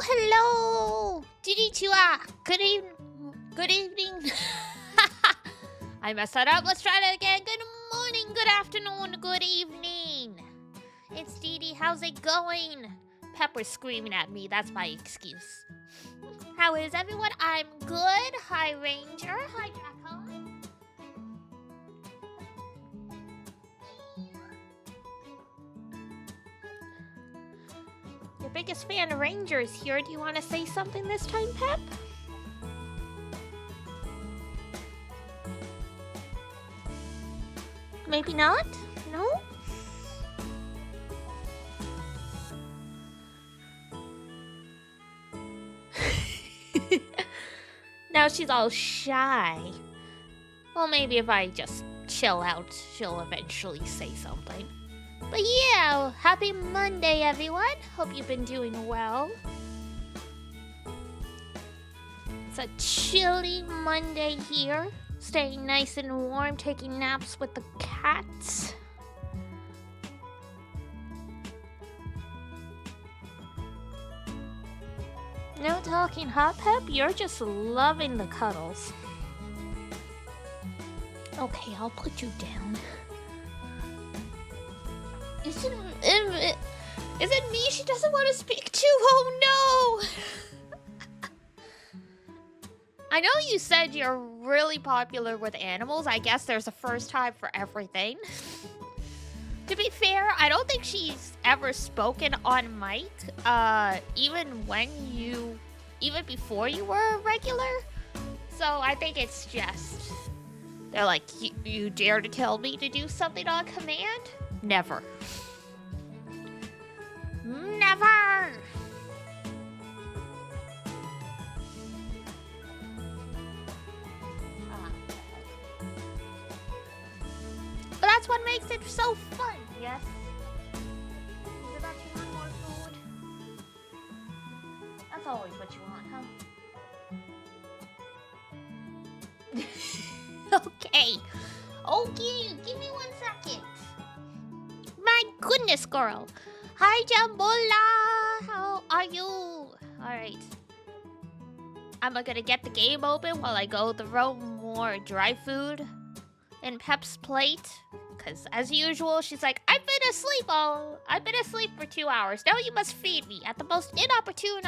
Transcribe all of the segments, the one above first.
hello! Konnichiwa! Good evening. I messed that up. Let's try that again. Good morning, good afternoon, good evening. It's Dee Dee. How's it going? Pepper's screaming at me. That's my excuse. How is everyone? I'm good. Hi, Ranger. Hi, Draco. Your biggest fan, Ranger, is here. Do you want to say something this time, Pep? Maybe not? No? Now she's all shy. Well, maybe if I just chill out, she'll eventually say something. But yeah, happy Monday, everyone. Hope you've been doing well. It's a chilly Monday here. Staying nice and warm, taking naps with the cats. No talking, huh, Pep? You're just loving the cuddles. Okay, I'll put you down. Is it me she doesn't want to speak to? Oh no! I know you said you're really popular with animals. I guess there's a first time for everything. To be fair, I don't think she's ever spoken on mic, even before you were a regular. So I think it's just, they're like, you dare to tell me to do something on command? Never. Never! But that's what makes it so fun, yes? Is it that you want more food? That's always what you want, huh? Okay. Okay, give me 1 second. My goodness, girl. Hi, Jambola. How are you? Alright. I'm gonna get the game open while I go throw more dry food in Pep's plate. Because as usual, she's like, I've been asleep for 2 hours. Now you must feed me at the most inopportune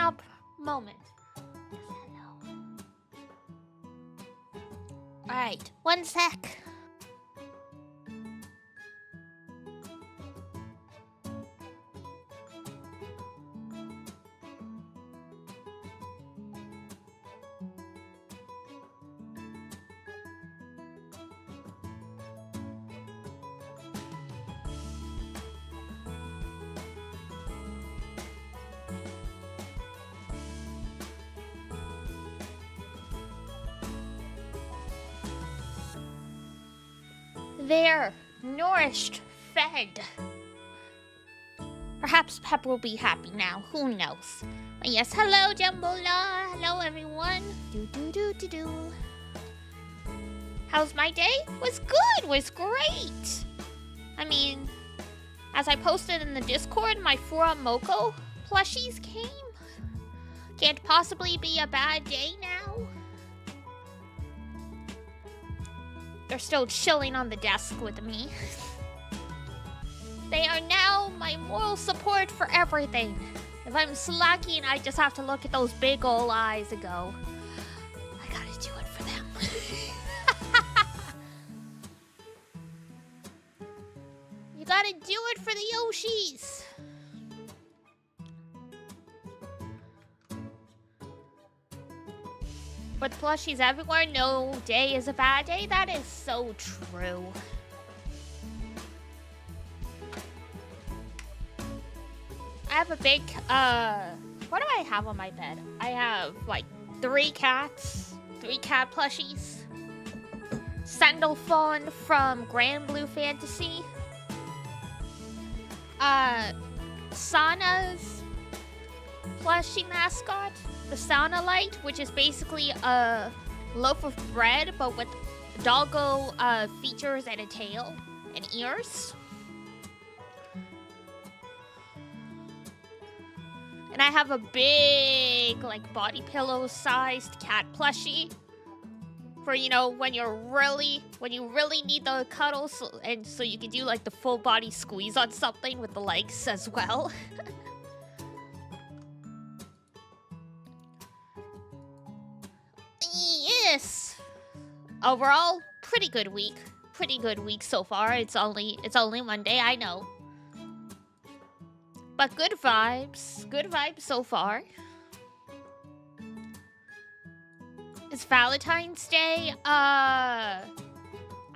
moment. Yes, hello. Alright, 1 sec. There, nourished, fed. Perhaps Pep will be happy now. Who knows? But yes, hello, Jambola. Hello, everyone. Do. How's my day? Was good. Was great. I mean, as I posted in the Discord, my Fura Moko plushies came. Can't possibly be a bad day now. They're still chilling on the desk with me. They are now my moral support for everything. If I'm slacking, I just have to look at those big ol' eyes and go, I gotta do it for them. You gotta do it for the Yoshis. With plushies everywhere, no day is a bad day. That is so true. I have a big, what do I have on my bed? I have, like, 3 cats, 3 cat plushies. Sandalphon from Grand Blue Fantasy. Sana's plushie mascot. The Sauna Light, which is basically a loaf of bread, but with doggo features and a tail and ears. And I have a big, like, body pillow-sized cat plushie. For, you know, when you really need the cuddles, and so you can do, like, the full body squeeze on something with the legs as well. Yes. Overall, pretty good week. Pretty good week so far. It's only Monday, I know. But good vibes. Good vibes so far. It's Valentine's Day. I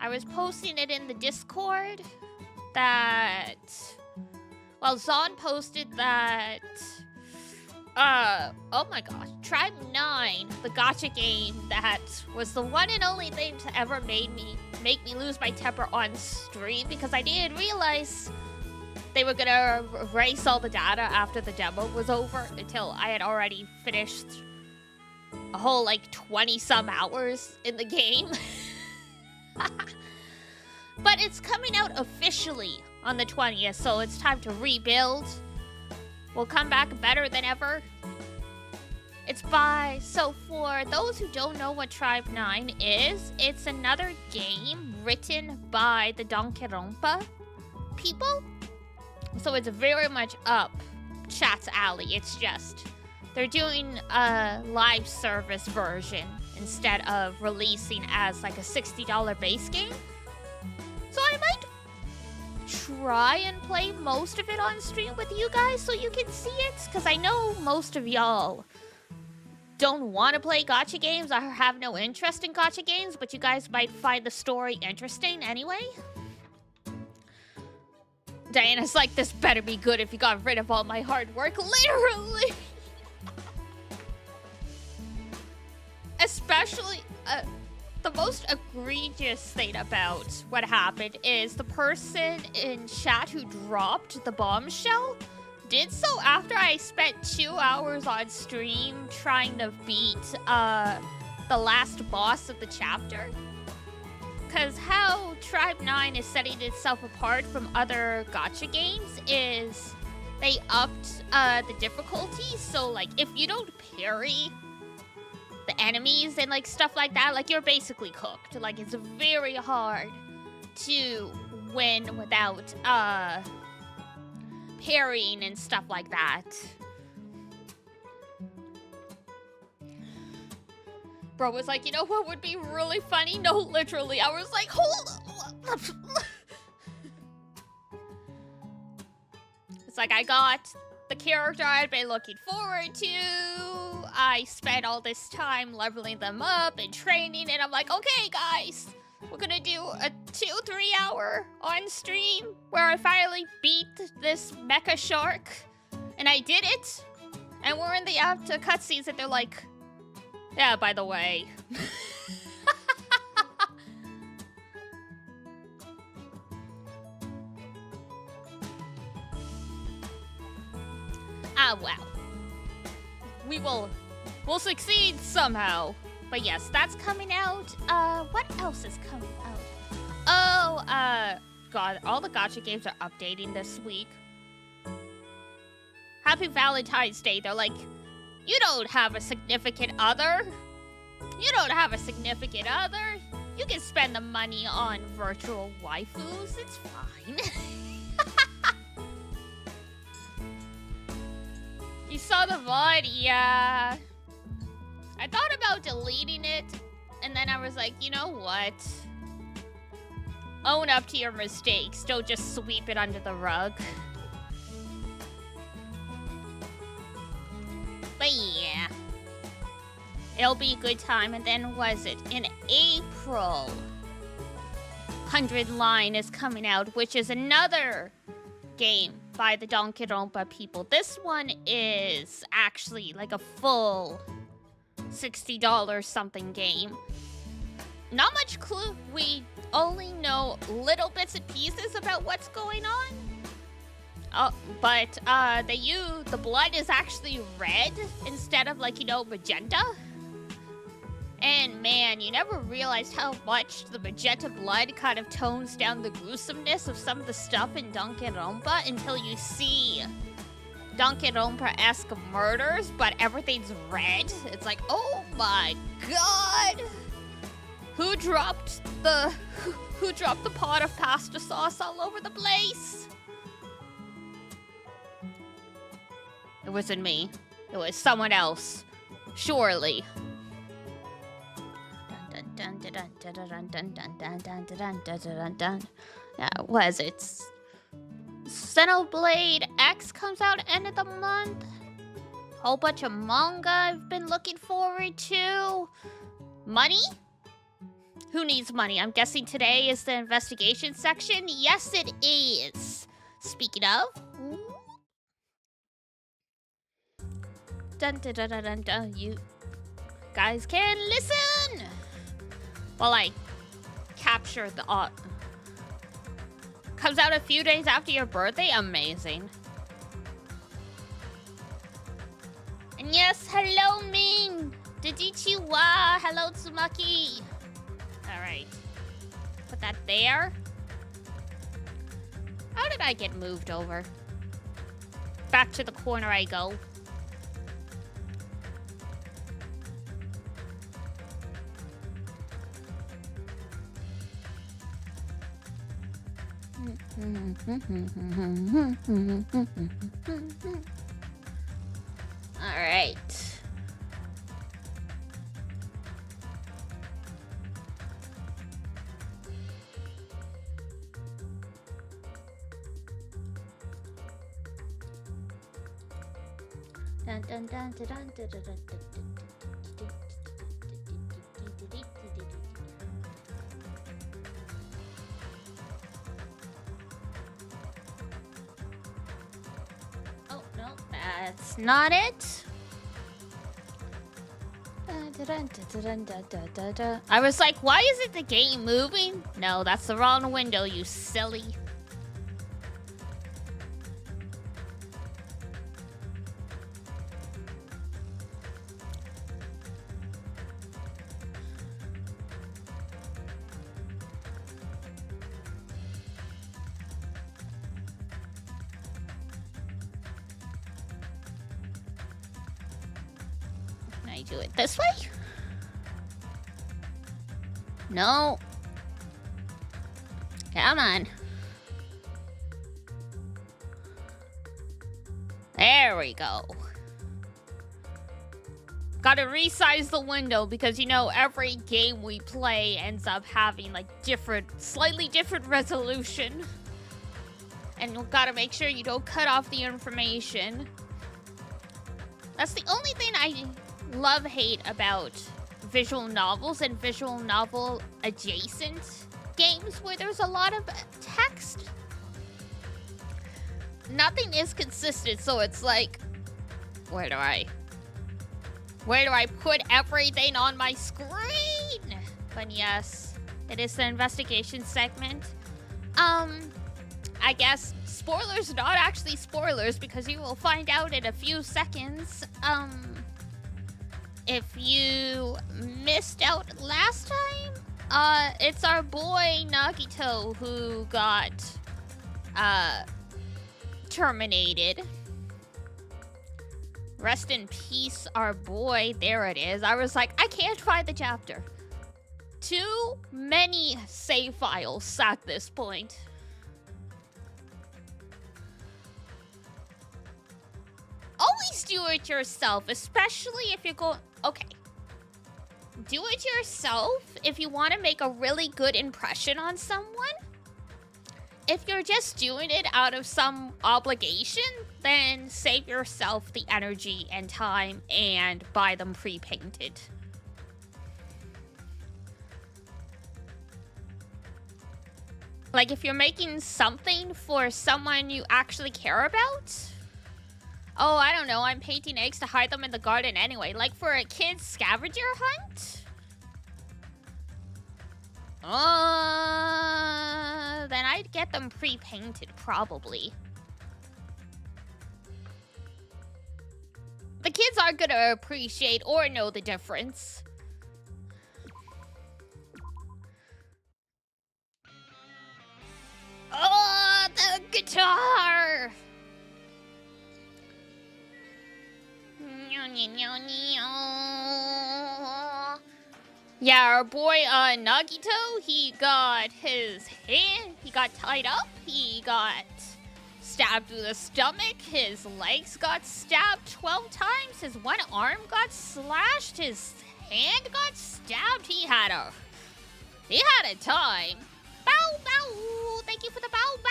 was posting it in the Discord that... Well, Zon posted that... oh my gosh. Tribe 9, the gacha game that was the one and only thing to ever make me lose my temper on stream, because I didn't realize they were gonna erase all the data after the demo was over until I had already finished a whole, like, 20-some hours in the game. But it's coming out officially on the 20th, so it's time to rebuild. We'll come back better than ever. So for those who don't know what Tribe 9 is, it's another game written by the DANGANRONPA people. So it's very much up chat's alley. It's just, they're doing a live service version instead of releasing as like a $60 base game. So I might try and play most of it on stream with you guys so you can see it, because I know most of y'all don't want to play gacha games or have no interest in gacha games, but you guys might find the story interesting anyway. Diana's like, this better be good if you got rid of all my hard work. Literally! Especially, the most egregious thing about what happened is the person in chat who dropped the bombshell did so after I spent 2 hours on stream trying to beat the last boss of the chapter. Because how Tribe 9 is setting itself apart from other gacha games is they upped the difficulty. So, like, if you don't parry the enemies and, like, stuff like that, like, you're basically cooked. Like, it's very hard to win without parrying and stuff like that. Bro was like, you know what would be really funny? No, literally. I was like, hold on. It's like, I got the character I'd been looking forward to. I spent all this time leveling them up and training, and I'm like, okay, guys, we're gonna do a 2-3 hour on stream where I finally beat this mecha shark. And I did it. And we're in the after cutscenes and they're like, yeah, by the way. Ah, well. We'll succeed somehow. But yes, that's coming out. What else is coming out? Oh, God, all the gacha games are updating this week. Happy Valentine's Day. They're like, you don't have a significant other. You don't have a significant other. You can spend the money on virtual waifus. It's fine. You saw the VOD? Yeah. I thought about deleting it, and then I was like, you know what? Own up to your mistakes. Don't just sweep it under the rug. But yeah. It'll be a good time. And then, was it in April? 100 Line is coming out, which is another game by the DANGANRONPA people. This one is actually like a full $60 something game. Not much clue. We only know little bits and pieces about what's going on. But the blood is actually red instead of, like, you know, magenta. And man, you never realized how much the magenta blood kind of tones down the gruesomeness of some of the stuff in DANGANRONPA until you see Danganronpa-esque murders, but everything's red. It's like, oh my god! Who dropped the pot of pasta sauce all over the place? It wasn't me. It was someone else. Surely. Yeah, it was. It's Xenoblade X comes out end of the month. Whole bunch of manga I've been looking forward to. Money? Who needs money? I'm guessing today is the investigation section. Yes, it is. Speaking of. Dun dun dun dun dun dun. You guys can listen while I capture the comes out a few days after your birthday. Amazing. And yes, hello Min. Konnichiwa. Hello Tsumaki. All right. Put that there. How did I get moved over? Back to the corner I go. All right. Dun, dun, dun, dun, dun, dun, dun, dun, dun. Oh, no, that's not it. I was like, why isn't the game moving? No, that's the wrong window, you silly. Do it this way? No. Come on. There we go. Gotta resize the window because, you know, every game we play ends up having, like, slightly different resolution. And you gotta make sure you don't cut off the information. That's the only thing I love-hate about visual novels and visual novel adjacent games where there's a lot of text. Nothing is consistent, so it's like, where do I put everything on my screen? But yes, it is the investigation segment. I guess spoilers, not actually spoilers, because you will find out in a few seconds. If you missed out last time, it's our boy Nagito who got terminated. Rest in peace, our boy. There it is. I was like, I can't find the chapter. Too many save files at this point. Always do it yourself, especially if you're going... Okay. Do it yourself if you want to make a really good impression on someone. If you're just doing it out of some obligation, then save yourself the energy and time and buy them pre-painted. Like, if you're making something for someone you actually care about... Oh, I don't know, I'm painting eggs to hide them in the garden anyway. Like for a kid's scavenger hunt? Then I'd get them pre-painted, probably. The kids aren't gonna appreciate or know the difference. Oh, the guitar! Yeah, our boy Nagito, he got tied up, he got stabbed through the stomach, his legs got stabbed 12 times, his one arm got slashed, his hand got stabbed. He had a time. Bow bow! Thank you for the bow bow!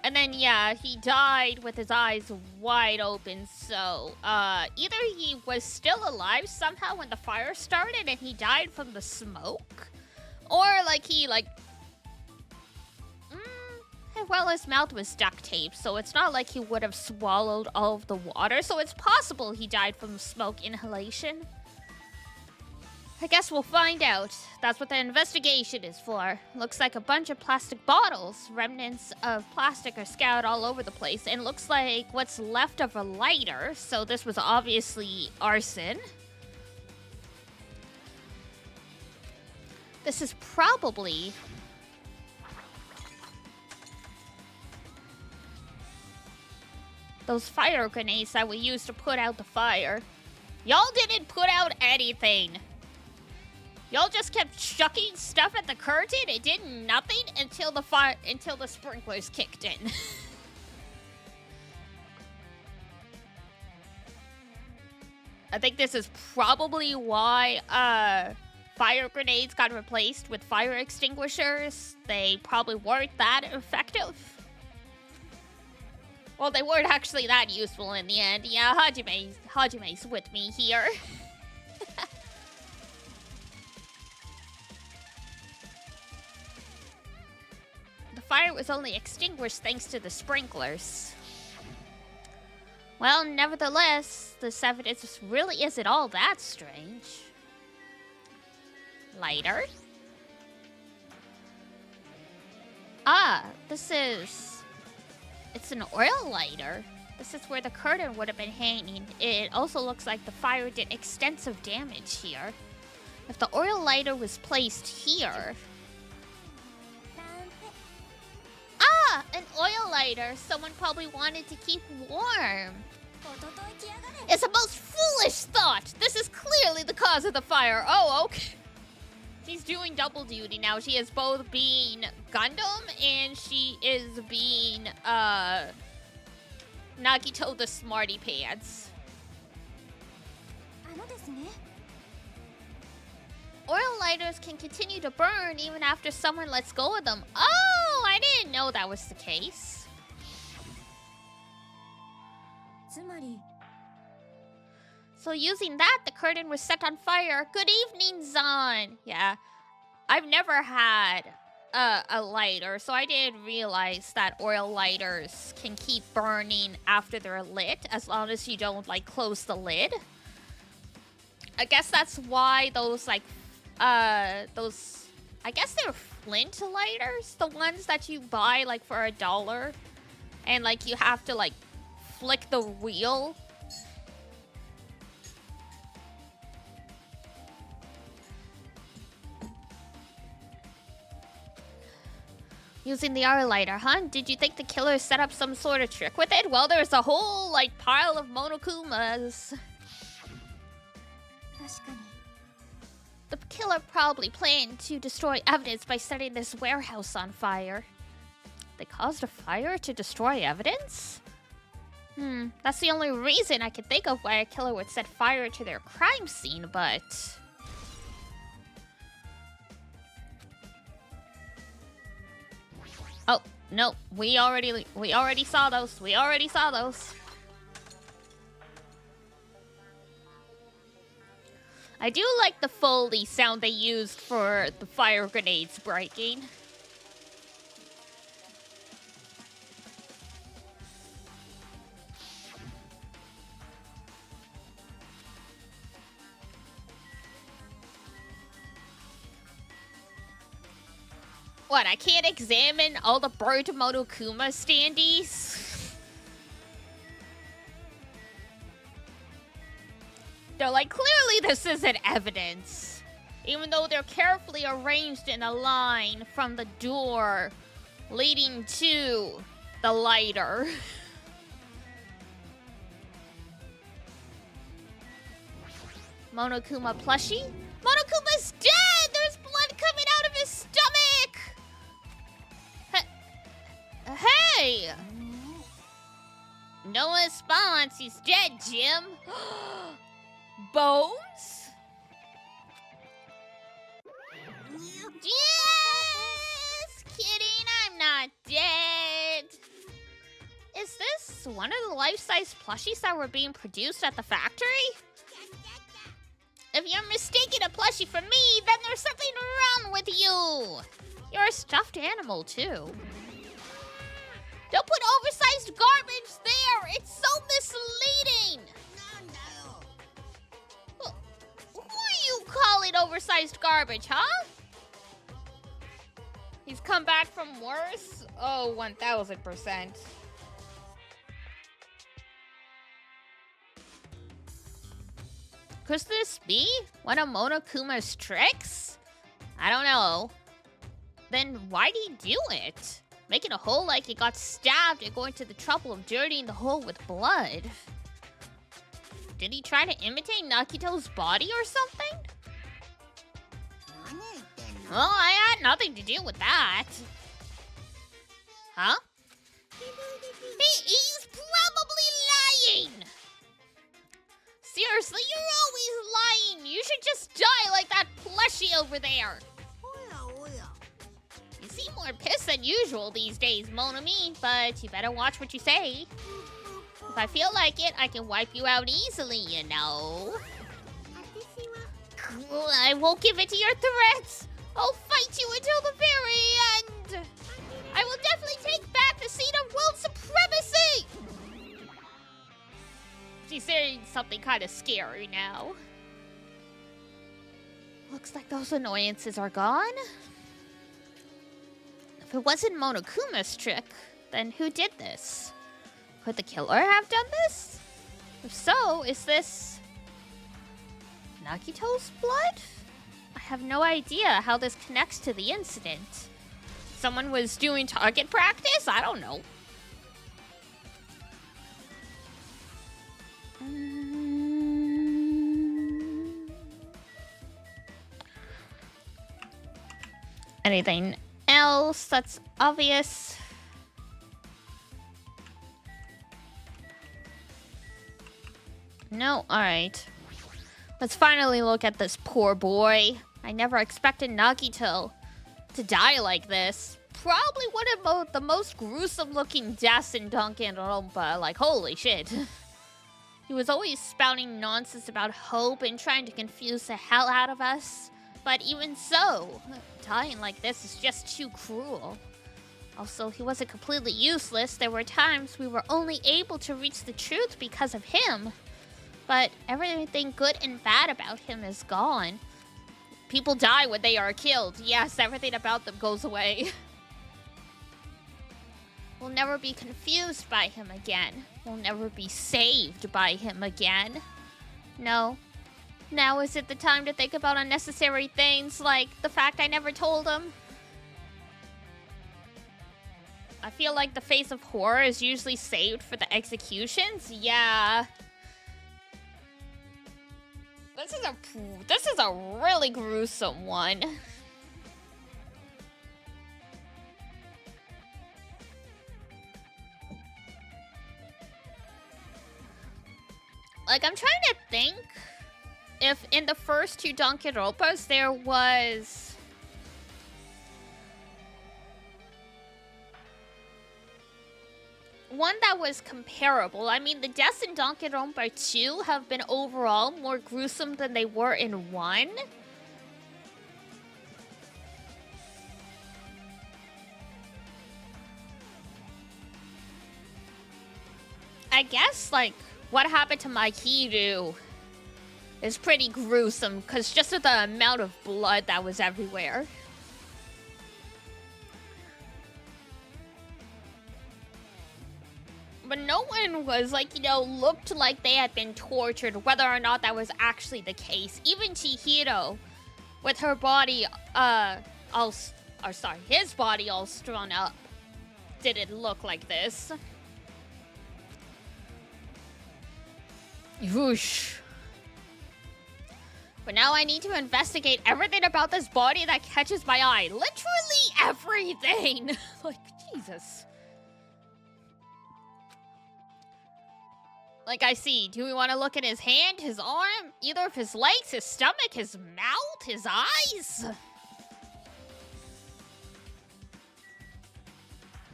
And then, yeah, he died with his eyes wide open, so, either he was still alive somehow when the fire started and he died from the smoke, or, like, well, his mouth was duct taped, so it's not like he would have swallowed all of the water, so it's possible he died from smoke inhalation. I guess we'll find out. That's what the investigation is for. Looks like a bunch of plastic bottles. Remnants of plastic are scattered all over the place. And looks like what's left of a lighter. So this was obviously arson. This is probably... those fire grenades that we used to put out the fire. Y'all didn't put out anything. Y'all just kept chucking stuff at the curtain. It did nothing until the sprinklers kicked in. I think this is probably why fire grenades got replaced with fire extinguishers. They probably weren't that effective. Well, they weren't actually that useful in the end. Yeah, Hajime's with me here. The fire was only extinguished thanks to the sprinklers. Well, nevertheless, this evidence really isn't all that strange. Lighter? Ah, it's an oil lighter. This is where the curtain would have been hanging. It also looks like the fire did extensive damage here. If the oil lighter was placed here... Ah! An oil lighter! Someone probably wanted to keep warm. It's a most foolish thought! This is clearly the cause of the fire. Oh, okay. She's doing double duty now. She is both being Gundam and she is being, Nagito the Smarty Pants. Oil lighters can continue to burn even after someone lets go of them. Oh, I didn't know that was the case. So using that, the curtain was set on fire. Good evening, Zan. Yeah, I've never had a lighter, so I didn't realize that oil lighters can keep burning after they're lit, as long as you don't, like, close the lid. I guess that's why those, like, I guess they're flint lighters, the ones that you buy, like, for $1, and, like, you have to, like, flick the wheel. Using the oil lighter, huh? Did you think the killer set up some sort of trick with it? Well, there's a whole, like, pile of Monokumas. The killer probably planned to destroy evidence by setting this warehouse on fire. They caused a fire to destroy evidence? That's the only reason I can think of why a killer would set fire to their crime scene, but... Oh, no, we already saw those. We already saw those. I do like the Foley sound they used for the fire grenades breaking. What, I can't examine all the burnt Monokuma standees? They're like, clearly this isn't evidence. Even though they're carefully arranged in a line from the door leading to the lighter. Monokuma plushie? Monokuma's dead! There's blood coming out of his stomach! Hey! No response. He's dead, Jim. Bones? Just kidding. I'm not dead. Is this one of the life-size plushies that were being produced at the factory? If you're mistaking a plushie for me, then there's something wrong with you. You're a stuffed animal, too. Don't put oversized garbage there! It's so misleading! Who are you calling oversized garbage, huh? He's come back from worse? Oh, 1000%. Could this be one of Monokuma's tricks? I don't know. Then why'd he do it? Making a hole like he got stabbed and going to the trouble of dirtying the hole with blood. Did he try to imitate Nakito's body or something? Well, I had nothing to do with that. Huh? He's probably lying! Seriously, you're always lying! You should just die like that plushie over there! You seem more pissed than usual these days, Monami, but you better watch what you say. If I feel like it, I can wipe you out easily, you know. I won't give it to your threats! I'll fight you until the very end! I will definitely take back the seat of world supremacy! She's saying something kind of scary now. Looks like those annoyances are gone. If it wasn't Monokuma's trick, then who did this? Could the killer have done this? If so, is this Nakito's blood? I have no idea how this connects to the incident. Someone was doing target practice? I don't know. Anything else that's obvious? No? Alright. Let's finally look at this poor boy. I never expected Nagito to die like this. Probably one of the most gruesome looking deaths in Danganronpa. Like, holy shit. He was always spouting nonsense about hope and trying to confuse the hell out of us. But even so, dying like this is just too cruel. Also, he wasn't completely useless. There were times we were only able to reach the truth because of him. But everything good and bad about him is gone. People die when they are killed. Yes, everything about them goes away. We'll never be confused by him again. We'll never be saved by him again. No. Now isn't the time to think about unnecessary things like the fact I never told him. I feel like the face of horror is usually saved for the executions. Yeah. This is a really gruesome one. Like, I'm trying to think if in the first two Danganronpas there was one that was comparable. I mean, the deaths in Danganronpa 2 have been overall more gruesome than they were in 1. I guess, like, what happened to Makiru is pretty gruesome, because just of the amount of blood that was everywhere. But no one was, like, you know, looked like they had been tortured, whether or not that was actually the case. Even Chihiro, with her body, his body all strung up. didn't look like this. Whoosh. But now I need to investigate everything about this body that catches my eye. Literally everything. Like, Jesus. Like, I see. Do we want to look at his hand, his arm, either of his legs, his stomach, his mouth, his eyes?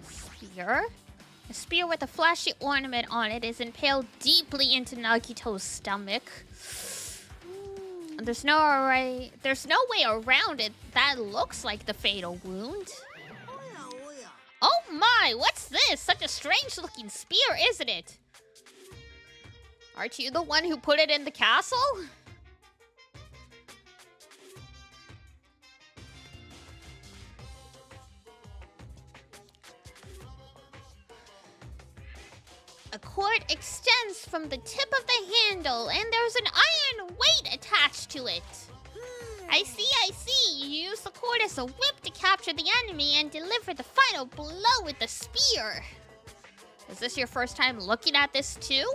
Spear? A spear with a flashy ornament on it is impaled deeply into Nagito's stomach. There's no way around it. That looks like the fatal wound. Oh my, what's this? Such a strange looking spear, isn't it? Aren't you the one who put it in the castle? A cord extends from the tip of the handle, and there's an iron weight attached to it. I see. You use the cord as a whip to capture the enemy and deliver the final blow with the spear. Is this your first time looking at this too?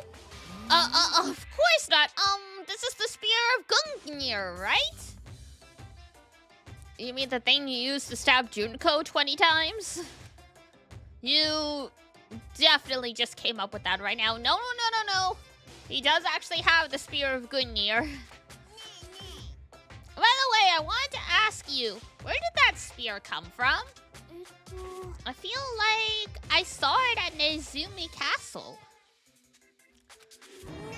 Of course not. This is the spear of Gungnir, right? You mean the thing you used to stab Junko 20 times? You definitely just came up with that right now. No. He does actually have the spear of Gungnir. By the way, I wanted to ask you, where did that spear come from? I feel like I saw it at Nezumi Castle.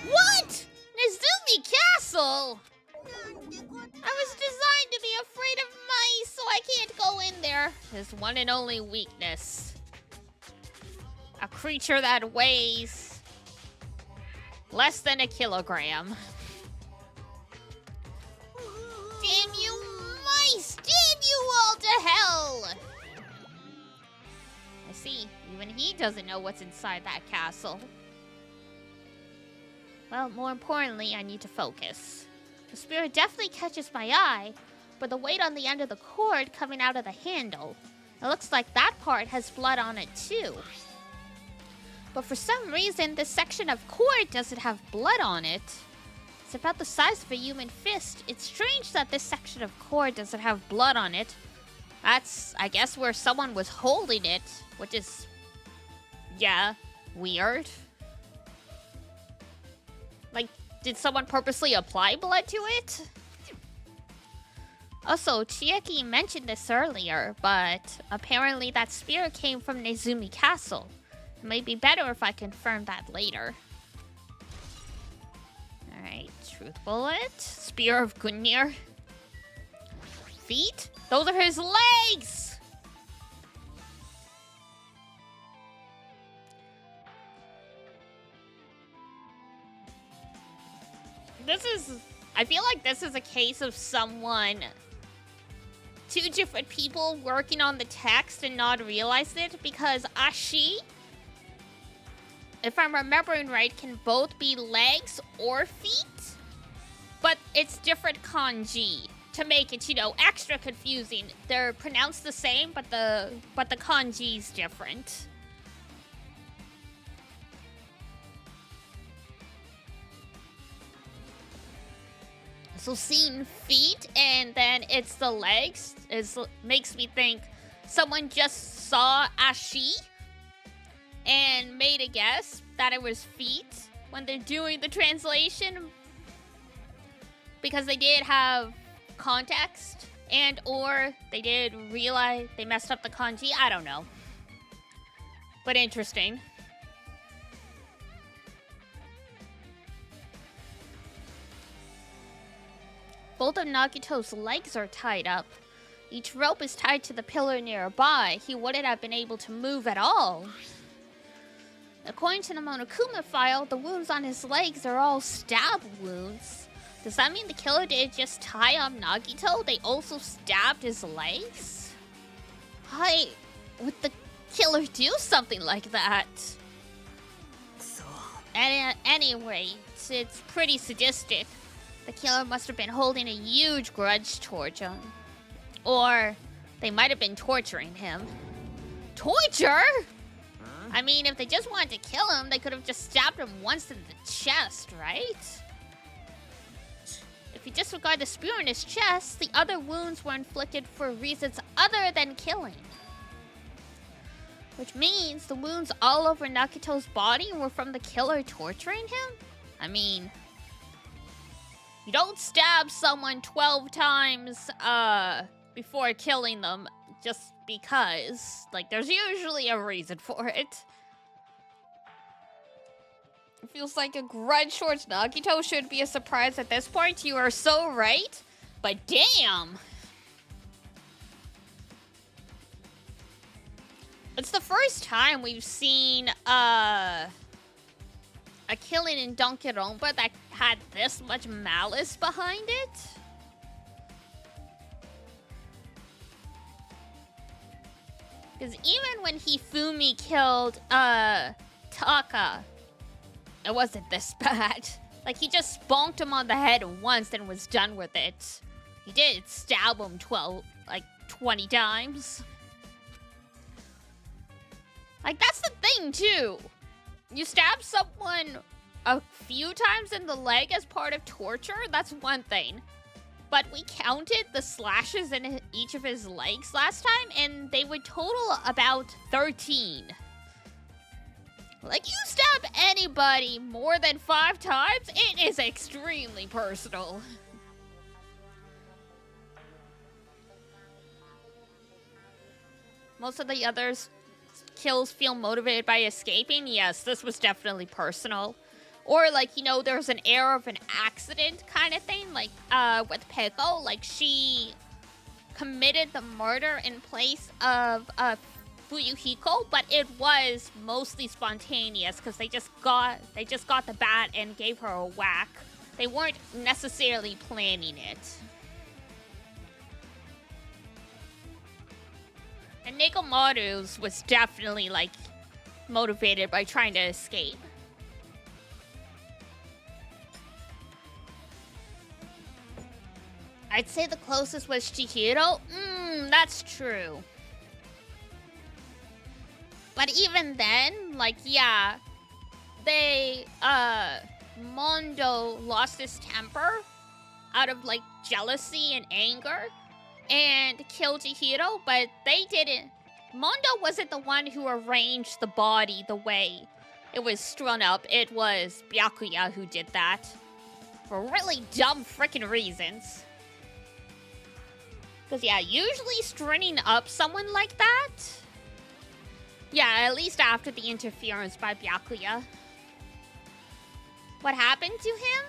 What? Nezumi Castle? I was designed to be afraid of mice, so I can't go in there. His one and only weakness. A creature that weighs less than a kilogram. Damn you mice! Damn you all to hell! I see, even he doesn't know what's inside that castle. Well, more importantly, I need to focus. The spear definitely catches my eye, but the weight on the end of the cord coming out of the handle. It looks like that part has blood on it too. But for some reason, this section of cord doesn't have blood on it. It's about the size of a human fist. It's strange that this section of cord doesn't have blood on it. That's, I guess, where someone was holding it, which is, yeah, weird. Like, did someone purposely apply blood to it? Also, Chiaki mentioned this earlier, but apparently that spear came from Nezumi Castle. It may be better if I confirm that later. Alright, truth bullet. Spear of Gungnir. Feet? Those are his legs! I feel like this is a case of two different people working on the text and not realized it, because Ashi, if I'm remembering right, can both be legs or feet, but it's different kanji to make it, extra confusing. They're pronounced the same, but the kanji's different. So seeing feet and then it's the legs makes me think someone just saw Ashi and made a guess that it was feet when they're doing the translation, because they did have context and or they did realize they messed up the kanji. I don't know. But interesting. Both of Nagito's legs are tied up. Each rope is tied to the pillar nearby. He wouldn't have been able to move at all. According to the Monokuma file, the wounds on his legs are all stab wounds. Does that mean the killer didn't just tie up Nagito? They also stabbed his legs? Why would the killer do something like that? Anyway, it's pretty sadistic. The killer must have been holding a huge grudge towards him. Or they might have been torturing him. Torture? I mean, if they just wanted to kill him, they could have just stabbed him once in the chest, right? If you disregard the spear in his chest, the other wounds were inflicted for reasons other than killing. Which means the wounds all over Nagito's body were from the killer torturing him? I mean, you don't stab someone 12 times before killing them just because. Like, there's usually a reason for it. It feels like a grudge towards Nagito should be a surprise at this point. You are so right. But damn! It's the first time we've seen a killing in Danganronpa that had this much malice behind it. Because even when Hifumi killed Taka, it wasn't this bad. Like, he just bonked him on the head once and was done with it. He did stab him 20 times. Like, that's the thing, too. You stab someone a few times in the leg as part of torture, that's one thing. But we counted the slashes in each of his legs last time, and they would total about 13. Like, you stab anybody more than 5 times, it is extremely personal. Most of the others' kills feel motivated by escaping. Yes, this was definitely personal. Or, like, you know, there's an air of an accident kind of thing. Like, with Peko, like, she committed the murder in place of Fuyuhiko, but it was mostly spontaneous because they just got the bat and gave her a whack. They weren't necessarily planning it. And Nekomaru's was definitely, like, motivated by trying to escape. I'd say the closest was Chihiro. That's true. But even then, like, yeah, Mondo lost his temper out of, like, jealousy and anger and killed Chihiro, but they didn't. Mondo wasn't the one who arranged the body the way it was strung up. It was Byakuya who did that for really dumb freaking reasons. Because, yeah, usually stringing up someone like that, yeah, at least after the interference by Byakuya. What happened to him?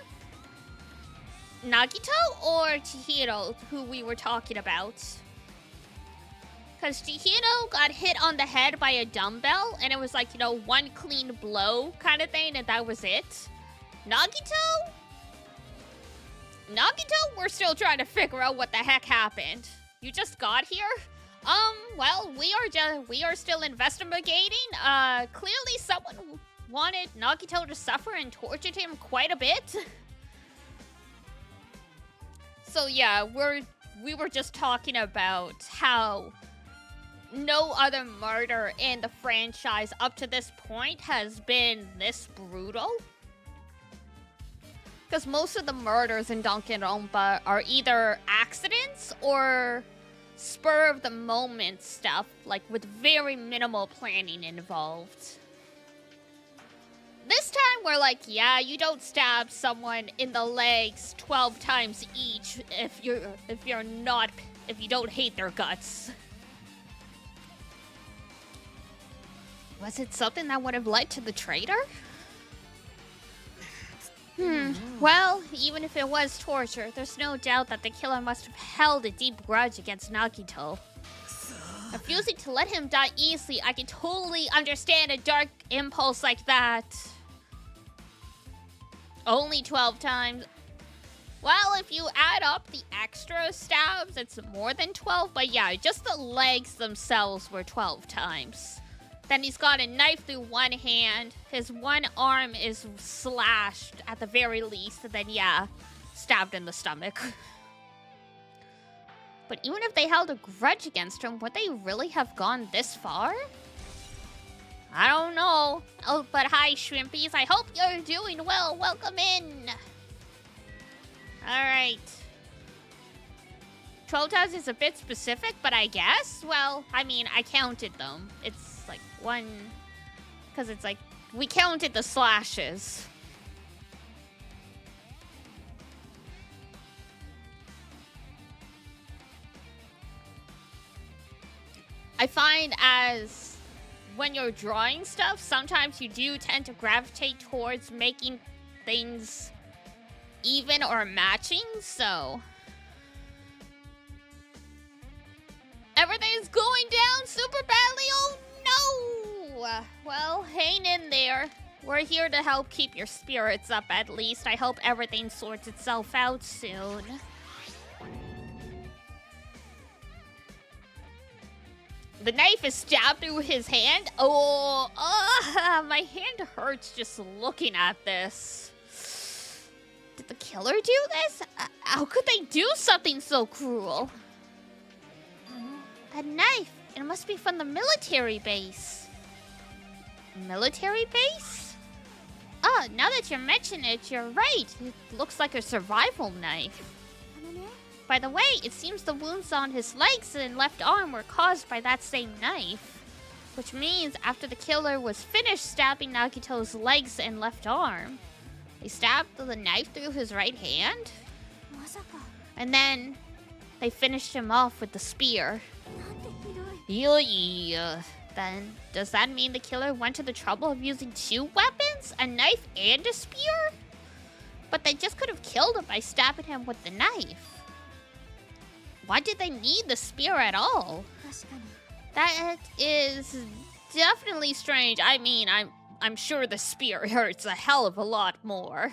Nagito or Chihiro, who we were talking about? Because Chihiro got hit on the head by a dumbbell, and it was like, you know, one clean blow kind of thing, and that was it. Nagito, we're still trying to figure out what the heck happened. You just got here? Well, we are still investigating. Clearly someone wanted Nagito to suffer and tortured him quite a bit. So yeah, we were just talking about how no other murder in the franchise up to this point has been this brutal. Because most of the murders in Danganronpa are either accidents or spur-of-the-moment stuff, like with very minimal planning involved. This time we're like, yeah, you don't stab someone in the legs 12 times each if you don't hate their guts. Was it something that would have led to the traitor? Well, even if it was torture, there's no doubt that the killer must have held a deep grudge against Nagito. Refusing to let him die easily, I can totally understand a dark impulse like that. Only 12 times. Well, if you add up the extra stabs, it's more than 12. But yeah, just the legs themselves were 12 times. Then he's got a knife through one hand. His one arm is slashed at the very least. And then, yeah, stabbed in the stomach. But even if they held a grudge against him, would they really have gone this far? I don't know. Oh, but hi, Shrimpies. I hope you're doing well. Welcome in. Alright. 12 times is a bit specific, but I guess. Well, I mean, I counted them. It's like one... Because it's like... We counted the slashes. I find as... when you're drawing stuff, sometimes you do tend to gravitate towards making things even or matching, so... Everything's going down super badly, oh no! Well, hang in there. We're here to help keep your spirits up at least. I hope everything sorts itself out soon. The knife is stabbed through his hand. Oh, my hand hurts just looking at this. Did the killer do this? How could they do something so cruel? That knife, it must be from the military base. Military base? Oh, now that you mention it, you're right. It looks like a survival knife. By the way, it seems the wounds on his legs and left arm were caused by that same knife. Which means after the killer was finished stabbing Nagito's legs and left arm, they stabbed the knife through his right hand? And then they finished him off with the spear. Yeah. Then, does that mean the killer went to the trouble of using two weapons? A knife and a spear? But they just could have killed him by stabbing him with the knife. Why did they need the spear at all? That is definitely strange. I mean, I'm sure the spear hurts a hell of a lot more.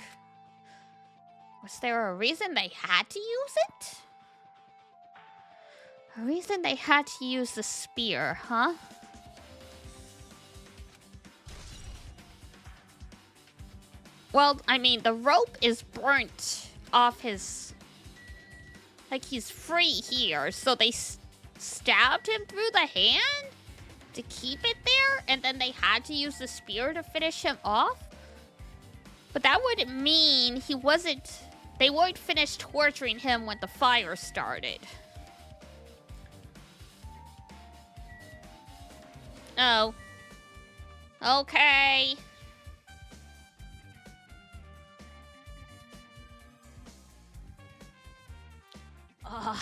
Was there a reason they had to use it? A reason they had to use the spear, huh? Well, I mean, the rope is burnt off his... Like, he's free here, so they stabbed him through the hand to keep it there, and then they had to use the spear to finish him off? But that would mean he wasn't... They weren't finished torturing him when the fire started. Oh. Okay. Ugh.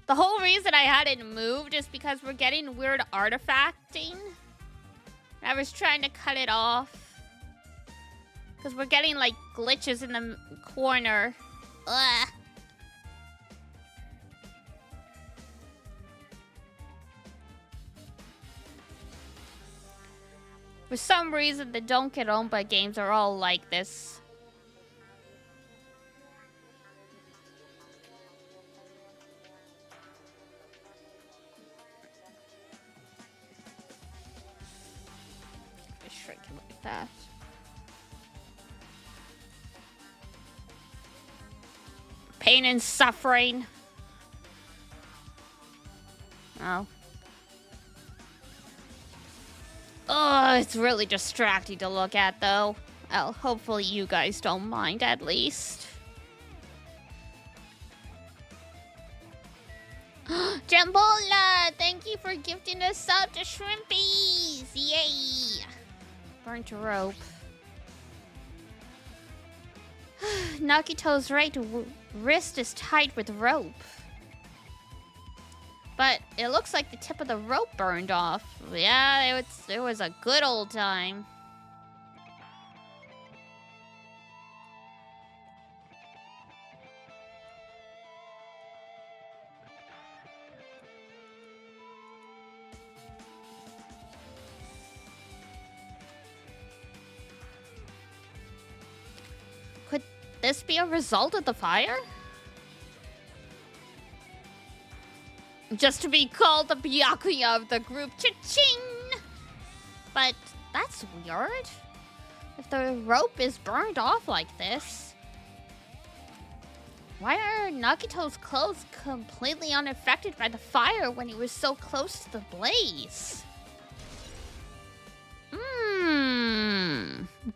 The whole reason I hadn't moved is because we're getting weird artifacting. I was trying to cut it off. Because we're getting, like, glitches in the corner. Ugh. For some reason, the Danganronpa games are all like this. Shrink him like that. Pain and suffering. Oh. Oh, it's really distracting to look at, though. Well, hopefully you guys don't mind, at least. Jambola! Thank you for gifting us up to Shrimpies! Yay! Burnt rope. Nagito's right wrist is tied with rope. But it looks like the tip of the rope burned off. Yeah, it was a good old time. Could this be a result of the fire? Just to be called the Byakuya of the group. Cha-ching! But that's weird. If the rope is burned off like this, why are Nagito's clothes completely unaffected by the fire when he was so close to the blaze?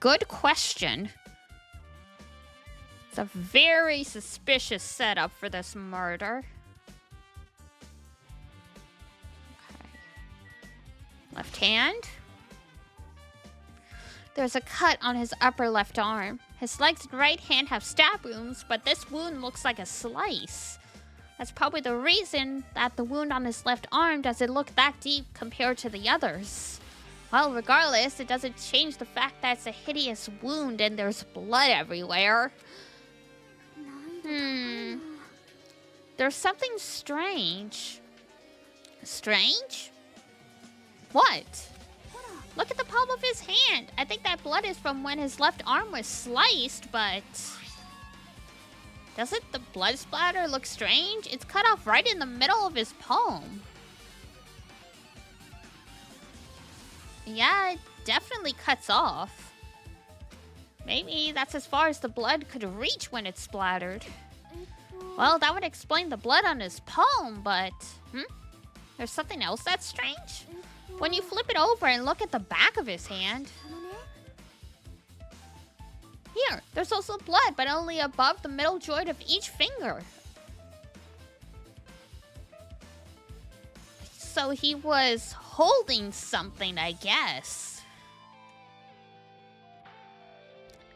good question. It's a very suspicious setup for this murder. Okay. Left hand. There's a cut on his upper left arm. His legs and right hand have stab wounds, but this wound looks like a slice. That's probably the reason that the wound on his left arm doesn't look that deep compared to the others. Well, regardless, it doesn't change the fact that it's a hideous wound and there's blood everywhere. There's something strange. Strange? What? Look at the palm of his hand. I think that blood is from when his left arm was sliced, but... doesn't the blood splatter look strange? It's cut off right in the middle of his palm. Yeah, it definitely cuts off. Maybe that's as far as the blood could reach when it's splattered. Well, that would explain the blood on his palm, but... There's something else that's strange? When you flip it over and look at the back of his hand... Here, there's also blood, but only above the middle joint of each finger. So he was holding something, I guess.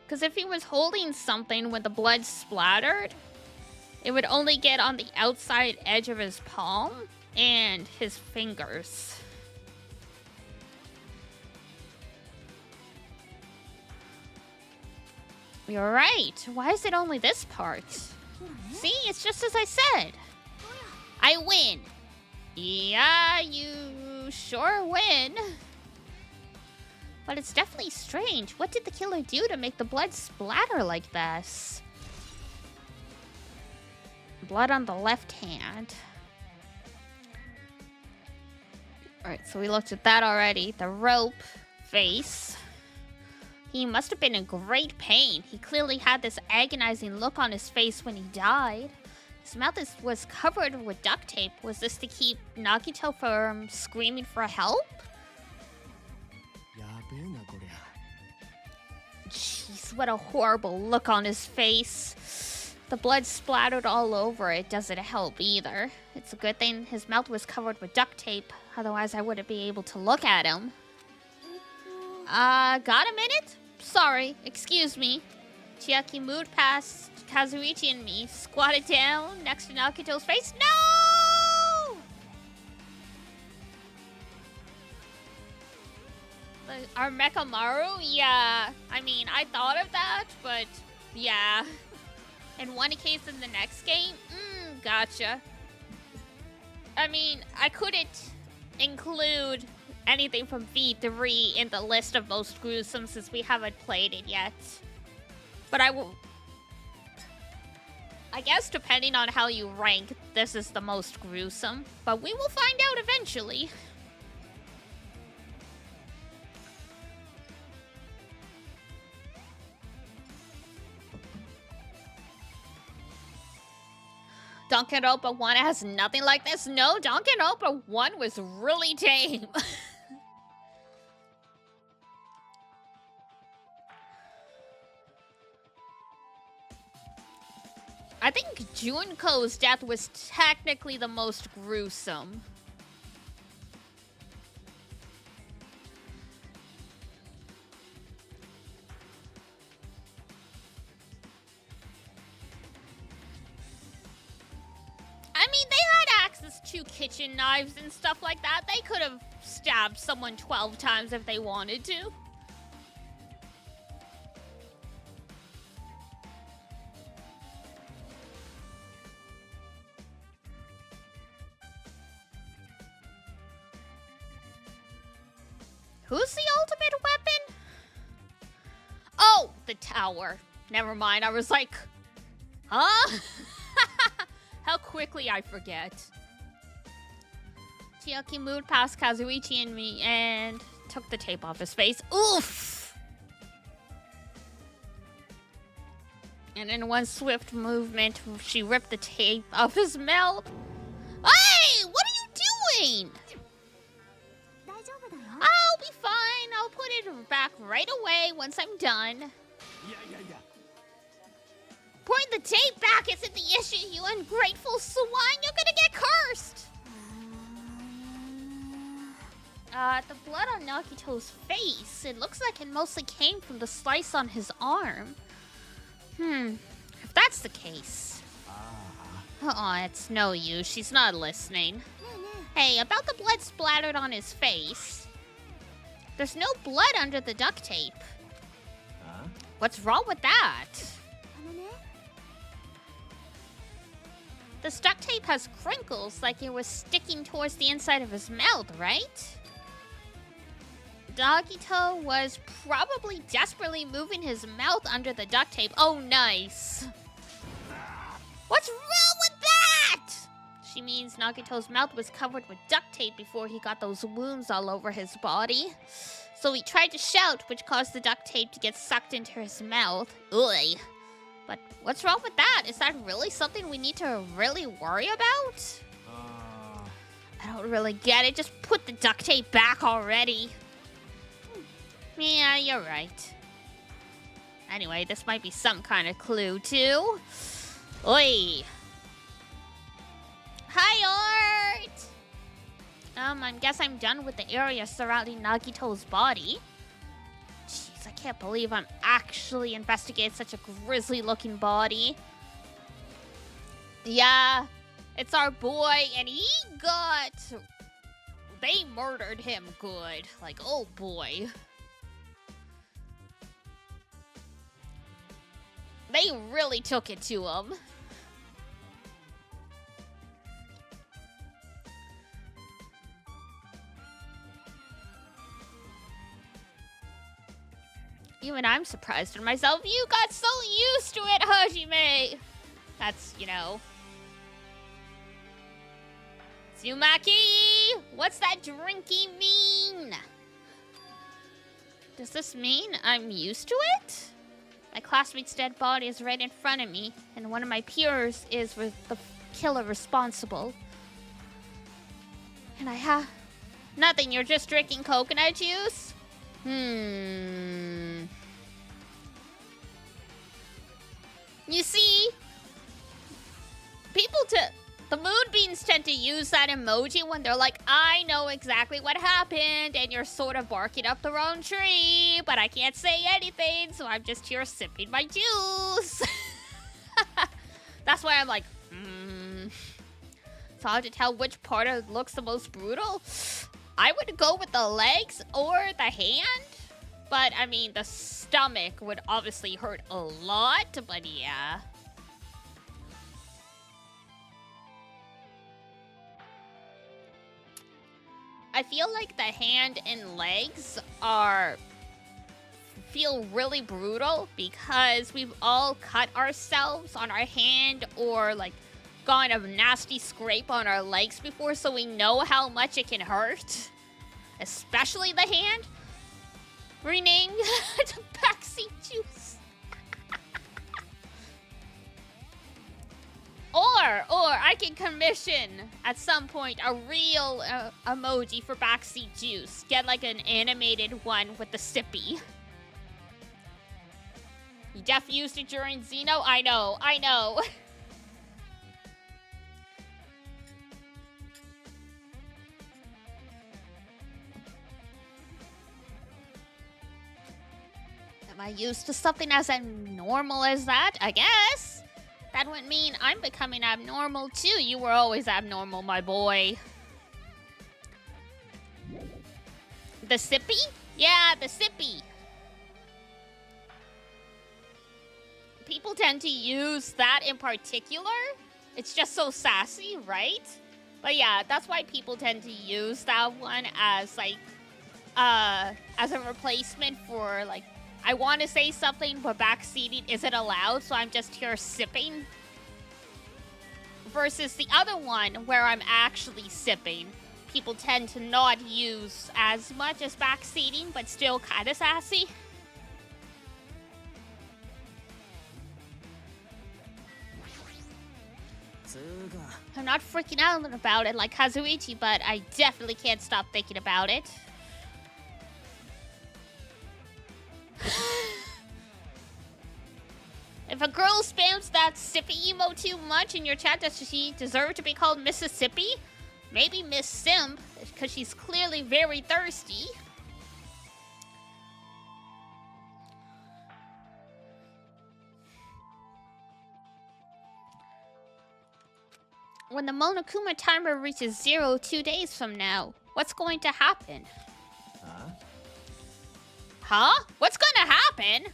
Because if he was holding something when the blood splattered, it would only get on the outside edge of his palm and his fingers. You're right. Why is it only this part? See, it's just as I said. I win. Yeah, you sure win. But it's definitely strange. What did the killer do to make the blood splatter like this? Blood on the left hand. Alright, so we looked at that already. The rope face. He must have been in great pain. He clearly had this agonizing look on his face when he died. His mouth was covered with duct tape. Was this to keep Nagito from screaming for help? Jeez, what a horrible look on his face. The blood splattered all over it. Doesn't help either. It's a good thing his mouth was covered with duct tape. Otherwise, I wouldn't be able to look at him. Got a minute? Sorry, excuse me. Chiaki moved past Kazuichi and me, squatted down next to Nagito's face. No! Our Mekamaru? Yeah. I mean, I thought of that, but yeah. In one case in the next game? Gotcha. I mean, I couldn't include anything from V3 in the list of most gruesome since we haven't played it yet. But I will... I guess depending on how you rank, this is the most gruesome. But we will find out eventually. Danganronpa 1 has nothing like this? No, Danganronpa 1 was really tame. I think Junko's death was technically the most gruesome. I mean, they had access to kitchen knives and stuff like that. They could have stabbed someone 12 times if they wanted to. Who's the ultimate weapon? Oh, the tower. Never mind, I was like, huh? How quickly I forget. Chiaki moved past Kazuichi and me and took the tape off his face. Oof! And in one swift movement, she ripped the tape off his mouth. Hey! What are you doing? I'll be fine. I'll put it it back right away once I'm done. Yeah. Putting the tape back isn't the issue, you ungrateful swine. You're gonna get cursed. The blood on Nagito's face. It looks like it mostly came from the slice on his arm. If that's the case. It's no use. She's not listening. Hey, about the blood splattered on his face. There's no blood under the duct tape. What's wrong with that? The duct tape has crinkles like it was sticking towards the inside of his mouth, right? Nagito was probably desperately moving his mouth under the duct tape. Oh, nice. What's wrong with that? She means Nagito's mouth was covered with duct tape before he got those wounds all over his body. So he tried to shout, which caused the duct tape to get sucked into his mouth. Ugh. But what's wrong with that? Is that really something we need to really worry about? I don't really get it. Just put the duct tape back already. Yeah, you're right. Anyway, this might be some kind of clue, too. Oi. Hi, Art! I guess I'm done with the area surrounding Nagito's body. Jeez, I can't believe I'm actually investigating such a grisly-looking body. Yeah, it's our boy, and he got... They murdered him good. Like, oh boy. They really took it to him. Even I'm surprised in myself. You got so used to it, Hajime. That's, you know. Tsumaki! What's that drinky mean? Does this mean I'm used to it? My classmate's dead body is right in front of me, and one of my peers is the killer responsible. And I have... Nothing, you're just drinking coconut juice? You see, the moonbeams tend to use that emoji when they're like, I know exactly what happened, and you're sort of barking up the wrong tree, but I can't say anything, so I'm just here sipping my juice. That's why I'm like, It's hard to tell which part looks the most brutal. I would go with the legs or the hand. But, I mean, the stomach would obviously hurt a lot, but yeah. I feel like the hand and legs feel really brutal because we've all cut ourselves on our hand or, like, gotten a nasty scrape on our legs before, so we know how much it can hurt. Especially the hand. Renamed to backseat juice. Or I can commission at some point a real emoji for backseat juice. Get like an animated one with the sippy. You def used it during Xeno? I know. Am I used to something as abnormal as that? I guess. That would mean I'm becoming abnormal too. You were always abnormal, my boy. The sippy? Yeah, the sippy. People tend to use that in particular. It's just so sassy, right? But yeah, that's why people tend to use that one as like, as a replacement for like, I want to say something, but backseating isn't allowed, so I'm just here sipping. Versus the other one, where I'm actually sipping. People tend to not use as much as backseating, but still kind of sassy. I'm not freaking out about it like Kazuichi, but I definitely can't stop thinking about it. If a girl spams that sippy emo too much in your chat, does she deserve to be called Mississippi? Maybe Miss Simp, because she's clearly very thirsty. When the Monokuma timer reaches 0 2 days from now, what's going to happen? Huh? What's gonna happen?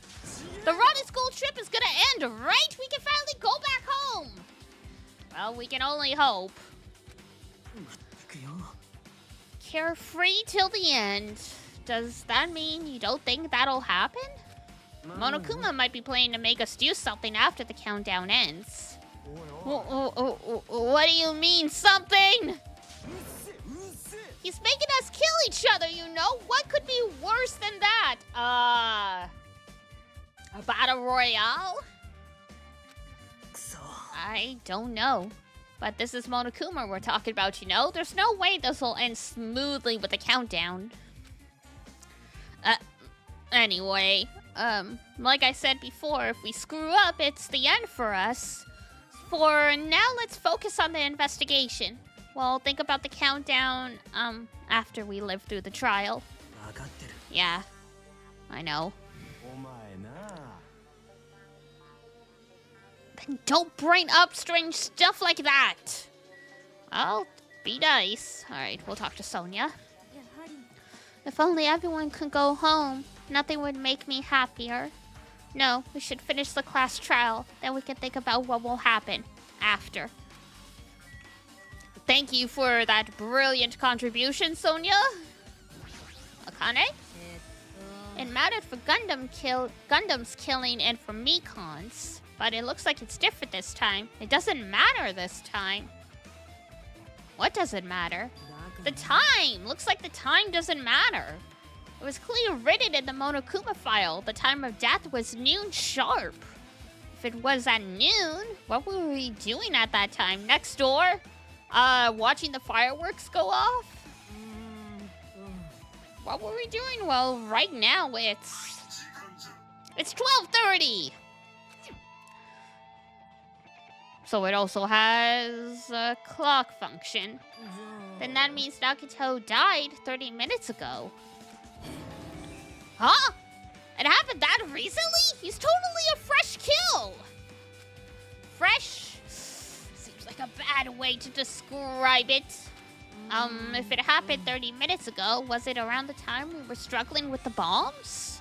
The Roddy school trip is gonna end, right? We can finally go back home. Well, we can only hope. Carefree till the end. Does that mean you don't think that'll happen? Monokuma might be planning to make us do something after the countdown ends. What do you mean, something? He's making us kill each other, you know? What could be worse than that? A battle royale? I don't know. But this is Monokuma we're talking about, you know? There's no way this will end smoothly with a countdown. Anyway, like I said before, if we screw up, it's the end for us. For now, let's focus on the investigation. Well, think about the countdown, after we live through the trial. Yeah, I know. Then don't bring up strange stuff like that. Well, be nice. Alright, we'll talk to Sonia. If only everyone could go home, nothing would make me happier. No, we should finish the class trial, then we can think about what will happen after. Thank you for that brilliant contribution, Sonia. Akane? It mattered for Gundam's killing and for Mikon's, but it looks like it's different this time. It doesn't matter this time. What doesn't matter? The time! Looks like the time doesn't matter. It was clearly written in the Monokuma file. The time of death was noon sharp. If it was at noon, what were we doing at that time? Next door? Watching the fireworks go off? What were we doing? Well, right now it's 12:30. So it also has a clock function. Then that means Nagito died 30 minutes ago. Huh? It happened that recently? He's totally a fresh kill. Fresh? Seems like a bad way to describe it. If it happened 30 minutes ago, was it around the time we were struggling with the bombs?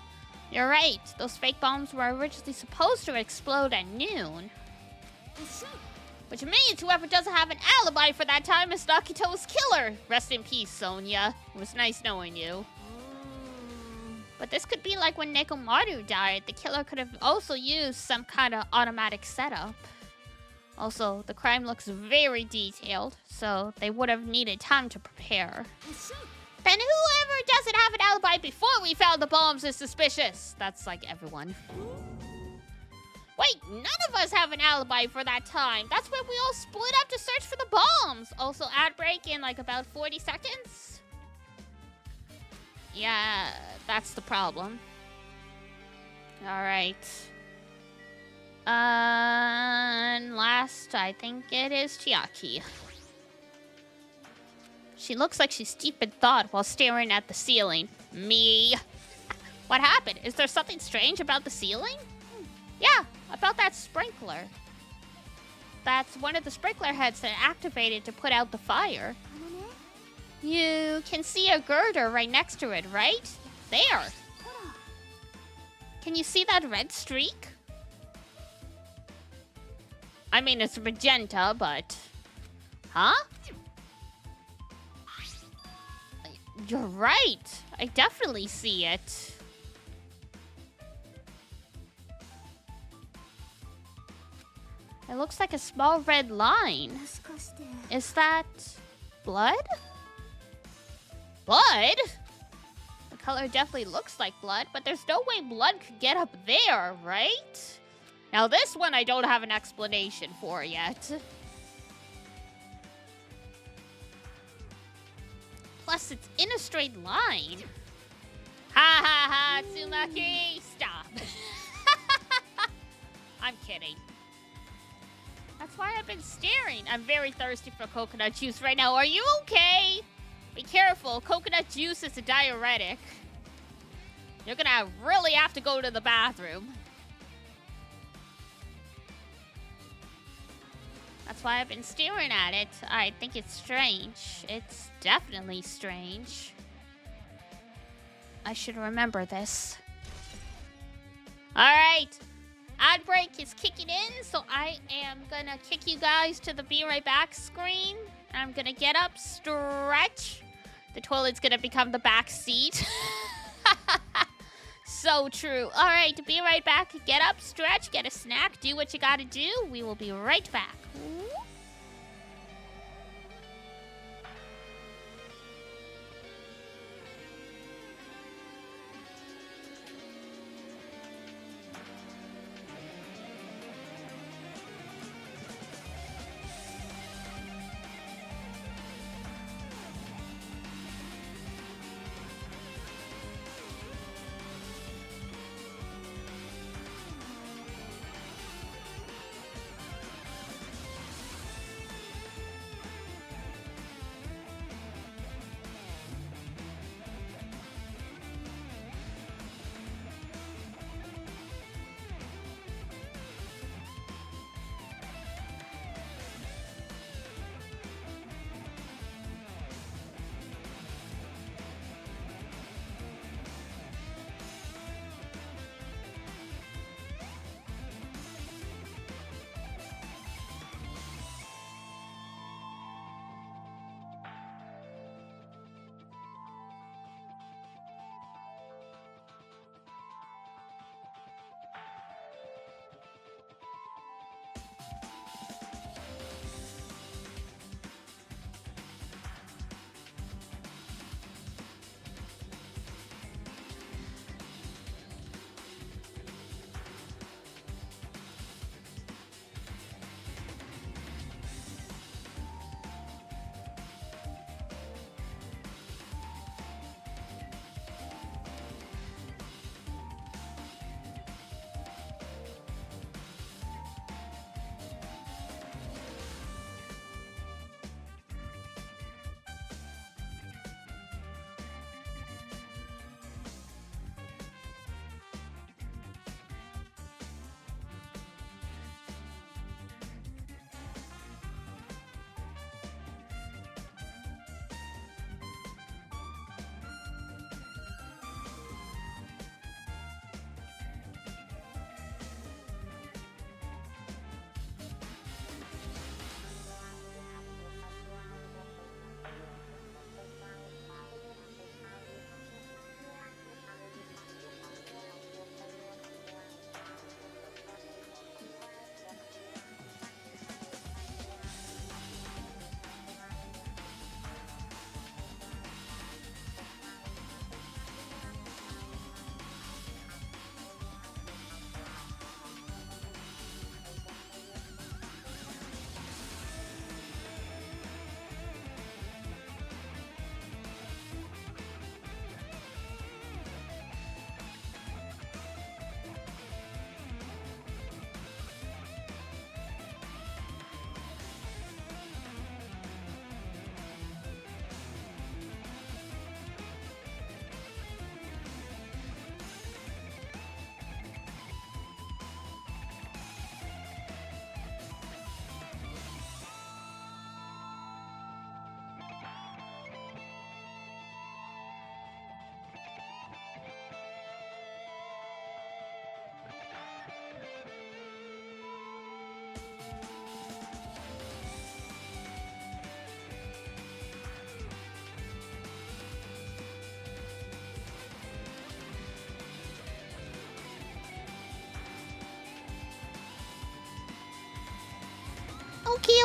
You're right. Those fake bombs were originally supposed to explode at noon. Which means whoever doesn't have an alibi for that time is Nakito's killer. Rest in peace, Sonia. It was nice knowing you. But this could be like when Nekomaru died. The killer could have also used some kind of automatic setup. Also, the crime looks very detailed, so they would have needed time to prepare. Then whoever doesn't have an alibi before we found the bombs is suspicious. That's like everyone. Wait, none of us have an alibi for that time. That's when we all split up to search for the bombs. Also, ad break in like about 40 seconds. Yeah, that's the problem. Alright. And last, I think it is Chiaki. She looks like she's deep in thought while staring at the ceiling. Me. What happened? Is there something strange about the ceiling? Yeah, about that sprinkler. That's one of the sprinkler heads that activated to put out the fire. You can see a girder right next to it, right? There. Can you see that red streak? I mean, it's magenta, but... Huh? You're right. I definitely see it. It looks like a small red line. Is that blood? Blood? The color definitely looks like blood, but there's no way blood could get up there, right? Now this one I don't have an explanation for yet. Plus it's in a straight line. Ha ha ha, Tsumaki, stop. I'm kidding. That's why I've been staring. I'm very thirsty for coconut juice right now. Are you okay? Be careful. Coconut juice is a diuretic. You're gonna really have to go to the bathroom. That's why I've been staring at it. I think it's strange. It's definitely strange. I should remember this. Alright. Ad break is kicking in, so I am gonna kick you guys to the be right back screen. I'm gonna get up, stretch. The toilet's gonna become the back seat. So true. Alright, be right back. Get up, stretch, get a snack, do what you gotta do. We will be right back.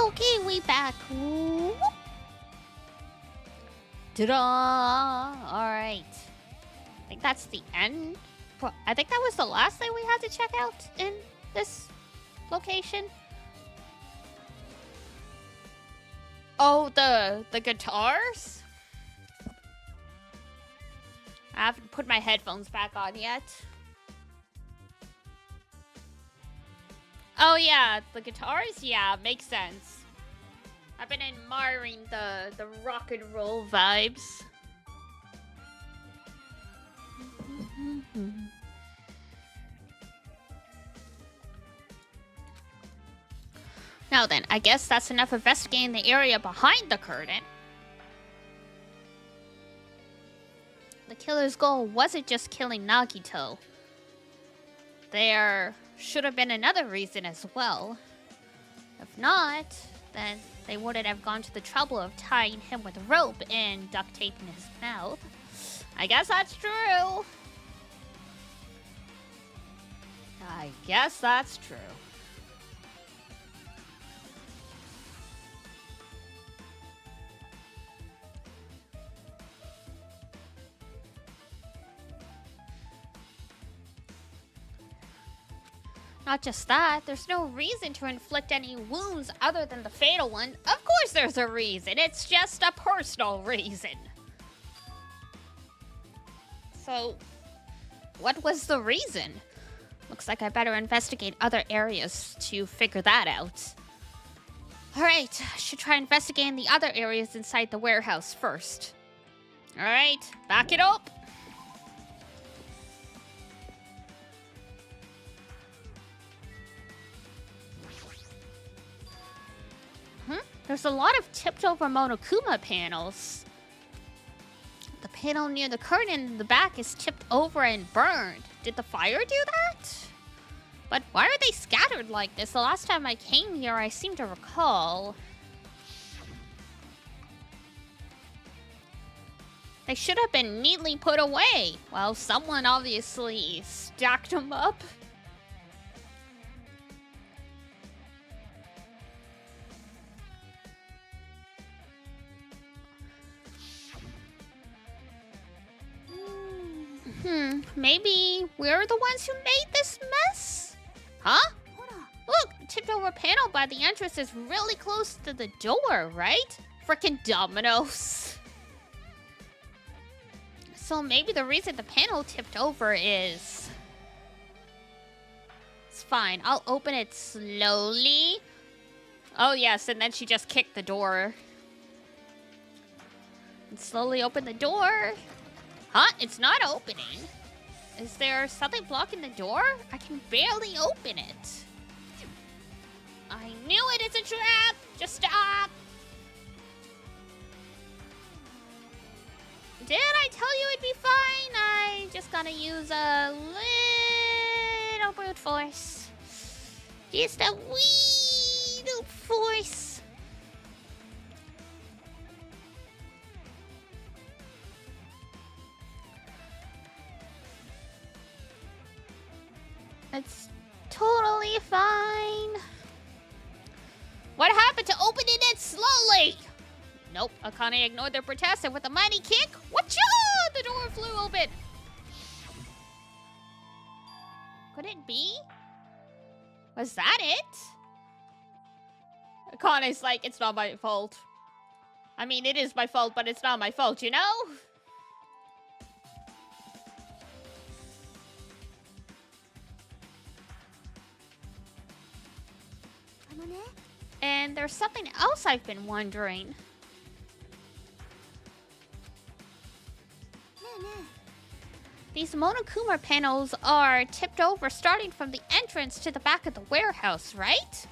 Okay, we back. Ta-da! Alright. I think that's the end. I think that was the last thing we had to check out in this location. Oh, the guitars? I haven't put my headphones back on yet. Oh yeah, the guitars? Yeah, makes sense. I've been admiring the rock and roll vibes. Now then, I guess that's enough investigating the area behind the curtain. The killer's goal wasn't just killing Nagito. There should have been another reason as well. If not, then they wouldn't have gone to the trouble of tying him with rope and duct taping his mouth. I guess that's true. I guess that's true. Not just that, there's no reason to inflict any wounds other than the fatal one. Of course there's a reason. It's just a personal reason. So, what was the reason? Looks like I better investigate other areas to figure that out. Alright, I should try investigating the other areas inside the warehouse first. Alright, back it up. There's a lot of tipped-over Monokuma panels. The panel near the curtain in the back is tipped over and burned. Did the fire do that? But why are they scattered like this? The last time I came here, I seem to recall. They should have been neatly put away. Well, someone obviously stacked them up. Maybe we're the ones who made this mess? Huh? Look, the tipped over panel by the entrance is really close to the door, right? Frickin' dominoes. So maybe the reason the panel tipped over is... It's fine, I'll open it slowly. Oh yes, and then she just kicked the door. And slowly open the door. Huh? It's not opening. Is there something blocking the door? I can barely open it. I knew it! It's a trap! Just stop! Did I tell you it'd be fine? I just gotta use a little brute force. Just a wee little force. It's totally fine. What happened to opening it slowly? Nope, Akane ignored their protest and with a mighty kick, whatcha! The door flew open. Could it be? Was that it? Akane's like, it's not my fault. I mean, it is my fault, but it's not my fault, you know? And there's something else I've been wondering. These Monokuma panels are tipped over starting from the entrance to the back of the warehouse, right?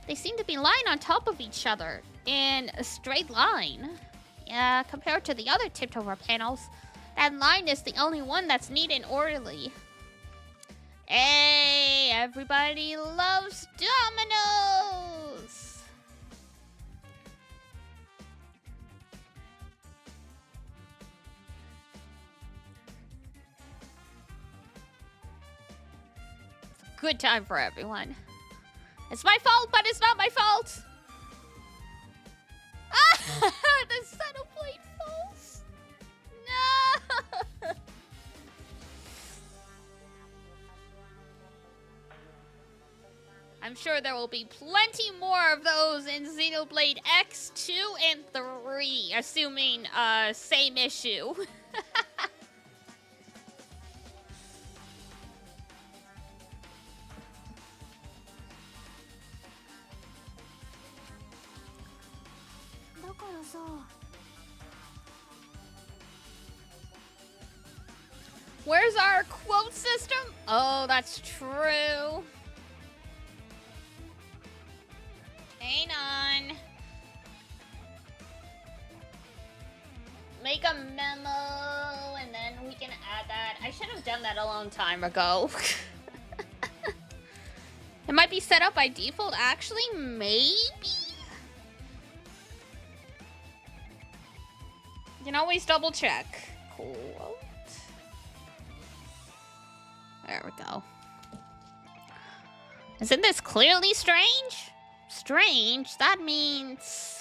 They seem to be lying on top of each other in a straight line. Yeah, compared to the other tipped over panels, that line is the only one that's neat and orderly. Hey, everybody loves dominoes! Good time for everyone. It's my fault, but it's not my fault. Ah, the center plate falls. No. I'm sure there will be plenty more of those in Xenoblade X 2 and 3, assuming same issue. Where's our quote system? Oh, that's true. Hang on. Make a memo, and then we can add that. I should have done that a long time ago. It might be set up by default, actually, maybe? You can always double check. Quote. There we go. Isn't this clearly strange? Strange? That means...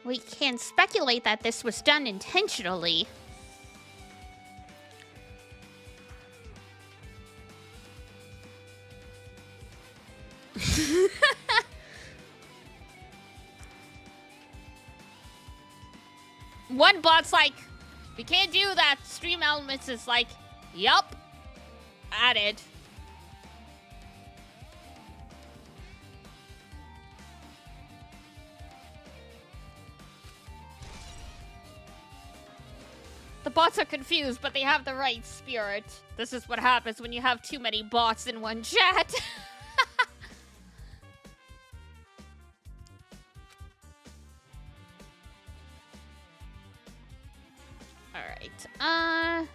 we can speculate that this was done intentionally. One bot's like, we can't do that. Stream Elements is like, yup, added. The bots are confused, but they have the right spirit. This is what happens when you have too many bots in one chat. Alright.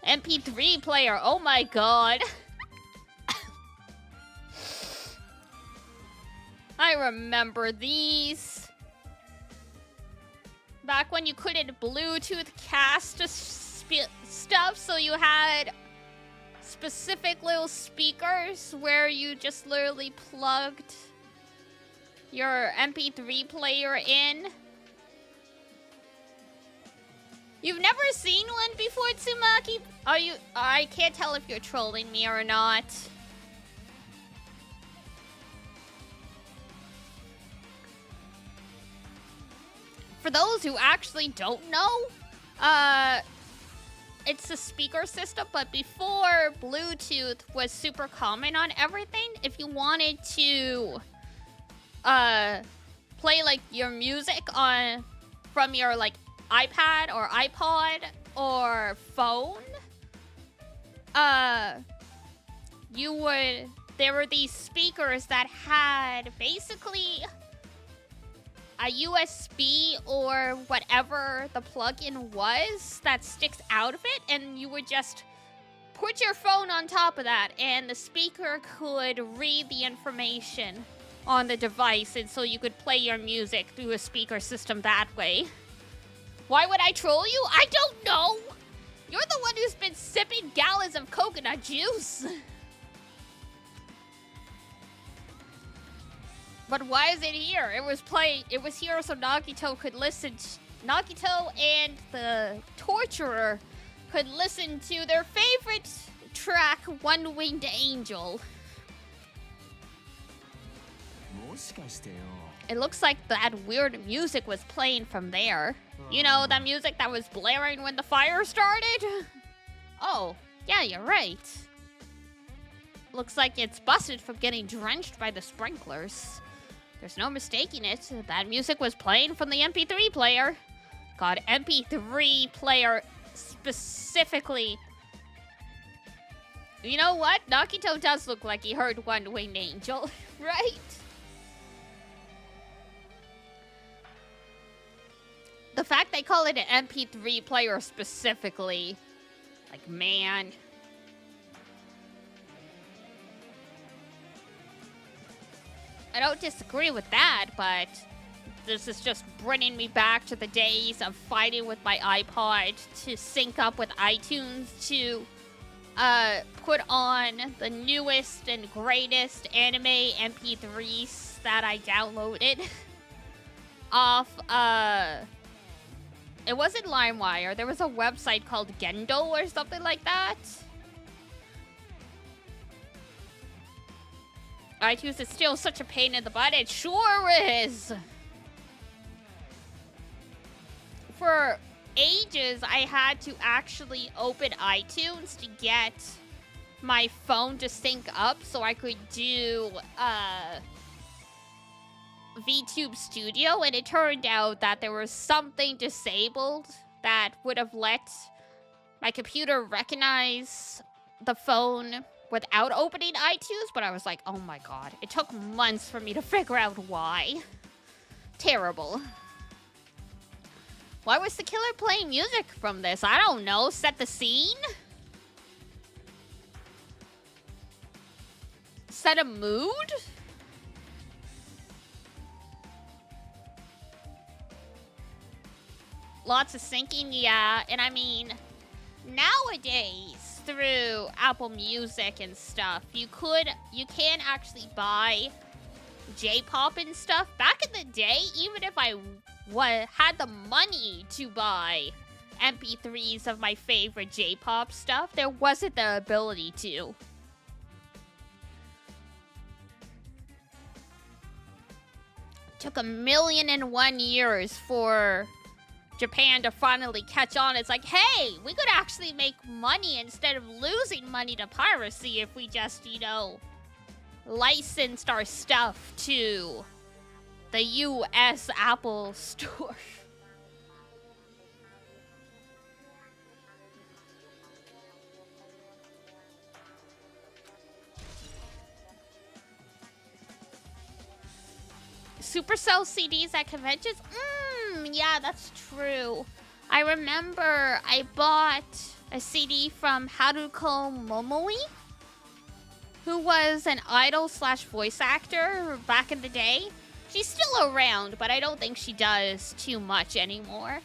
MP3 player. Oh my god. I remember these. Back when you couldn't Bluetooth cast stuff, so you had specific little speakers where you just literally plugged your MP3 player in. You've never seen one before, Tsumaki? Are you? I can't tell if you're trolling me or not. For those who actually don't know, it's a speaker system, but before Bluetooth was super common on everything, if you wanted to play like your music from your like iPad or iPod or phone, there were these speakers that had basically a USB or whatever the plug-in was that sticks out of it, and you would just put your phone on top of that, and the speaker could read the information on the device, and so you could play your music through a speaker system that way. Why would I troll you? I don't know! You're the one who's been sipping gallons of coconut juice. But why is it here? It was here so Nagito could listen. Nagito and the torturer could listen to their favorite track, One Winged Angel. It looks like that weird music was playing from there. You know, that music that was blaring when the fire started? Oh, yeah, you're right. Looks like it's busted from getting drenched by the sprinklers. There's no mistaking it. That music was playing from the MP3 player. God, MP3 player specifically. You know what? Nagito does look like he heard One Winged Angel, right? The fact they call it an MP3 player specifically, like, man. I don't disagree with that, but this is just bringing me back to the days of fighting with my iPod to sync up with iTunes to put on the newest and greatest anime MP3s that I downloaded off, it wasn't LimeWire. There was a website called Gendo or something like that. iTunes is still such a pain in the butt. It sure is. For ages, I had to actually open iTunes to get my phone to sync up so I could do VTube Studio, and it turned out that there was something disabled that would have let my computer recognize the phone without opening iTunes, but I was like, oh my god. It took months for me to figure out why. Terrible. Why was the killer playing music from this? I don't know. Set the scene? Set a mood? Lots of syncing, yeah. And I mean, nowadays, through Apple Music and stuff, you can actually buy J-pop and stuff. Back in the day, even if I had the money to buy MP3s of my favorite J-pop stuff, there wasn't the ability to. Took 1,000,001 years for Japan to finally catch on. It's like, hey, we could actually make money instead of losing money to piracy if we just, you know, licensed our stuff to the US Apple Store. Supercell CDs at conventions? Yeah, that's true. I remember I bought a CD from Haruko Momoi, who was an idol/voice actor back in the day. She's still around, but I don't think she does too much anymore.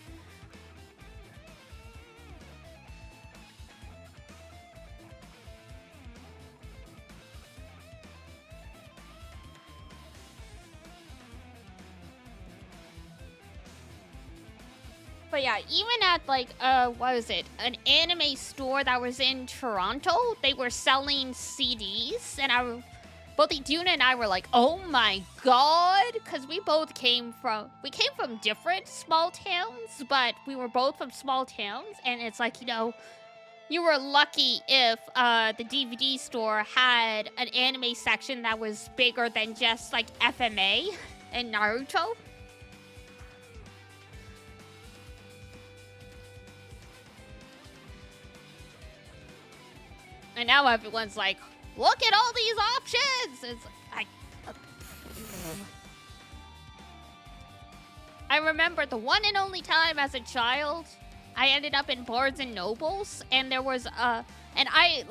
But yeah, even at like, what was it? An anime store that was in Toronto, they were selling CDs, and both Iduna and I were like, oh my god, because we came from different small towns, but we were both from small towns, and it's like, you know, you were lucky if the DVD store had an anime section that was bigger than just like FMA and Naruto. And now everyone's like, look at all these options! It's like, I remember the one and only time as a child, I ended up in Barnes and Nobles, and there was and I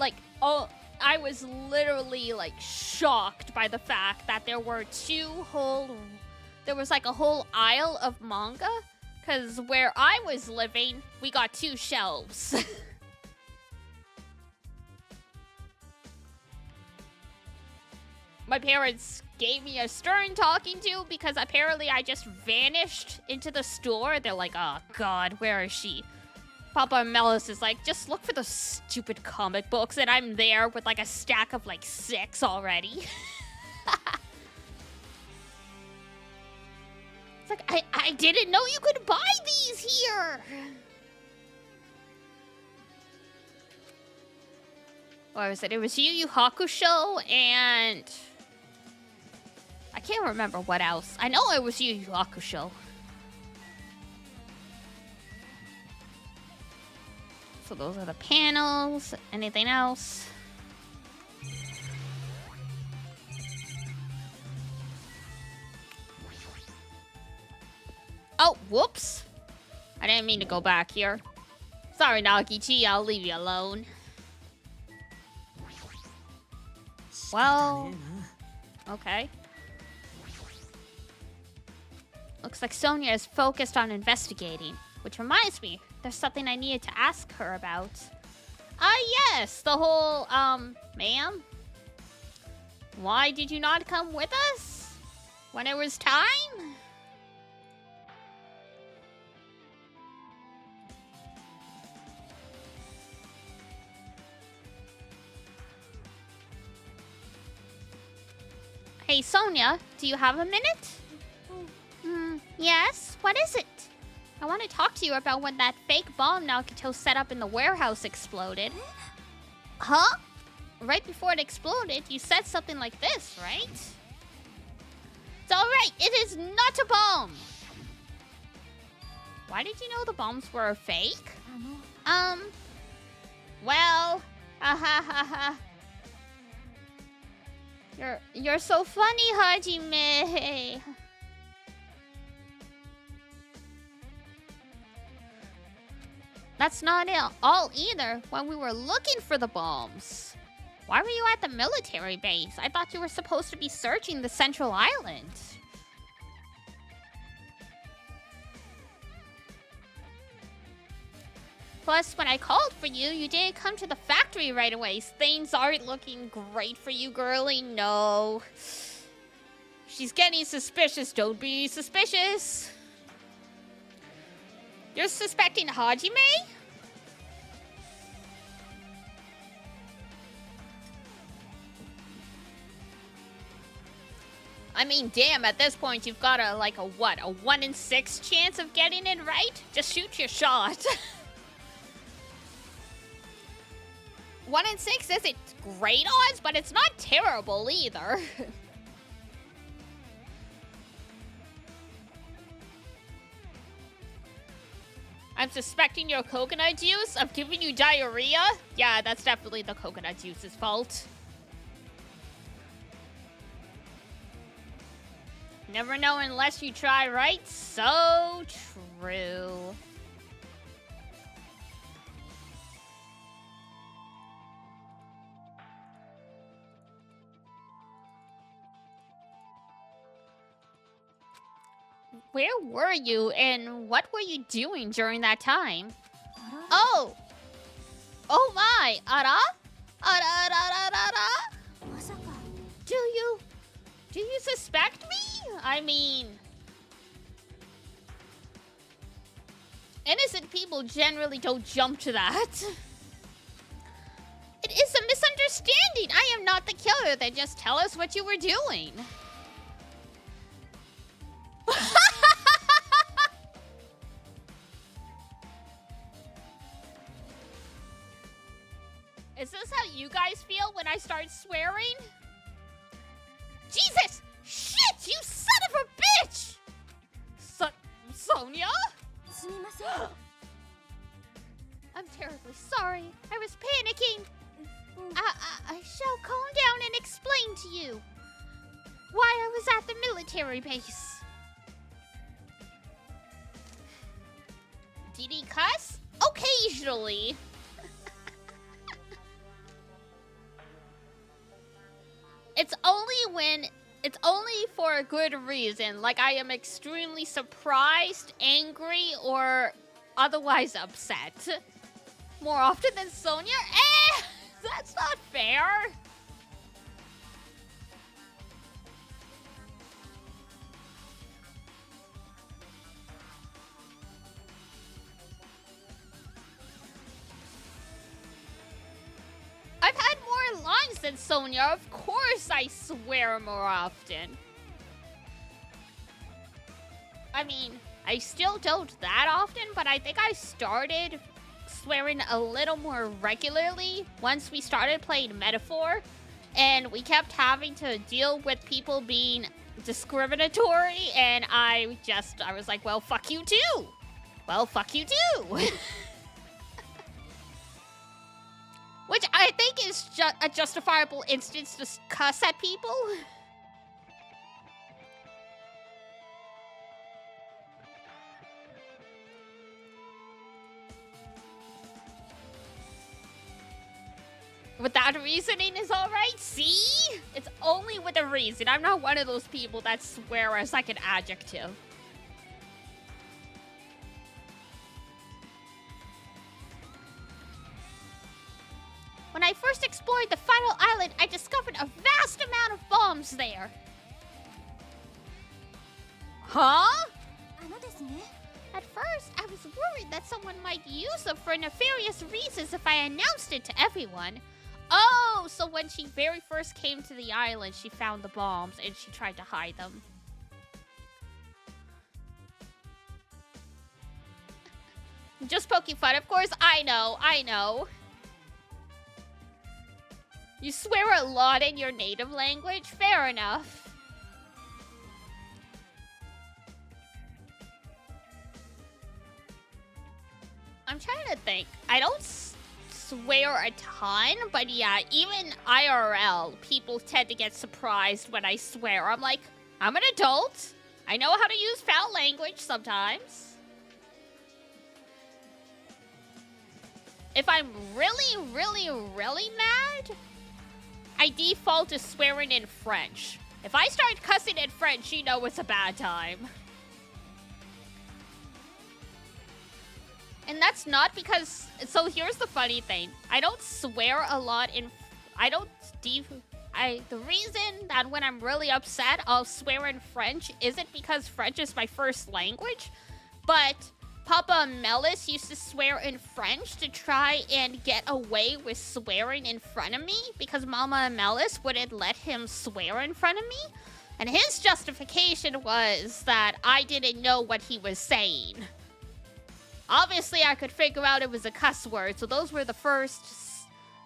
was literally like shocked by the fact that there was like a whole aisle of manga, because where I was living, we got 2 shelves. My parents gave me a stern talking to because apparently I just vanished into the store. They're like, oh god, where is she? Papa Melis is like, just look for those stupid comic books, and I'm there with like a stack of like 6 already. It's like, I didn't know you could buy these here. What was it? It was Yu Yu Hakusho and I can't remember what else. I know it was Yu Yu Hakusho. So those are the panels. Anything else? Oh, whoops. I didn't mean to go back here. Sorry, Nagichi, I'll leave you alone. Well, okay. Looks like Sonia is focused on investigating, which reminds me, there's something I needed to ask her about. Yes, the whole, ma'am? Why did you not come with us when it was time? Hey, Sonia, do you have a minute? Yes? What is it? I want to talk to you about when that fake bomb Nagito set up in the warehouse exploded. Huh? Right before it exploded, you said something like this, right? It's alright, it is not a bomb! Why did you know the bombs were fake? Well, You're so funny, Hajime. That's not it all either. When we were looking for the bombs, why were you at the military base? I thought you were supposed to be searching the central island. Plus, when I called for you, you didn't come to the factory right away. Things aren't looking great for you, girlie. No. She's getting suspicious. Don't be suspicious. You're suspecting Hajime? I mean, damn, at this point, you've got a 1 in 6 chance of getting it right? Just shoot your shot. 1 in 6 isn't great odds, but it's not terrible either. I'm suspecting your coconut juice of giving you diarrhea? Yeah, that's definitely the coconut juice's fault. Never know unless you try, right? So true. Where were you and what were you doing during that time? Oh! Oh my! Ara? Ara ara ara ara? Do you suspect me? I mean... innocent people generally don't jump to that. It is a misunderstanding! I am not the killer, then just tell us what you were doing. Is this how you guys feel when I start swearing? Jesus! Shit, you son of a bitch! Sonia? I'm terribly sorry. I was panicking. I shall calm down and explain to you why I was at the military base. Did he cuss? Occasionally. It's only for a good reason. Like, I am extremely surprised, angry, or otherwise upset. More often than Sonia? That's not fair. I've had more lines than Sonia. Of course I swear more often. I mean, I still don't that often, but I think I started swearing a little more regularly once we started playing Metaphor. And we kept having to deal with people being discriminatory, and I was like, well, fuck you too. Well, fuck you too. Which I think is a justifiable instance to cuss at people. Without reasoning is alright, see? It's only with a reason. I'm not one of those people that swear as like an adjective. When I first explored the final island, I discovered a vast amount of bombs there. Huh? At first, I was worried that someone might use them for nefarious reasons if I announced it to everyone. Oh, so when she very first came to the island, she found the bombs and she tried to hide them. Just poking fun, of course. I know. You swear a lot in your native language? Fair enough. I'm trying to think. I don't swear a ton, but yeah, even IRL, people tend to get surprised when I swear. I'm like, I'm an adult. I know how to use foul language sometimes. If I'm really, really, really mad, I default to swearing in French. If I start cussing in French, you know it's a bad time. And that's not because... So here's the funny thing. I don't swear a lot in... The reason that when I'm really upset, I'll swear in French isn't because French is my first language, but Papa Melis used to swear in French to try and get away with swearing in front of me because Mama Melis wouldn't let him swear in front of me. And his justification was that I didn't know what he was saying. Obviously, I could figure out it was a cuss word, so those were the first...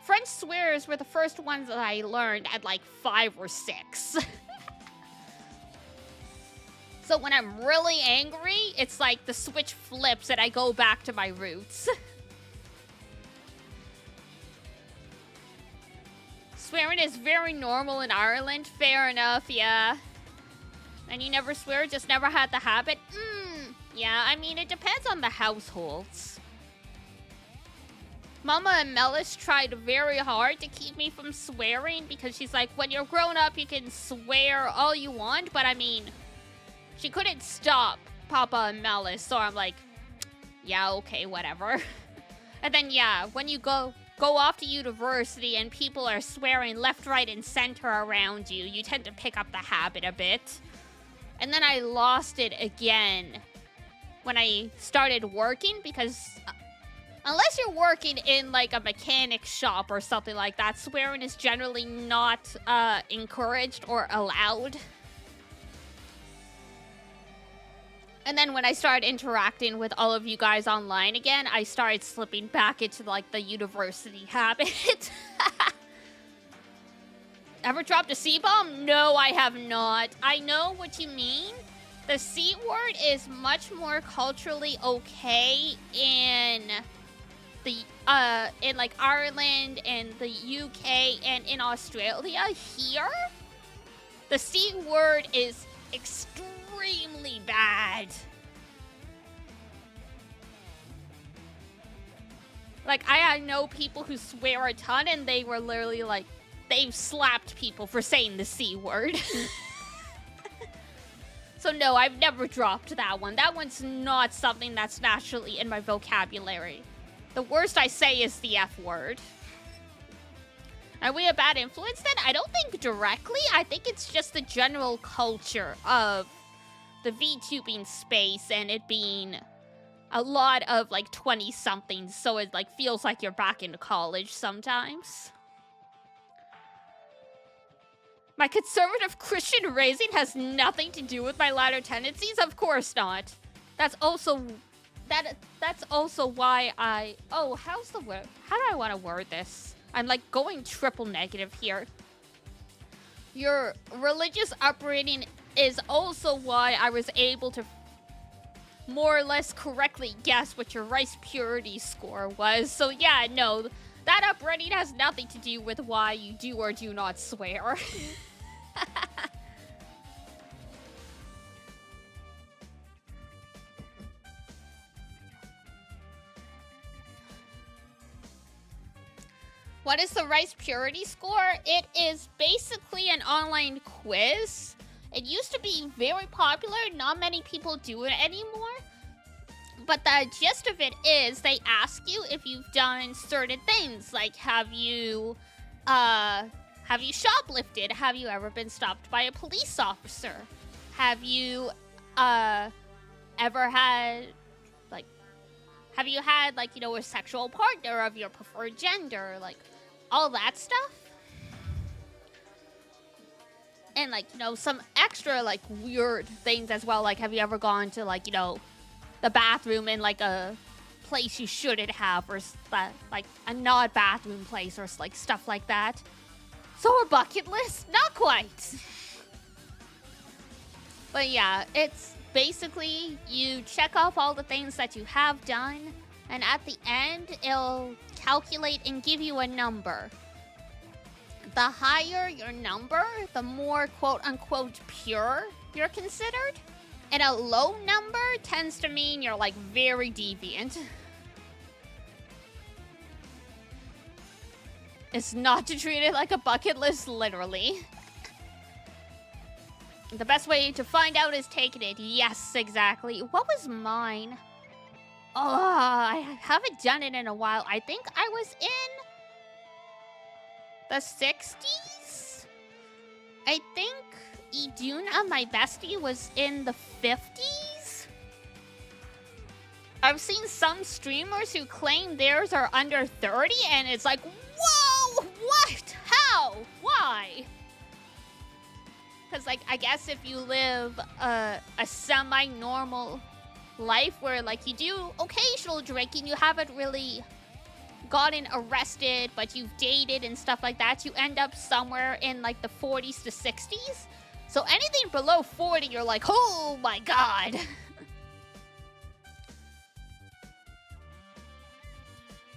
French swears were the first ones that I learned at like 5 or 6. So when I'm really angry, it's like the switch flips and I go back to my roots. Swearing is very normal in Ireland. Fair enough, yeah. And you never swear, just never had the habit? Yeah, I mean, it depends on the households. Mama and Melis tried very hard to keep me from swearing because she's like, when you're grown up, you can swear all you want. But I mean, she couldn't stop Papa and Melis. So I'm like, yeah, okay, whatever. And then, yeah, when you go off to university and people are swearing left, right, and center around you, you tend to pick up the habit a bit. And then I lost it again when I started working because unless you're working in like a mechanic shop or something like that, swearing is generally not encouraged or allowed. And then when I started interacting with all of you guys online again, I started slipping back into like the university habit. Ever dropped a C-bomb? No, I have not. I know what you mean. The C word is much more culturally okay in the in like Ireland and the UK and in Australia. Here, the C word is extremely bad. Like I know people who swear a ton and they were literally like they've slapped people for saying the C word. So no, I've never dropped that one. That one's not something that's naturally in my vocabulary. The worst I say is the F word. Are we a bad influence then? I don't think directly. I think it's just the general culture of the VTubing space and it being a lot of like 20-somethings. So it like feels like you're back into college sometimes. My conservative Christian raising has nothing to do with my latter tendencies? Of course not. That's also why I... Oh, how's the word? How do I want to word this? I'm like going triple negative here. Your religious upbringing is also why I was able to more or less correctly guess what your rice purity score was. So yeah, no, that upbringing has nothing to do with why you do or do not swear. What is the rice purity score? It is basically an online quiz. It used to be very popular. Not many people do it anymore. But the gist of it is they ask you if you've done certain things. Like, have you shoplifted? Have you ever been stopped by a police officer? Have you ever had, like, you know, a sexual partner of your preferred gender? Like, all that stuff. And, like, you know, some extra, like, weird things as well. Like, have you ever gone to, like, you know, the bathroom in, like, a place you shouldn't have, or, like, a not bathroom place, or, like, stuff like that. So a bucket list? Not quite. But yeah, it's basically you check off all the things that you have done, And at the end, it'll calculate and give you a number. The higher your number, the more quote-unquote pure you're considered. And a low number tends to mean you're, like, very deviant. It's not to treat it like a bucket list, literally. The best way to find out is taking it. Yes, exactly. What was mine? Oh, I haven't done it in a while. I think I was in the 60s? I think Iduna, my bestie, was in the 50s? I've seen some streamers who claim theirs are under 30, and it's like, whoa! What? How? Why? Because, like, I guess if you live a semi-normal life where, like, you do occasional drinking, you haven't really gotten arrested, but you've dated and stuff like that, you end up somewhere in, like, the 40s to 60s. So anything below 40, you're like, oh my god.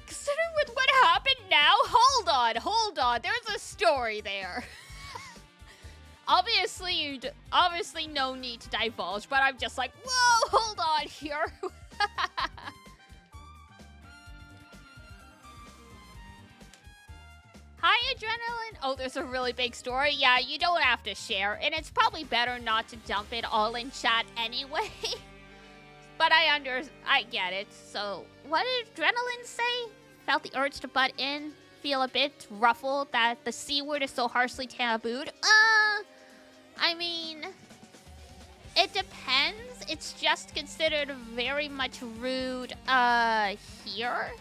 Considering with what happened now, hold on, there's a story there. Obviously no need to divulge, but I'm just like, whoa, hold on here. Hi, Adrenaline. Oh, there's a really big story. Yeah, you don't have to share, and it's probably better not to dump it all in chat anyway. But I get it. So, what did Adrenaline say? Felt the urge to butt in. Feel a bit ruffled that the C word is so harshly tabooed. I mean, it depends. It's just considered very much rude, here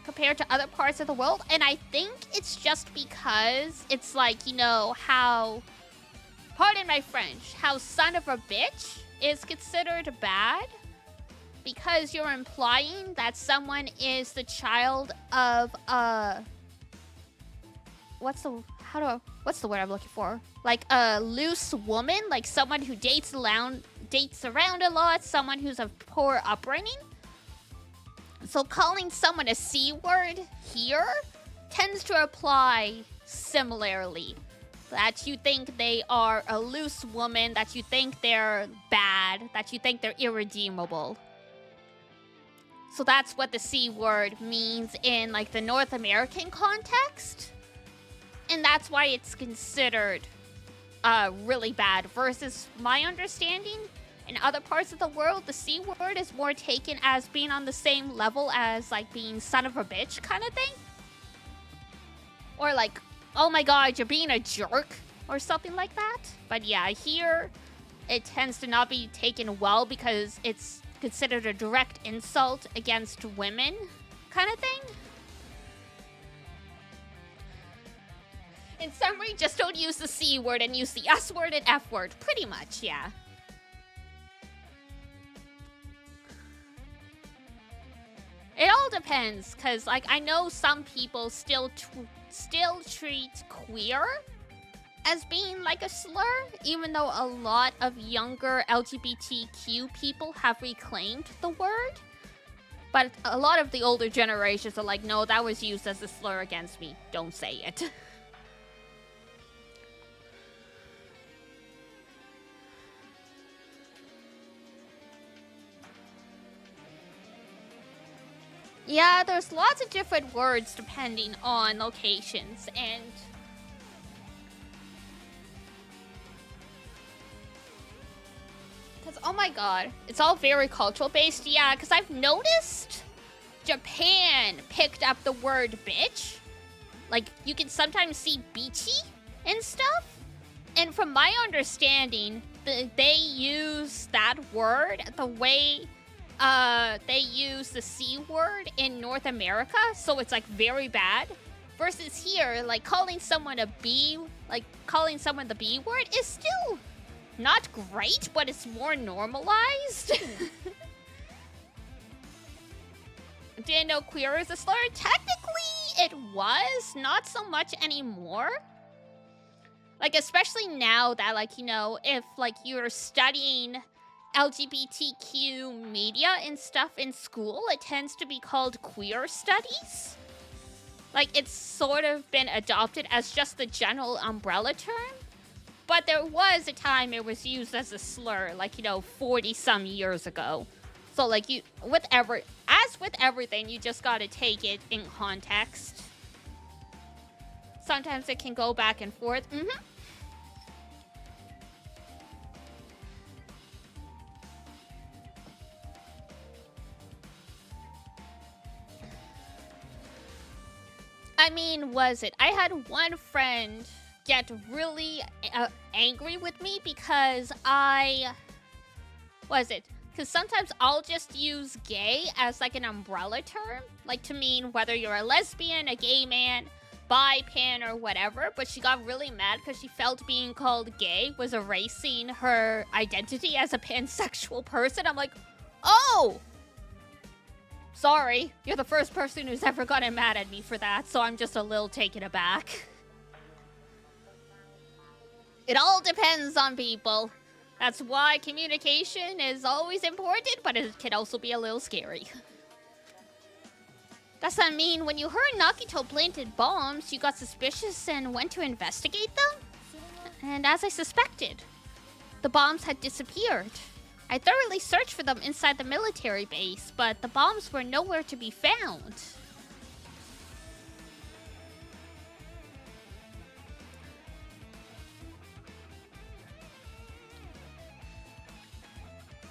compared to other parts of the world. And I think it's just because it's like, you know, how, pardon my French, how son of a bitch is considered bad because you're implying that someone is the child of, what's the word I'm looking for? Like a loose woman, like someone who dates around a lot, someone who's of poor upbringing. So calling someone a C word here tends to apply similarly. That you think they are a loose woman, that you think they're bad, that you think they're irredeemable. So that's what the C word means in like the North American context. And that's why it's considered really bad versus my understanding. In other parts of the world, the C word is more taken as being on the same level as, like, being son of a bitch kind of thing. Or, like, oh my god, you're being a jerk, or something like that. But yeah, here, it tends to not be taken well because it's considered a direct insult against women kind of thing. In summary, just don't use the C word and use the S word and F word. Pretty much, yeah. It all depends, because, like, I know some people still treat queer as being, like, a slur, even though a lot of younger LGBTQ people have reclaimed the word. But a lot of the older generations are like, no, that was used as a slur against me. Don't say it. Yeah, there's lots of different words depending on locations, and because, oh my god, it's all very cultural based. Yeah, because I've noticed Japan picked up the word bitch. Like, you can sometimes see beachy and stuff. And from my understanding, they use that word the way they use the C word in North America, so it's like very bad. Versus here, like calling someone the B word is still not great, but it's more normalized. Didn't know queer is a slur. Technically, it was not so much anymore. Like, especially now that, like, you know, if like you're studying LGBTQ media and stuff in school, it tends to be called queer studies. Like, it's sort of been adopted as just the general umbrella term. But there was a time it was used as a slur, like, 40-some years ago. So, like, as with everything, you just gotta take it in context. Sometimes it can go back and forth. I mean, was it? I had one friend get really angry with me because because sometimes I'll just use gay as like an umbrella term, like to mean whether you're a lesbian, a gay man, bi, pan, or whatever, but she got really mad because she felt being called gay was erasing her identity as a pansexual person. I'm like, oh! Sorry, you're the first person who's ever gotten mad at me for that, so I'm just a little taken aback. It all depends on people. That's why communication is always important, but it can also be a little scary. Does that mean when you heard Nagito planted bombs, you got suspicious and went to investigate them? And as I suspected, the bombs had disappeared. I thoroughly searched for them inside the military base, but the bombs were nowhere to be found.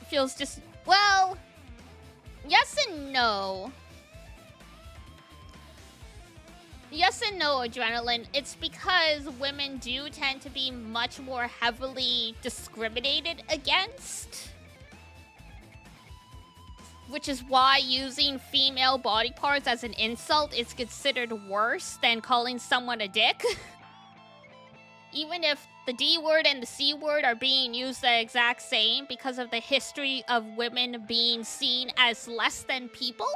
Feels just, well, yes and no. Yes and no, Adrenaline. It's because women do tend to be much more heavily discriminated against. Which is why using female body parts as an insult is considered worse than calling someone a dick. Even if the D word and the C word are being used the exact same because of the history of women being seen as less than people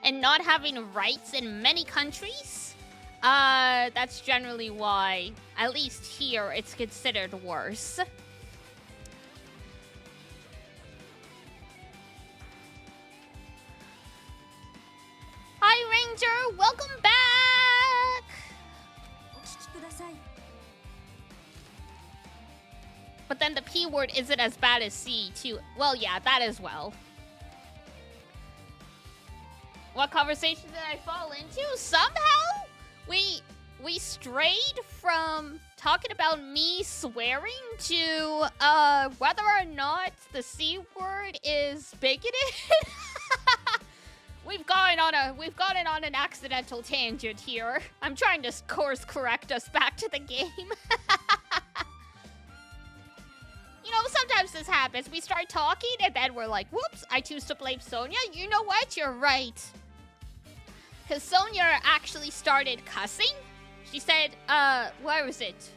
and not having rights in many countries, that's generally why, at least here, it's considered worse. Hi, Ranger! Welcome back! But then the P word isn't as bad as C, too. Well, yeah, that as well. What conversation did I fall into? Somehow, we strayed from talking about me swearing to whether or not the C word is bigoted. We've gotten on an accidental tangent here. I'm trying to course correct us back to the game. Sometimes this happens. We start talking and then we're like, whoops, I choose to blame Sonia. You know what? You're right. Because Sonia actually started cussing. She said, where was it?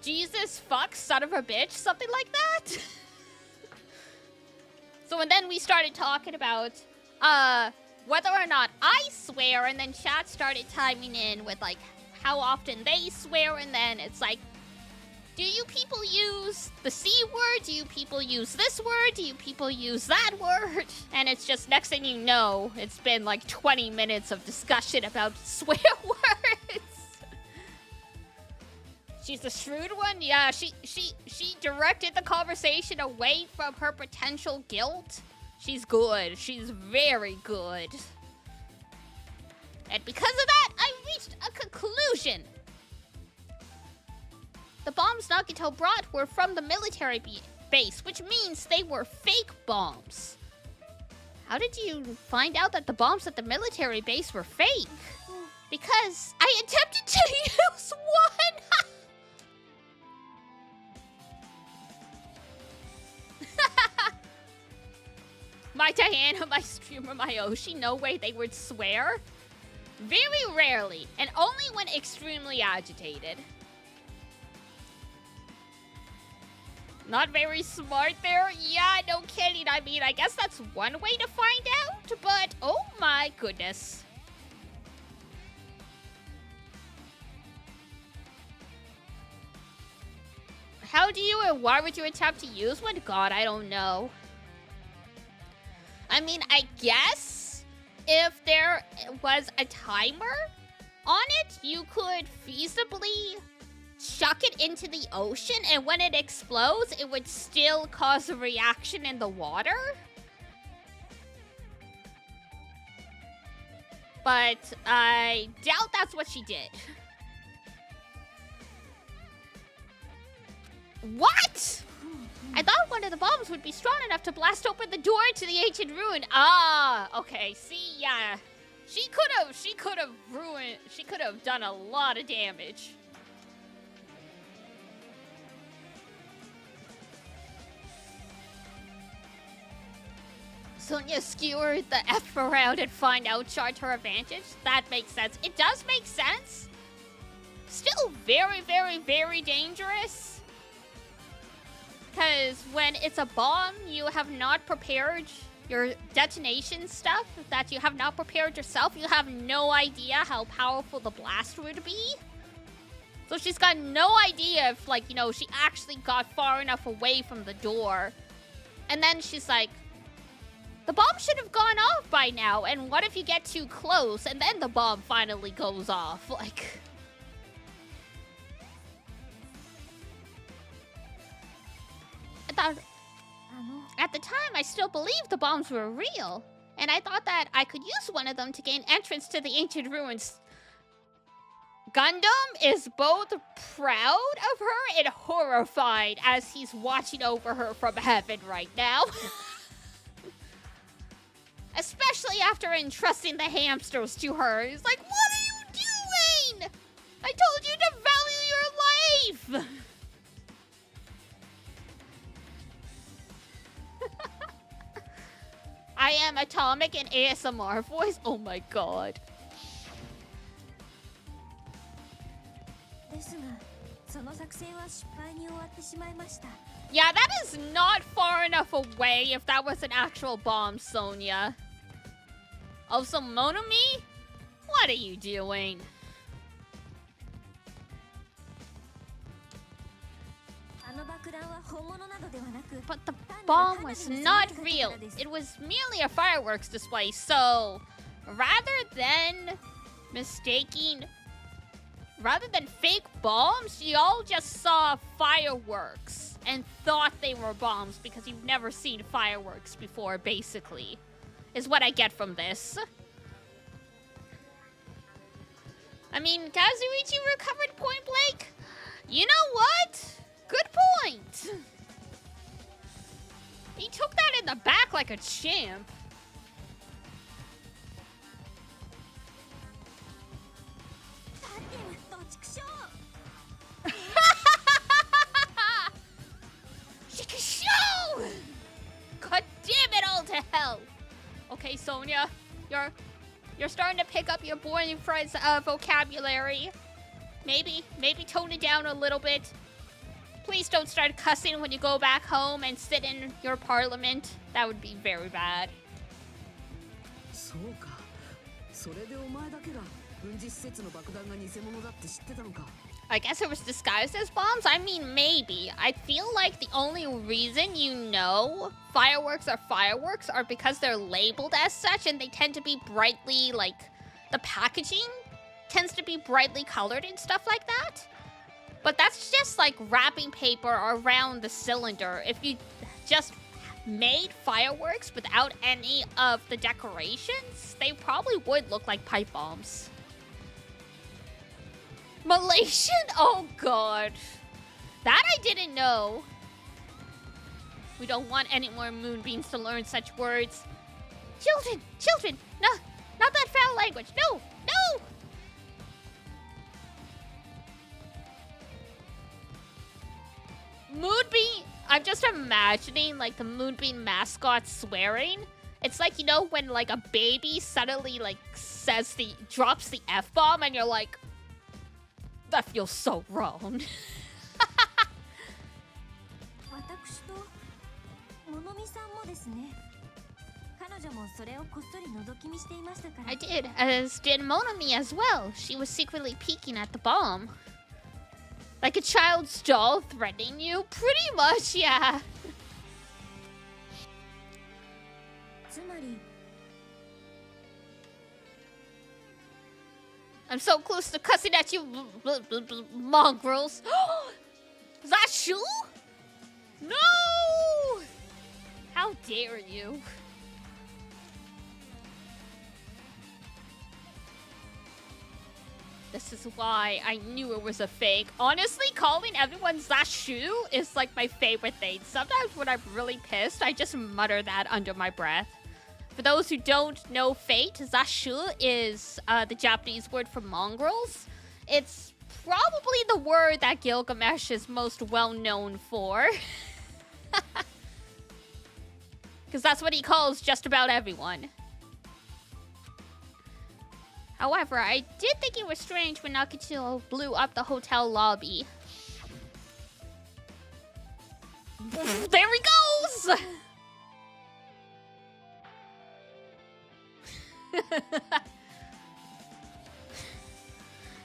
Jesus fuck, son of a bitch, something like that. So and then we started talking about whether or not I swear, and then chat started chiming in with like how often they swear, and then it's like, do you people use the C word? Do you people use this word? Do you people use that word? And it's just, next thing you know, it's been like 20 minutes of discussion about swear words. She's a shrewd one. Yeah, she directed the conversation away from her potential guilt. She's good. She's very good. And because of that, I reached a conclusion. The bombs Nagito brought were from the military base, which means they were fake bombs. How did you find out that the bombs at the military base were fake? Because I attempted to use one! My Diana, my streamer, my Oshi, no way they would swear. Very rarely, and only when extremely agitated. Not very smart there? Yeah, no kidding. I mean, I guess that's one way to find out, but oh my goodness. How do you and why would you attempt to use one? God, I don't know. I mean, I guess if there was a timer on it, you could feasibly chuck it into the ocean, and when it explodes, it would still cause a reaction in the water. But I doubt that's what she did. What? I thought one of the bombs would be strong enough to blast open the door to the ancient ruin. Ah, okay. See, yeah. She could have done a lot of damage. Sonya skewered the F around and find outcharge her advantage. That makes sense. It does make sense. Still very, very, very dangerous. Because when it's a bomb, you have not prepared your detonation stuff, that you have not prepared yourself. You have no idea how powerful the blast would be. So she's got no idea if, like, you know, she actually got far enough away from the door. And then she's like, the bomb should have gone off by now. And what if you get too close and then the bomb finally goes off? Like... At the time, I still believed the bombs were real, and I thought that I could use one of them to gain entrance to the ancient ruins. Gundam is both proud of her and horrified as he's watching over her from heaven right now. Especially after entrusting the hamsters to her. He's like, what are you doing? I told you to value your life! I am Atomic in ASMR voice. Oh my god. Yeah, that is not far enough away if that was an actual bomb, Sonya. Also, Monomi? What are you doing? But the bomb was not real. It was merely a fireworks display, so rather than fake bombs, y'all just saw fireworks and thought they were bombs because you've never seen fireworks before, basically, is what I get from this. I mean, Kazuichi recovered point blank? You know what? Good point. He took that in the back like a champ. God damn it all to hell. Okay, Sonya, you're starting to pick up your boyfriend's vocabulary. Maybe tone it down a little bit. Please don't start cussing when you go back home and sit in your parliament. That would be very bad. I guess it was disguised as bombs? I mean, maybe. I feel like the only reason you know fireworks are because they're labeled as such, and they tend to be brightly, like, the packaging tends to be brightly colored and stuff like that. But that's just like wrapping paper around the cylinder. If you just made fireworks without any of the decorations, they probably would look like pipe bombs. Malaysian? Oh god. That I didn't know. We don't want any more moonbeams to learn such words. Children, no, not that foul language. No. Moonbeam, I'm just imagining like the Moonbeam mascot swearing. It's like, you know, when like a baby suddenly like drops the F-bomb and you're like, that feels so wrong. I did, as did Monomi as well. She was secretly peeking at the bomb. Like a child's doll threatening you? Pretty much, yeah. I'm so close to cussing at you, mongrels. Is that Shu? No! How dare you? This is why I knew it was a fake. Honestly, calling everyone Zashu is like my favorite thing. Sometimes when I'm really pissed, I just mutter that under my breath. For those who don't know Fate, Zashu is the Japanese word for mongrels. It's probably the word that Gilgamesh is most well known for. Because that's what he calls just about everyone. However, I did think it was strange when Nakato blew up the hotel lobby. There he goes!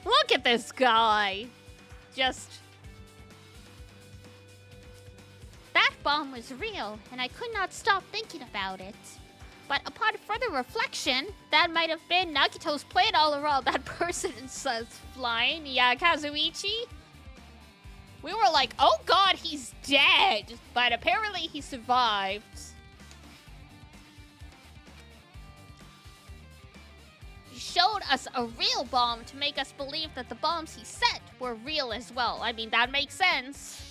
Look at this guy. Just... That bomb was real, and I could not stop thinking about it. But upon further reflection, that might have been Nagito's plan all around. That person says flying. Yeah, Kazuichi. We were like, oh god, he's dead. But apparently he survived. He showed us a real bomb to make us believe that the bombs he set were real as well. I mean, that makes sense.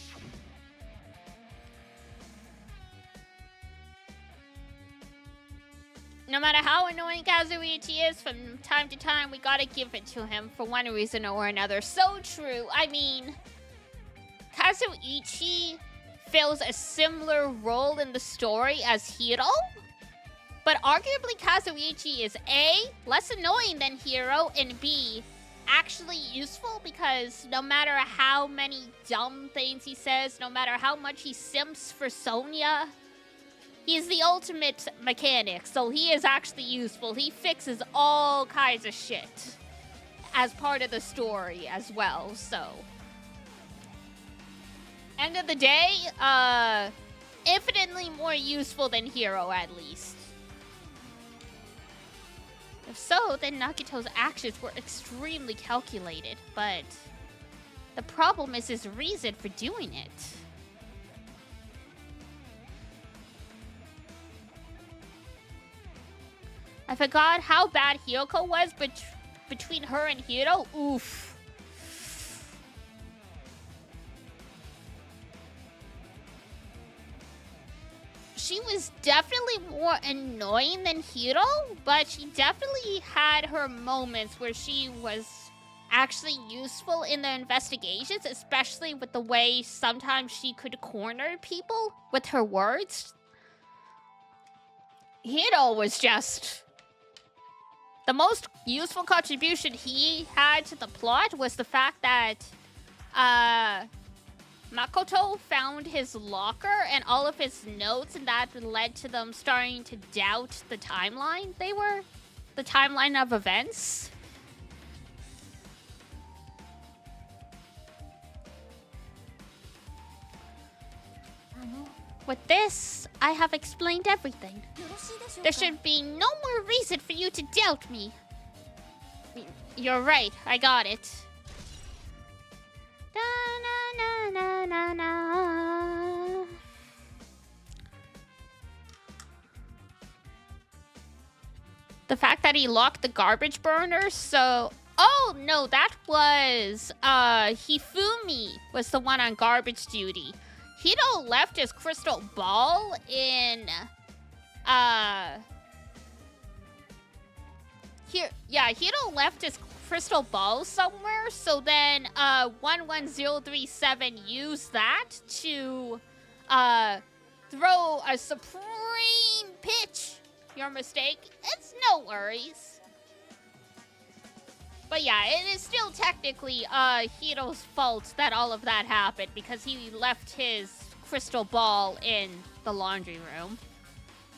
No matter how annoying Kazuichi is, from time to time, we gotta give it to him for one reason or another. So true. I mean, Kazuichi fills a similar role in the story as Hiro. But arguably, Kazuichi is A, less annoying than Hiro, and B, actually useful because no matter how many dumb things he says, no matter how much he simps for Sonya, he's the ultimate mechanic, so he is actually useful. He fixes all kinds of shit as part of the story as well, so. End of the day, infinitely more useful than Hiro, at least. If so, then Nagito's actions were extremely calculated, but the problem is his reason for doing it. I forgot how bad Hiyoko was between her and Hiro. Oof. She was definitely more annoying than Hiro, but she definitely had her moments where she was actually useful in the investigations, especially with the way sometimes she could corner people with her words. Hiro was just... The most useful contribution he had to the plot was the fact that Makoto found his locker and all of his notes, and that led to them starting to doubt the timeline the timeline of events. With this, I have explained everything. There should be no more reason for you to doubt me. You're right, I got it. Da, na, na, na, na, na. The fact that he locked the garbage burner, so... Oh, no, that was... Hifumi was the one on garbage duty. Hiro left his crystal ball in, Hiro left his crystal ball somewhere, so then, 11037 used that to, throw a supreme pitch. Your mistake. It's no worries. But yeah, it is still technically Hiro's fault that all of that happened because he left his crystal ball in the laundry room.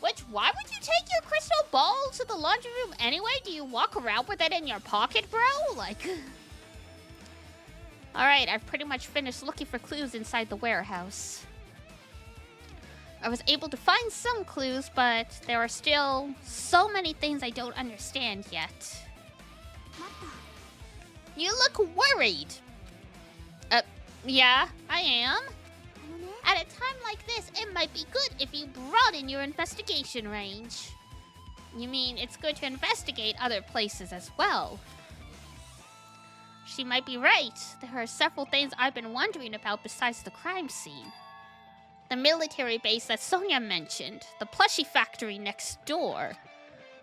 Which, why would you take your crystal ball to the laundry room anyway? Do you walk around with it in your pocket, bro? Like... Alright, I've pretty much finished looking for clues inside the warehouse. I was able to find some clues, but there are still so many things I don't understand yet. You look worried. Yeah, I am. At a time like this, it might be good if you broaden your investigation range. You mean it's good to investigate other places as well? She might be right. There are several things I've been wondering about besides the crime scene. The military base that Sonia mentioned, the plushie factory next door,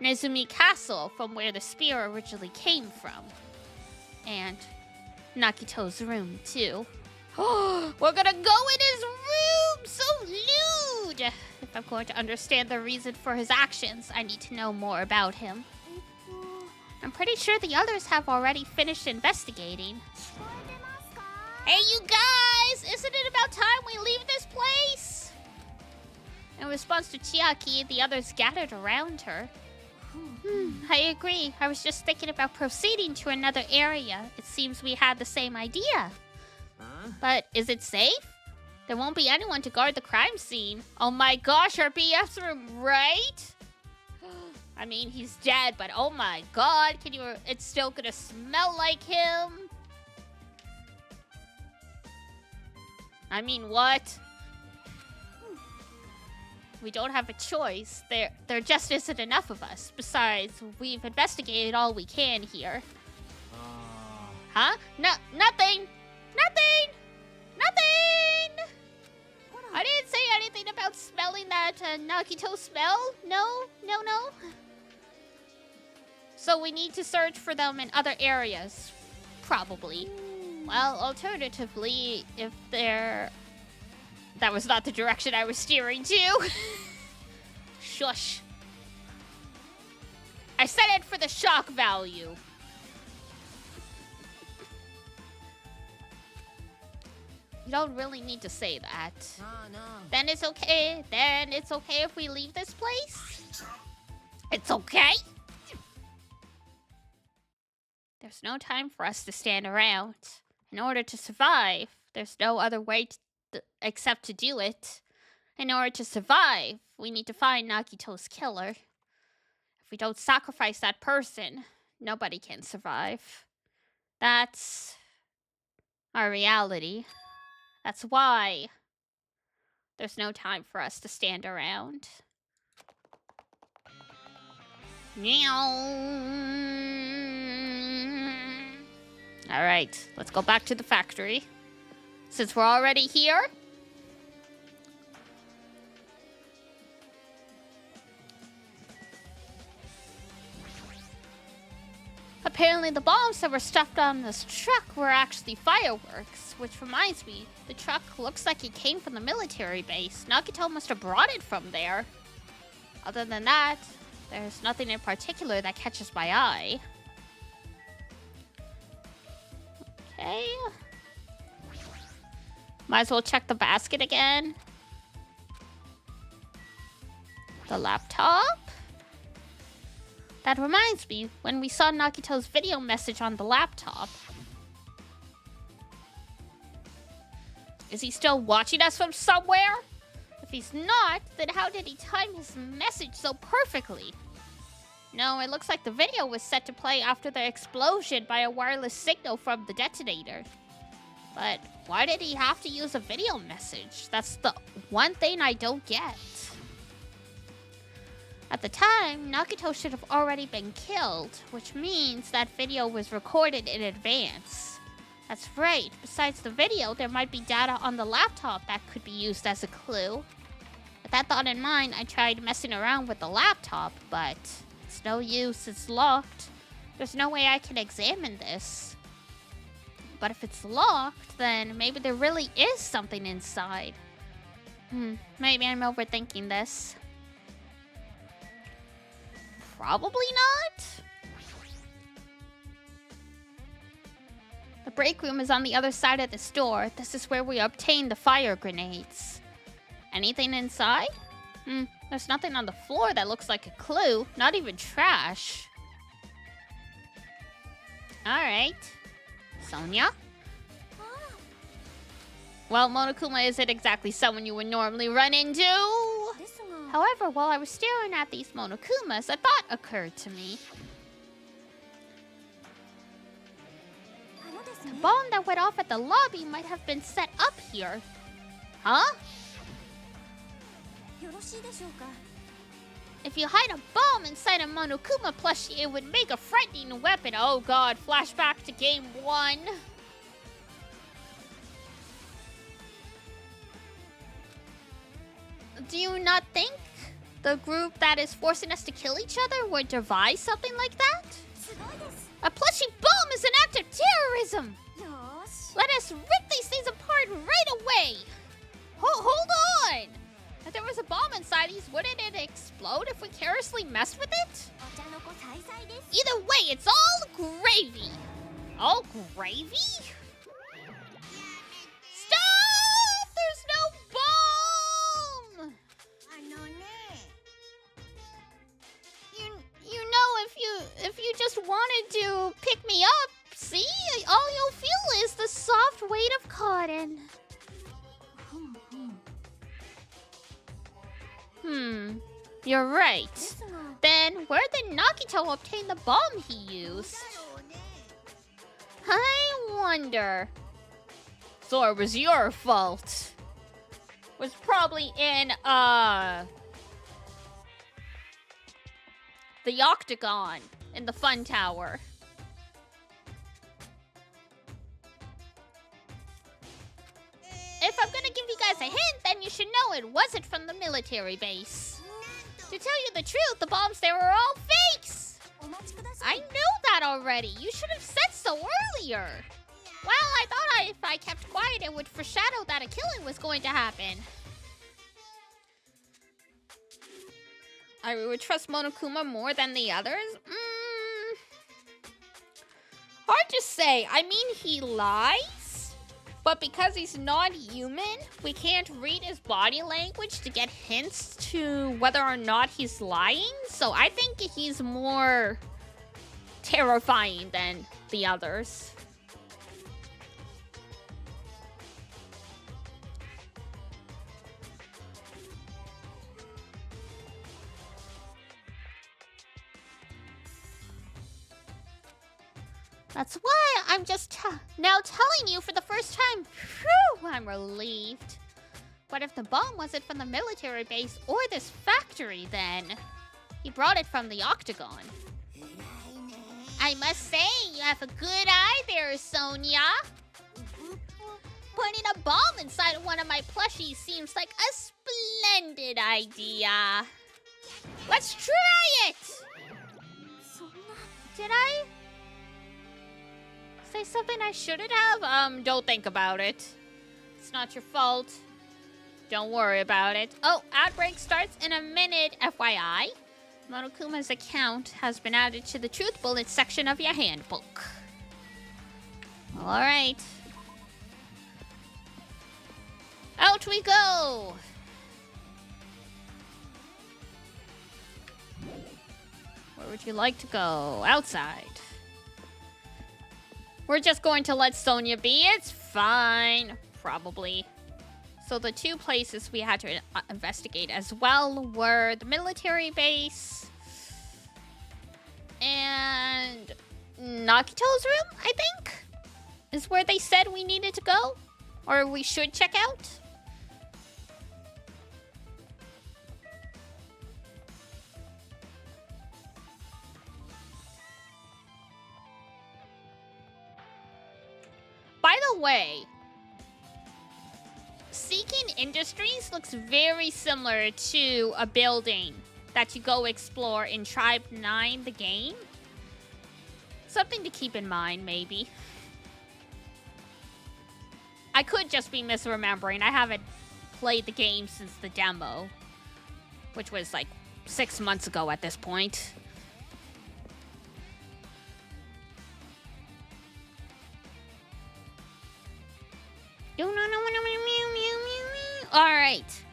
Nezumi Castle from where the spear originally came from, and Nakito's room too. We're gonna go in his room! So lewd! If I'm going to understand the reason for his actions, I need to know more about him. I'm pretty sure the others have already finished investigating. Hey, you guys! Isn't it about time we leave this place? In response to Chiaki, the others gathered around her. I agree. I was just thinking about proceeding to another area. It seems we had the same idea. But is it safe? There won't be anyone to guard the crime scene. Oh my gosh, our BF's room, right? I mean, he's dead, but oh my god, it's still gonna smell like him? I mean, what? We don't have a choice. There just isn't enough of us. Besides, we've investigated all we can here. Huh? No, nothing! Nothing! Nothing! I didn't say anything about smelling that Nakito smell. No. So we need to search for them in other areas. Probably. Well, alternatively, if they're... That was not the direction I was steering to. Shush. I set it for the shock value. You don't really need to say that. No. Then it's okay. Then it's okay if we leave this place? It's okay? There's no time for us to stand around. In order to survive, there's no other way except to do it. In order to survive, we need to find Nakito's killer. If we don't sacrifice that person, nobody can survive. That's our reality. That's why there's no time for us to stand around. Alright, let's go back to the factory. Since we're already here. Apparently the bombs that were stuffed on this truck were actually fireworks, which reminds me, the truck looks like it came from the military base. Nakito must have brought it from there. Other than that, there's nothing in particular that catches my eye. Okay. Might as well check the basket again. The laptop. That reminds me, when we saw Nakito's video message on the laptop. Is he still watching us from somewhere? If he's not, then how did he time his message so perfectly? No, it looks like the video was set to play after the explosion by a wireless signal from the detonator. But why did he have to use a video message? That's the one thing I don't get. At the time, Nakito should have already been killed, which means that video was recorded in advance. That's right. Besides the video, there might be data on the laptop that could be used as a clue. With that thought in mind, I tried messing around with the laptop, but it's no use. It's locked. There's no way I can examine this. But if it's locked, then maybe there really is something inside. Maybe I'm overthinking this. Probably not. The break room is on the other side of this door. This is where we obtain the fire grenades. Anything inside? There's nothing on the floor that looks like a clue. Not even trash. Alright. Sonia? Well, Monokuma isn't exactly someone you would normally run into. However, while I was staring at these Monokumas, a thought occurred to me. The bomb that went off at the lobby might have been set up here. Huh? If you hide a bomb inside a Monokuma plushie, it would make a frightening weapon. Oh god, flashback to game 1. Do you not think the group that is forcing us to kill each other would devise something like that? A plushie bomb is an act of terrorism! Let us rip these things apart right away! Hold on! If there was a bomb inside these, wouldn't it explode if we carelessly messed with it? Either way, it's all gravy! All gravy? Stop! There's no bomb! You know, if you just wanted to pick me up, see? All you'll feel is the soft weight of cotton. You're right. Then where did Nagito obtain the bomb he used? I wonder. So it was your fault. Was probably in, the octagon in the fun tower. If I'm gonna give you guys a hint, then you should know it wasn't from the military base. To tell you the truth, the bombs there were all fakes. I knew that already. You should have said so earlier. Well, I thought if I kept quiet, it would foreshadow that a killing was going to happen. I would trust Monokuma more than the others? Hard to say. I mean, he lies. But because he's not human, we can't read his body language to get hints to whether or not he's lying. So I think he's more terrifying than the others. That's why I'm just now telling you for the first time. Phew, I'm relieved. But if the bomb wasn't from the military base or this factory, then he brought it from the octagon. I must say, you have a good eye there, Sonia. Putting a bomb inside one of my plushies seems like a splendid idea. Let's try it! Did I say something I shouldn't have? Don't think about it. It's not your fault. Don't worry about it. Oh, ad break starts in a minute, FYI. Monokuma's account has been added to the Truth Bullet section of your handbook. Alright. Out we go! Where would you like to go? Outside. We're just going to let Sonia be. It's fine. Probably. So the two places we had to investigate as well were the military base and Nagito's room, I think, is where they said we needed to go, or we should check out. By the way, Seeking Industries looks very similar to a building that you go explore in Tribe 9, the game. Something to keep in mind, maybe. I could just be misremembering. I haven't played the game since the demo, which was like 6 months ago at this point. Alright.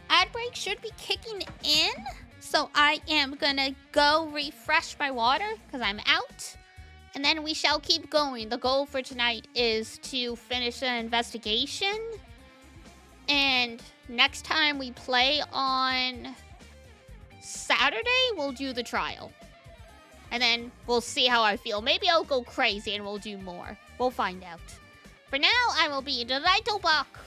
Ad break should be kicking in. So I am gonna go refresh my water because I'm out. And then we shall keep going. The goal for tonight is to finish the investigation And next time we play on Saturday, we'll do the trial. And then we'll see how I feel. Maybe I'll go crazy and we'll do more. We'll find out. For now, I will be the Little Buck.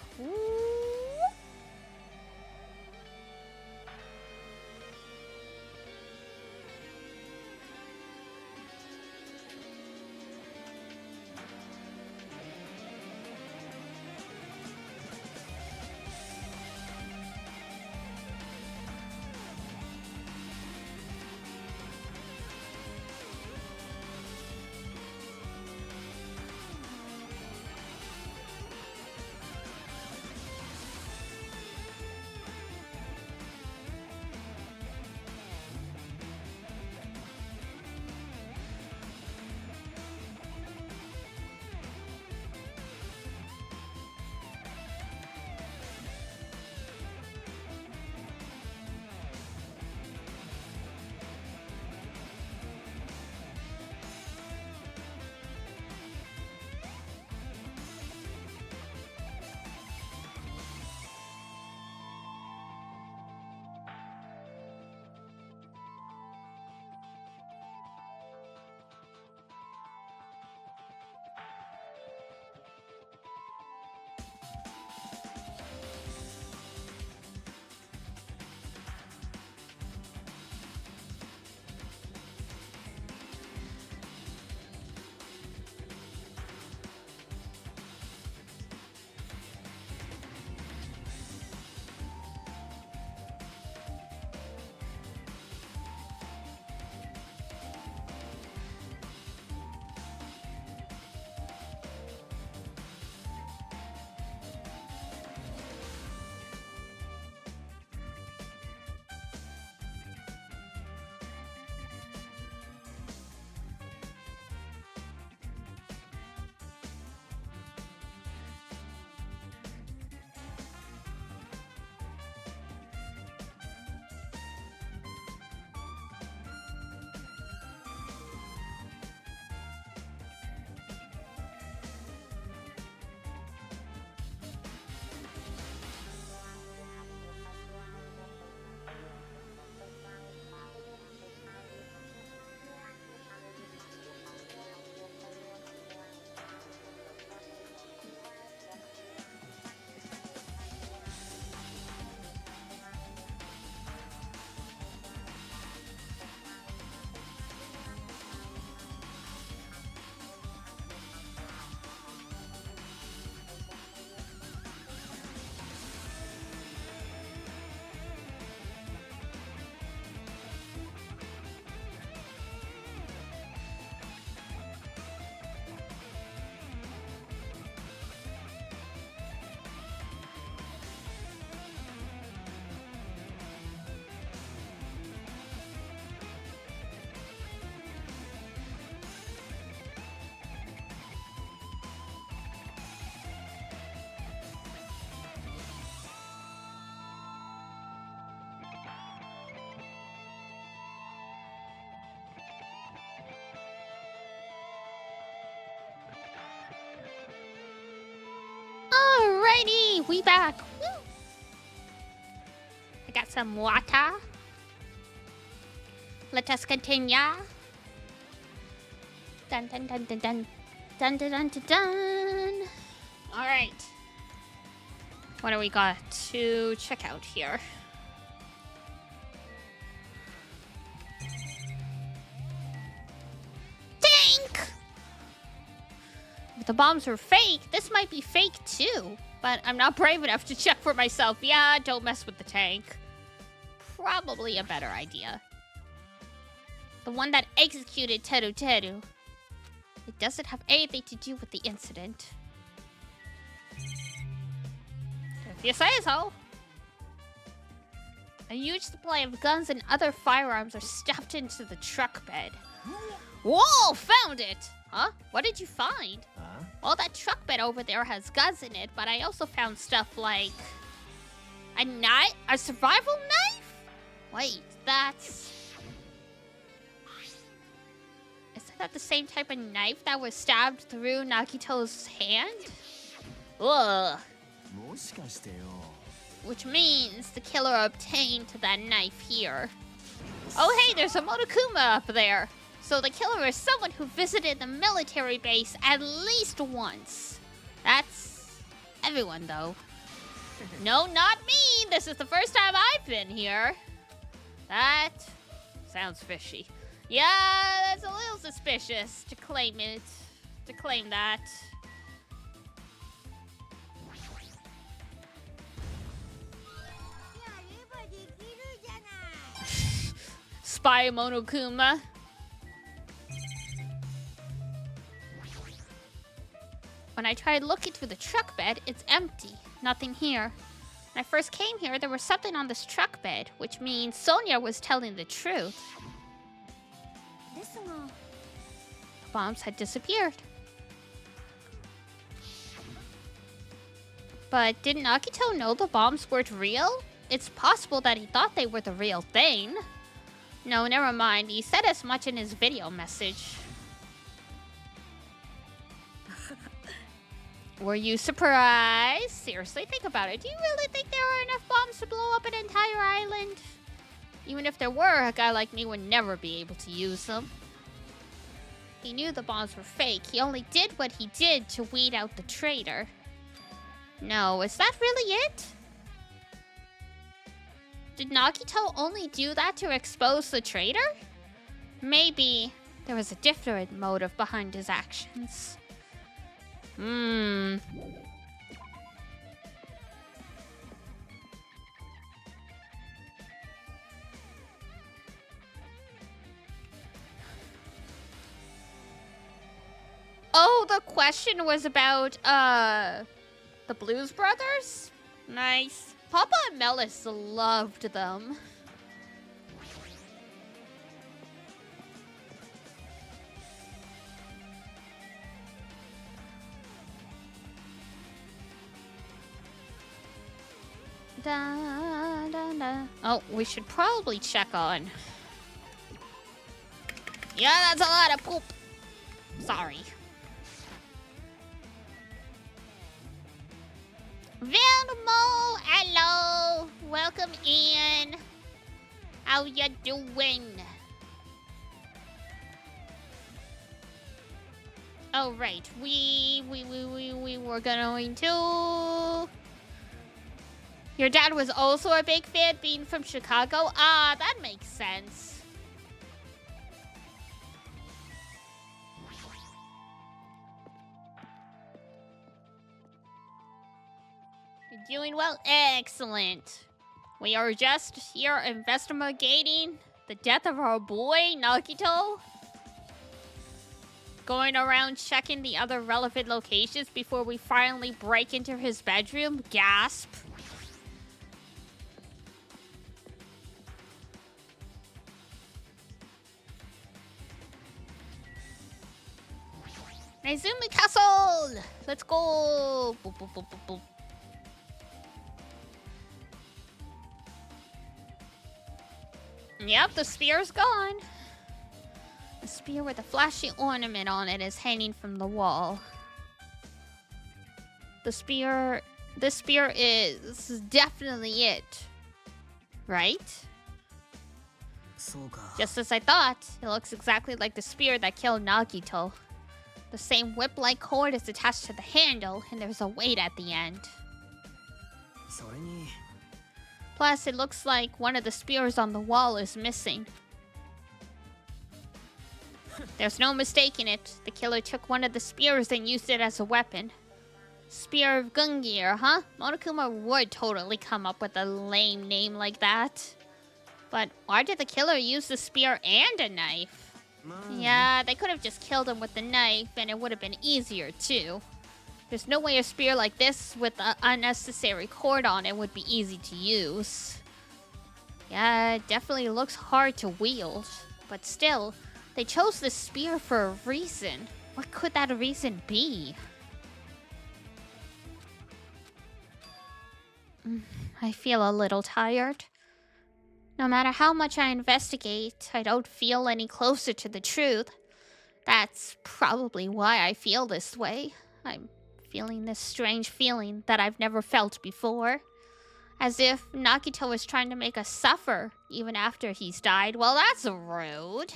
Alrighty, we back. Woo. I got some water. Let us continue. Dun dun dun dun dun dun dun dun dun dun. All right. What do we got to check out here? Tank! If the bombs were fake, this might be fake too. But I'm not brave enough to check for myself. Yeah, don't mess with the tank. Probably a better idea. The one that executed Teru Teru. It doesn't have anything to do with the incident. If you say so. A huge supply of guns and other firearms are stuffed into the truck bed. Whoa, found it! Huh? What did you find? Well, that truck bed over there has guns in it, but I also found stuff like... a knife? A survival knife? Wait, that's... Isn't that the same type of knife that was stabbed through Nagito's hand? Ugh. which means the killer obtained that knife here. Oh hey, there's a Monokuma up there. So the killer is someone who visited the military base at least once. That's everyone though. No, not me. This is the first time I've been here. That sounds fishy. Yeah, that's a little suspicious to claim it. To claim that. Spy Monokuma. When I tried looking through the truck bed, it's empty. Nothing here. When I first came here, there was something on this truck bed, which means Sonia was telling the truth. The bombs had disappeared. But didn't Akito know the bombs weren't real? It's possible that he thought they were the real thing. No, never mind. He said as much in his video message. Were you surprised? Seriously, think about it. Do you really think there are enough bombs to blow up an entire island? Even if there were, a guy like me would never be able to use them. He knew the bombs were fake. He only did what he did to weed out the traitor. No, is that really it? Did Nagito only do that to expose the traitor? Maybe there was a different motive behind his actions. Oh, the question was about, the Blues Brothers? Nice. Papa and Melis loved them. Da, da, da. Oh, we should probably check on. Yeah, that's a lot of poop. Sorry. Vilmo, hello. Welcome in. How you doing? Oh, right. We were going to... Your dad was also a big fan, being from Chicago? Ah, that makes sense. You're doing well? Excellent. We are just here investigating the death of our boy, Nagito. Going around checking the other relevant locations before we finally break into his bedroom. Gasp. Nezumi Castle! Let's go! Boop, boop, boop, boop, boop. Yep, the spear's gone. The spear with a flashy ornament on it is hanging from the wall. This spear is definitely it. Right? Just as I thought, it looks exactly like the spear that killed Nagito. The same whip-like cord is attached to the handle, and there's a weight at the end. Plus, it looks like one of the spears on the wall is missing. There's no mistaking it. The killer took one of the spears and used it as a weapon. Spear of Gungir, huh? Monokuma would totally come up with a lame name like that. But why did the killer use the spear and a knife? Yeah, they could have just killed him with the knife, and it would have been easier, too. There's no way a spear like this with an unnecessary cord on it would be easy to use. Yeah, it definitely looks hard to wield. But still, they chose this spear for a reason. What could that reason be? I feel a little tired. No matter how much I investigate, I don't feel any closer to the truth. That's probably why I feel this way. I'm feeling this strange feeling that I've never felt before. As if Nagito was trying to make us suffer even after he's died. Well, that's rude.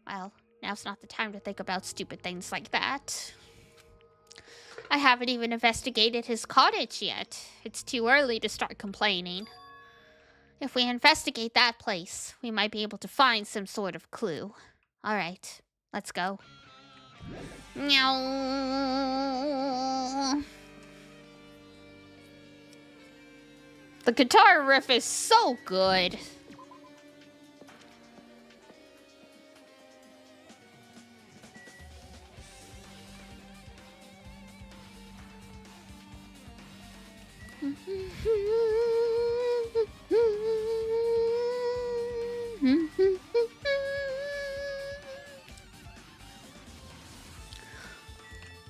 Well, now's not the time to think about stupid things like that. I haven't even investigated his cottage yet. It's too early to start complaining. If we investigate that place, we might be able to find some sort of clue. Alright, let's go. Meow. The guitar riff is so good.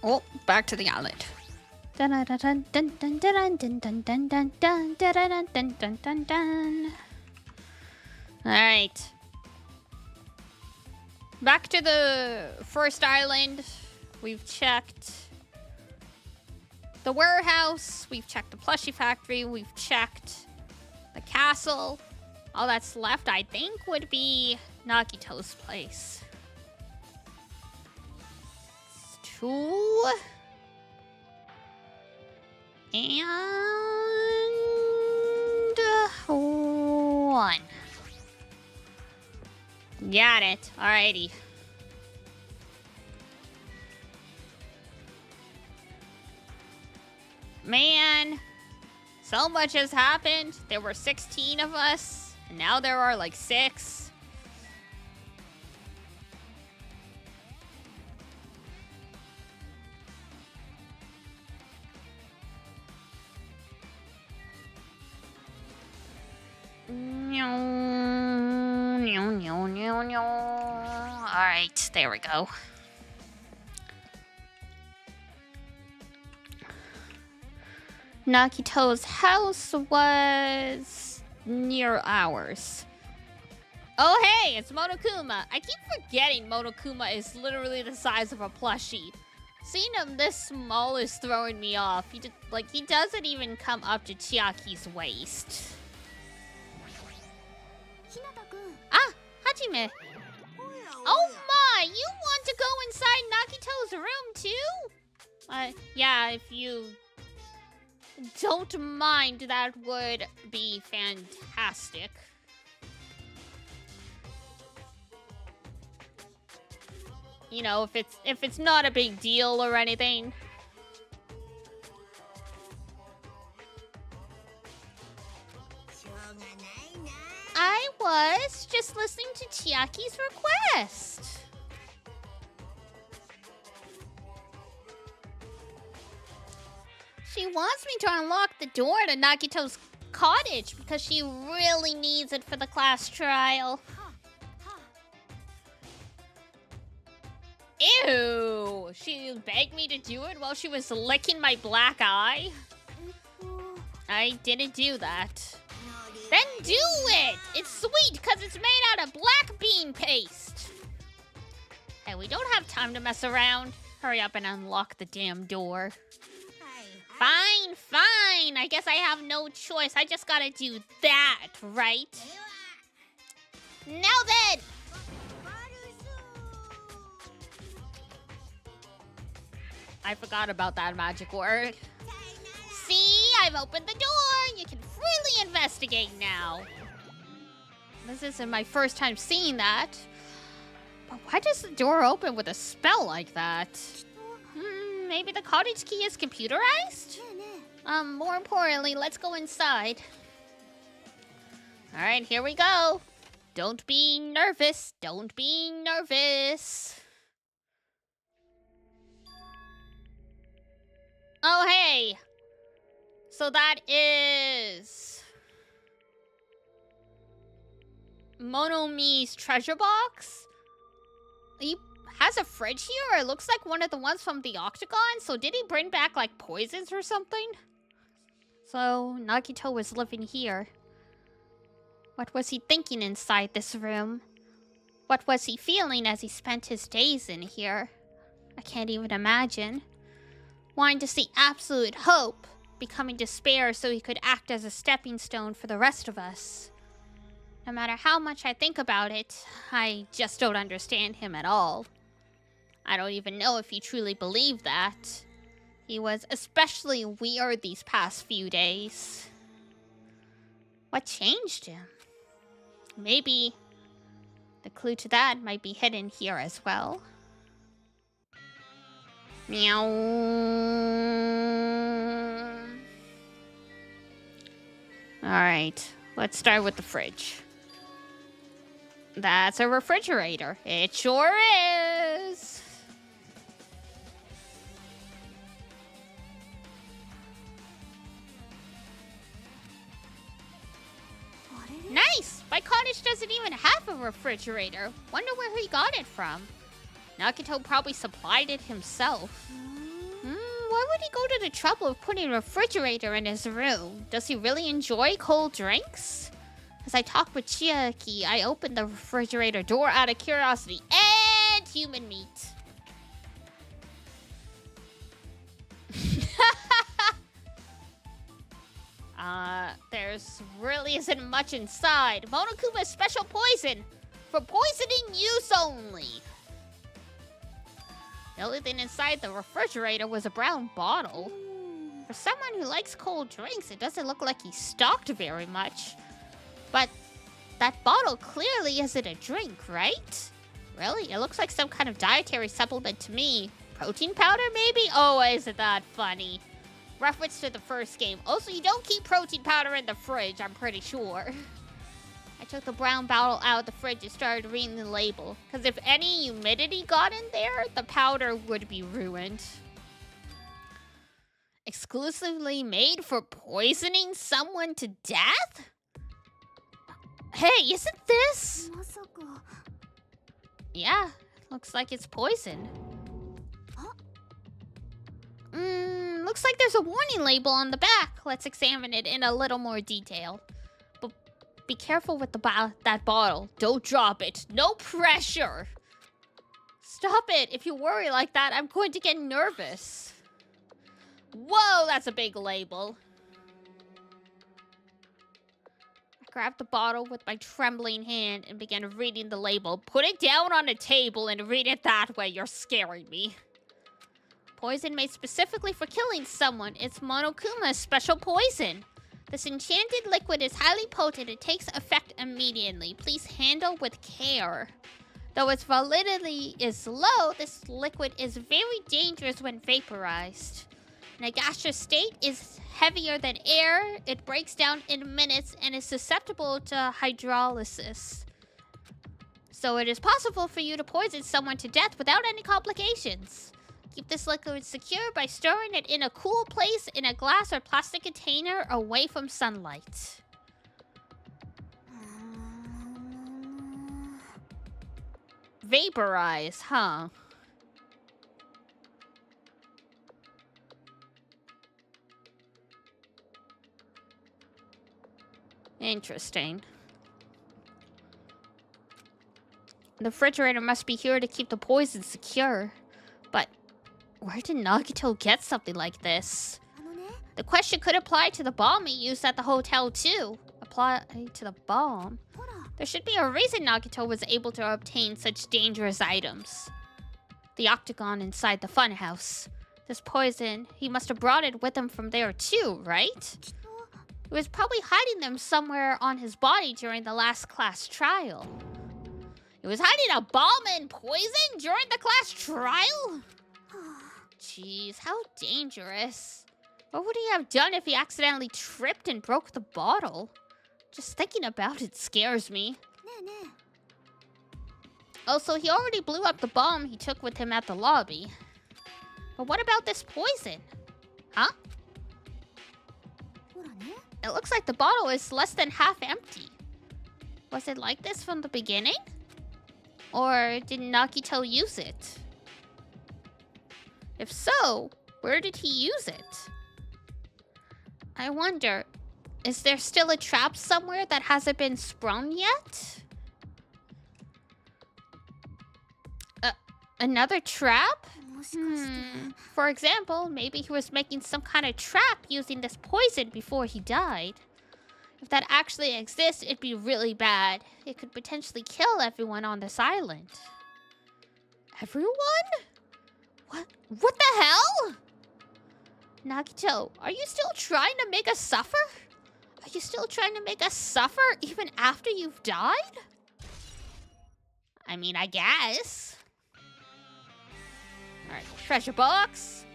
Oh, back to the outlet. Alright. Back to the first island. We've checked the warehouse. We've checked the plushie factory. We've checked the castle. All that's left, I think, would be Nagito's place. 2 and 1. Got it. Alrighty. Man, so much has happened. There were 16 of us, and now there are like 6. Alright, there we go. Nagito's house was near ours. Oh hey, it's Monokuma. I keep forgetting Monokuma is literally the size of a plushie. Seeing him this small is throwing me off. He doesn't even come up to Chiaki's waist. Ah, Hajime. Oh my, you want to go inside Nagito's room too? Yeah, if you don't mind, that would be fantastic. You know, if it's not a big deal or anything. I was just listening to Chiaki's request. She wants me to unlock the door to Nagito's cottage because she really needs it for the class trial. Ew! She begged me to do it while she was licking my black eye? I didn't do that. Then do it! It's sweet because it's made out of black bean paste. Hey, we don't have time to mess around. Hurry up and unlock the damn door. Fine, fine. I guess I have no choice. I just gotta do that, right? Now then! I forgot about that magic word. See, I've opened the door. You can freely investigate now. This isn't my first time seeing that. But why does the door open with a spell like that? Maybe the cottage key is computerized? More importantly, let's go inside. Alright, here we go. Don't be nervous. Don't be nervous. Oh, hey. So that is Monomi's treasure box. He has a fridge here. It looks like one of the ones from the Octagon. So did he bring back like poisons or something? So Nagito was living here. What was he thinking inside this room? What was he feeling as he spent his days in here? I can't even imagine. Wanting to see absolute hope becoming despair so he could act as a stepping stone for the rest of us. No matter how much I think about it, I just don't understand him at all. I don't even know if he truly believed that. He was especially weird these past few days. What changed him? Maybe the clue to that might be hidden here as well. Meow. Alright, let's start with the fridge. That's a refrigerator. It sure is. Nice! My cottage doesn't even have a refrigerator. Wonder where he got it from. Nagito probably supplied it himself. Why would he go to the trouble of putting a refrigerator in his room? Does he really enjoy cold drinks? As I talked with Chiaki, I opened the refrigerator door out of curiosity. And human meat. There's really isn't much inside. Monokuma's special poison. For poisoning use only. The only thing inside the refrigerator was a brown bottle. For someone who likes cold drinks, it doesn't look like he's stocked very much. But that bottle clearly isn't a drink, right? Really? It looks like some kind of dietary supplement to me. Protein powder, maybe? Oh, isn't that funny? Reference to the first game. Also, you don't keep protein powder in the fridge, I'm pretty sure. I took the brown bottle out of the fridge and started reading the label. Because if any humidity got in there, the powder would be ruined. Exclusively made for poisoning someone to death? Hey, isn't this? Yeah, looks like it's poison. Looks like there's a warning label on the back. Let's examine it in a little more detail. But be careful with that bottle. Don't drop it. No pressure. Stop it. If you worry like that, I'm going to get nervous. Whoa, that's a big label. I grabbed the bottle with my trembling hand and began reading the label. Put it down on a table and read it that way. You're scaring me. Poison made specifically for killing someone. It's Monokuma's special poison. This enchanted liquid is highly potent. It takes effect immediately. Please handle with care. Though its validity is low, this liquid is very dangerous when vaporized. In a gaseous state, is heavier than air. It breaks down in minutes and is susceptible to hydrolysis. So it is possible for you to poison someone to death without any complications. Keep this liquid secure by storing it in a cool place in a glass or plastic container away from sunlight. Vaporize, huh? Interesting. The refrigerator must be here to keep the poison secure. But where did Nagito get something like this? The question could apply to the bomb he used at the hotel too. Apply to the bomb? There should be a reason Nagito was able to obtain such dangerous items. The octagon inside the funhouse. This poison, he must have brought it with him from there too, right? He was probably hiding them somewhere on his body during the last class trial. He was hiding a bomb and poison during the class trial? Jeez, how dangerous. What would he have done if he accidentally tripped and broke the bottle? Just thinking about it scares me. Also, he already blew up the bomb he took with him at the lobby. But what about this poison? Huh? It looks like the bottle is less than half empty. Was it like this from the beginning? Or did Nagito use it? If so, where did he use it? I wonder, is there still a trap somewhere that hasn't been sprung yet? Another trap? For example, maybe he was making some kind of trap using this poison before he died. If that actually exists, it'd be really bad. It could potentially kill everyone on this island. Everyone? What the hell? Nagito, are you still trying to make us suffer? Are you still trying to make us suffer even after you've died? I mean, I guess. Alright, treasure box.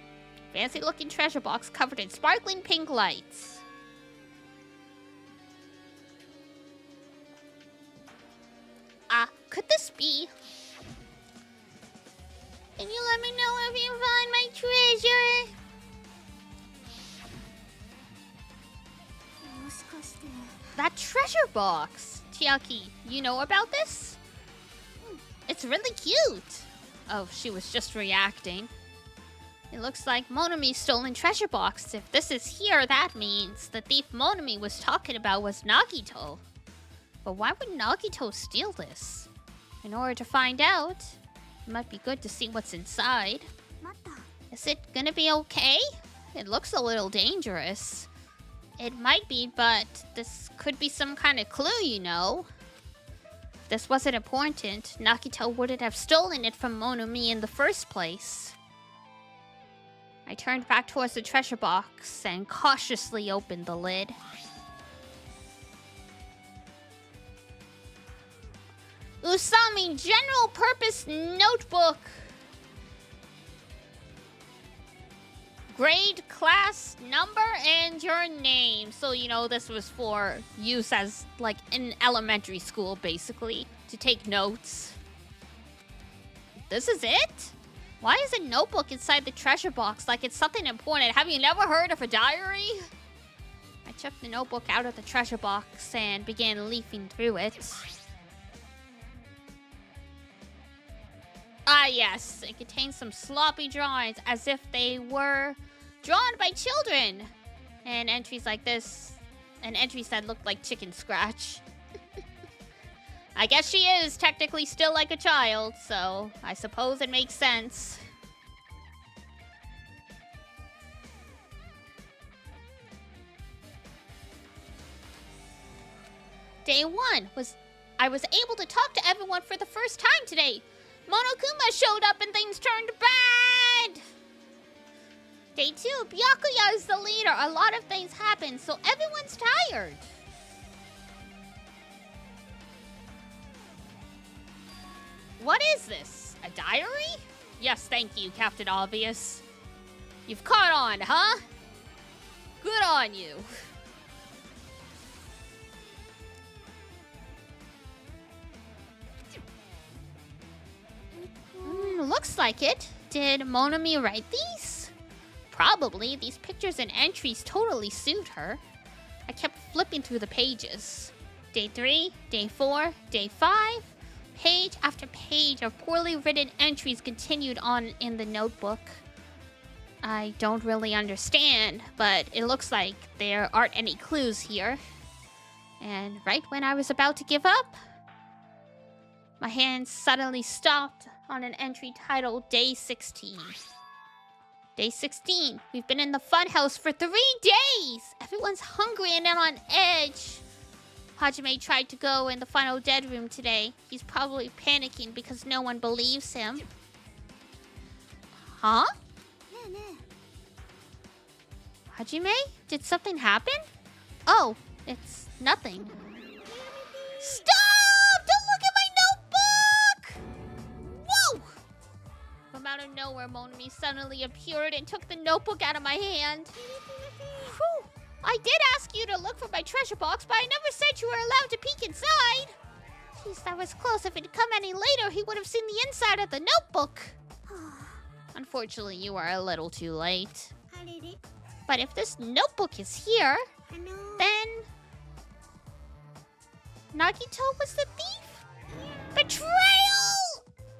Fancy looking treasure box covered in sparkling pink lights. Could this be? Can you let me know if you find my treasure? That treasure box! Chiaki, you know about this? It's really cute. Oh, she was just reacting. It looks like Monami's stolen treasure box. If this is here, that means the thief Monami was talking about was Nagito. But why would Nagito steal this? In order to find out, it might be good to see what's inside. Is it gonna be okay? It looks a little dangerous. It might be, but this could be some kind of clue, you know. If this wasn't important, Nagito wouldn't have stolen it from Monami in the first place. I turned back towards the treasure box and cautiously opened the lid. Usami General Purpose Notebook. Grade, class, number, and your name. So, you know, this was for use as, like, in elementary school, basically, to take notes. This is it? Why is a notebook inside the treasure box like it's something important? Have you never heard of a diary? I took the notebook out of the treasure box and began leafing through it. Ah, yes. It contains some sloppy drawings as if they were drawn by children. And entries like this. And entries that looked like chicken scratch. I guess she is technically still like a child, so I suppose it makes sense. Day 1 was I was able to talk to everyone for the first time today. Monokuma showed up and things turned bad! Day 2, Byakuya is the leader. A lot of things happen, so everyone's tired. What is this? A diary? Yes, thank you, Captain Obvious. You've caught on, huh? Good on you. Looks like it. Did Monami write these? Probably. These pictures and entries totally suit her. I kept flipping through the pages. Day 3, Day 4, Day 5. Page after page of poorly written entries continued on in the notebook. I don't really understand, but it looks like there aren't any clues here. And right when I was about to give up, my hand suddenly stopped on an entry titled Day 16. Day 16. We've been in the funhouse for 3 days! Everyone's hungry and I'm on edge. Hajime tried to go in the final dead room today. He's probably panicking because no one believes him. Huh? Hajime? Did something happen? Oh, it's nothing. Stop! Don't look at my notebook! Whoa! From out of nowhere, Monami suddenly appeared and took the notebook out of my hand. Whew! I did ask you to look for my treasure box, but I never said you were allowed to peek inside. Jeez, that was close. If it had come any later, he would have seen the inside of the notebook. Unfortunately, you are a little too late. But if this notebook is here, then Nagito was the thief? Betrayal!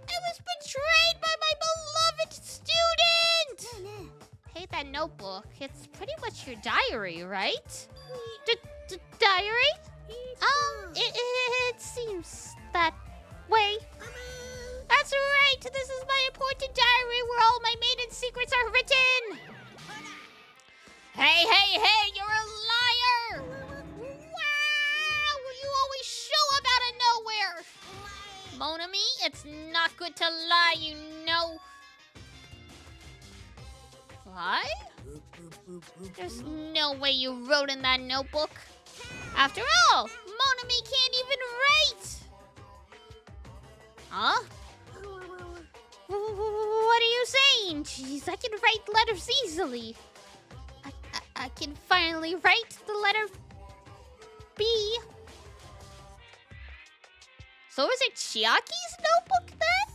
I was betrayed by my beloved student! Hey, that notebook. It's pretty much your diary, right? Diary? It seems that way. That's right! This is my important diary where all my maiden secrets are written! Hey, hey, hey! You're a liar! Wow! You always show up out of nowhere! Monami, it's not good to lie, you know. Lie? There's no way you wrote in that notebook. After all, Monami can't even write! Huh? What are you saying? Jeez, I can write letters easily. I can finally write the letter B. So is it Chiaki's notebook then?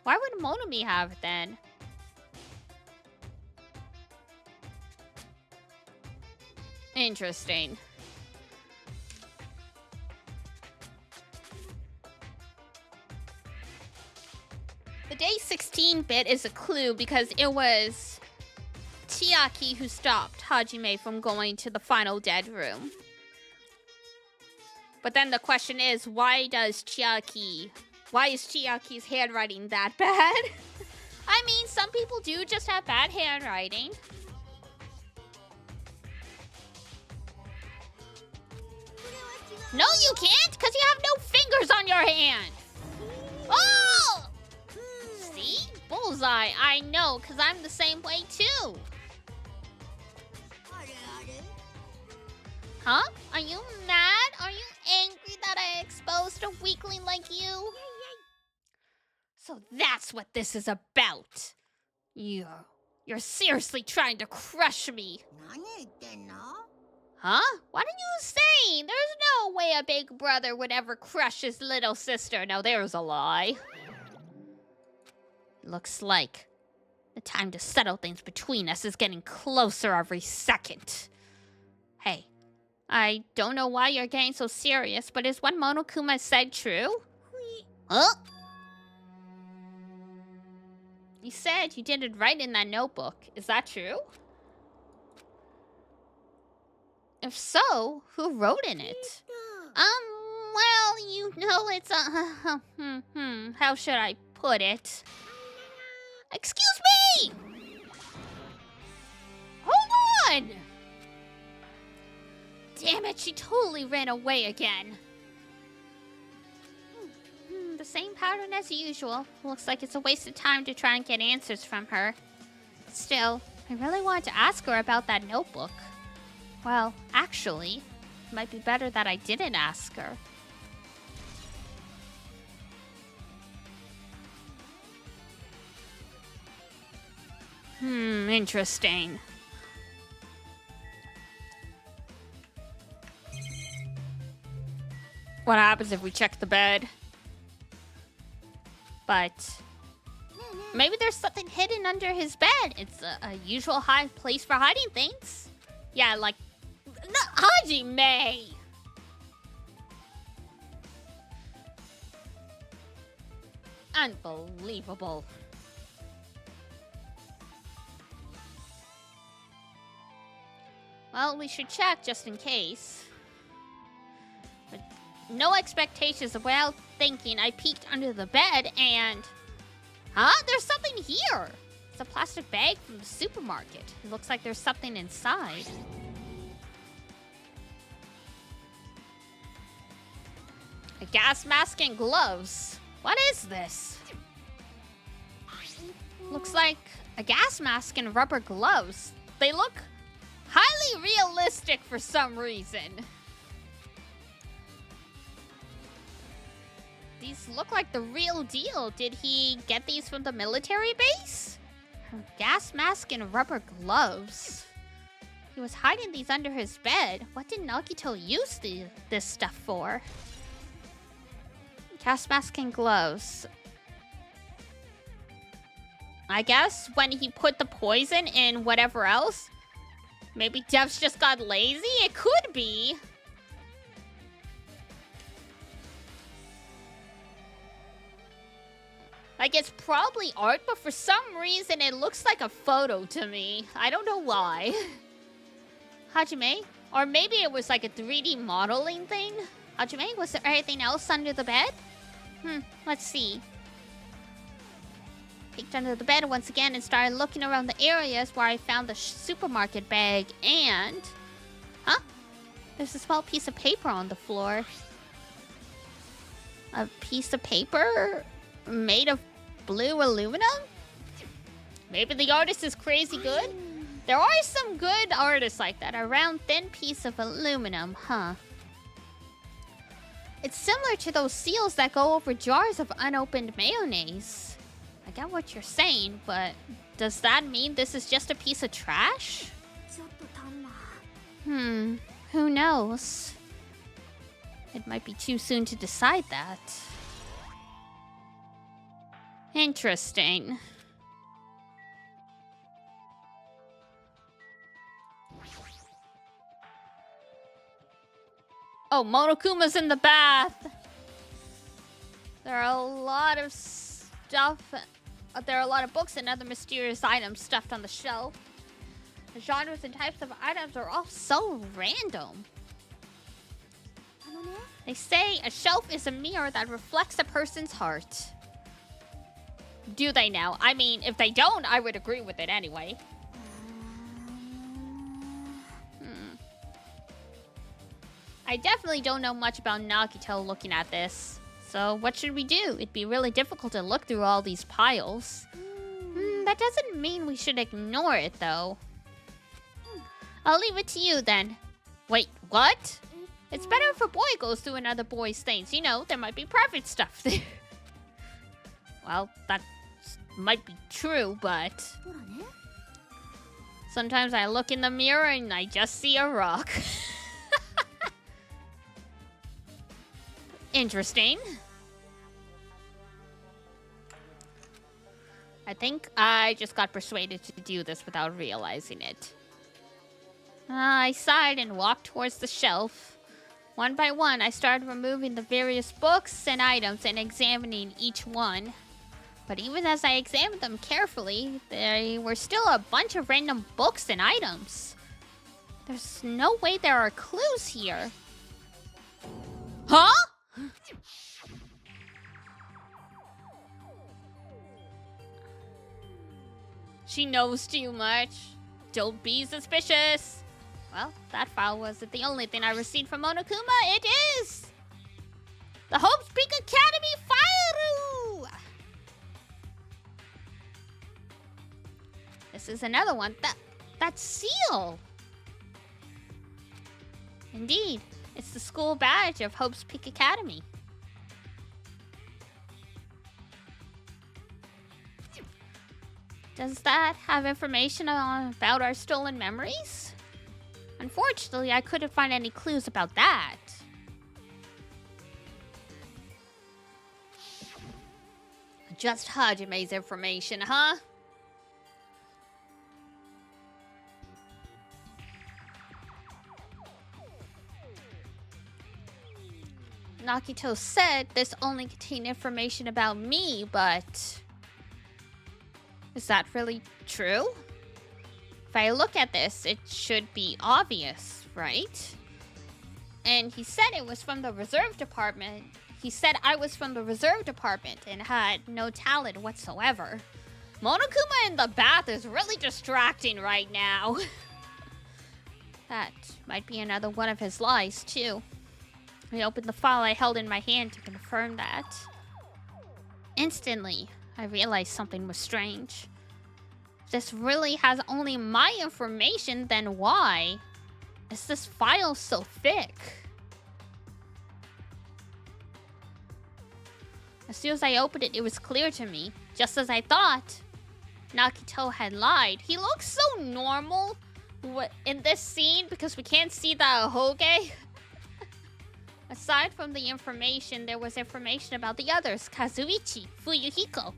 Why would Monami have it then? Interesting. The day 16 bit is a clue because it was Chiaki who stopped Hajime from going to the final dead room. But then the question is, why is Chiaki's handwriting that bad? I mean, some people do just have bad handwriting. No, you can't, because you have no fingers on your hand. Oh! See? Bullseye. I know, because I'm the same way, too. Huh? Are you mad? Are you angry that I exposed a weakling like you? So that's what this is about. You're seriously trying to crush me. Huh? What are you saying? There's no way a big brother would ever crush his little sister. No, there's a lie. Looks like the time to settle things between us is getting closer every second. Hey, I don't know why you're getting so serious, but is what Monokuma said true? Huh? You said you didn't write in that notebook. Is that true? If so, who wrote in it? Well, you know, it's how should I put it? Excuse me! Hold on! Damn it, she totally ran away again. The same pattern as usual. Looks like it's a waste of time to try and get answers from her. Still, I really wanted to ask her about that notebook. Well, actually, it might be better that I didn't ask her. Interesting. What happens if we check the bed? But maybe there's something hidden under his bed. It's a usual high place for hiding things. Yeah, like Hajime. Unbelievable. Well, we should check just in case. But no expectations. Without thinking, I peeked under the bed and... Huh? There's something here! It's a plastic bag from the supermarket. It looks like there's something inside. A gas mask and gloves. What is this? Looks like a gas mask and rubber gloves. They look highly realistic for some reason. These look like the real deal. Did he get these from the military base? Gas mask and rubber gloves. He was hiding these under his bed. What did Nagito use this stuff for? Gas mask and gloves. I guess when he put the poison in whatever else. Maybe Devs just got lazy? It could be. Like, it's probably art, but for some reason it looks like a photo to me. I don't know why. Hajime? Or maybe it was like a 3D modeling thing? Hajime, was there anything else under the bed? Let's see. Peeked under the bed once again and started looking around the areas where I found the supermarket bag and... Huh? There's a small piece of paper on the floor. A piece of paper made of blue aluminum? Maybe the artist is crazy good? There are some good artists like that. A round, thin piece of aluminum, huh? It's similar to those seals that go over jars of unopened mayonnaise. I get what you're saying, but does that mean this is just a piece of trash? Who knows? It might be too soon to decide that. Interesting. Oh, Monokuma's in the bath. There are a lot of stuff. There are a lot of books and other mysterious items stuffed on the shelf. The genres and types of items are all so random. They say a shelf is a mirror that reflects a person's heart. Do they now? I mean, if they don't, I would agree with it anyway. I definitely don't know much about Nagito looking at this. So what should we do? It'd be really difficult to look through all these piles. That doesn't mean we should ignore it, though. I'll leave it to you, then. Wait, what? It's better if a boy goes through another boy's things. You know, there might be private stuff there. Well, that might be true, but... sometimes I look in the mirror and I just see a rock. Interesting. I think I just got persuaded to do this without realizing it. I sighed and walked towards the shelf. One by one, I started removing the various books and items and examining each one. But even as I examined them carefully, there were still a bunch of random books and items. There's no way there are clues here. Huh? She knows too much. Don't be suspicious. Well, that file wasn't the only thing I received from Monokuma. It is! The Hope's Peak Academy file! This is another one. That seal! Indeed. It's the school badge of Hope's Peak Academy. Does that have information about our stolen memories? Unfortunately, I couldn't find any clues about that. Just Hajime's information, huh? Nagito said this only contained information about me, but... is that really true? If I look at this, it should be obvious, right? And he said it was from the reserve department. He said I was from the reserve department and had no talent whatsoever. Monokuma in the bath is really distracting right now. That might be another one of his lies, too. I opened the file I held in my hand to confirm that. Instantly, I realized something was strange. If this really has only my information, then why is this file so thick? As soon as I opened it, it was clear to me. Just as I thought, Nagito had lied. He looks so normal in this scene because we can't see the Hoge. Aside from the information, there was information about the others. Kazuichi, Fuyuhiko,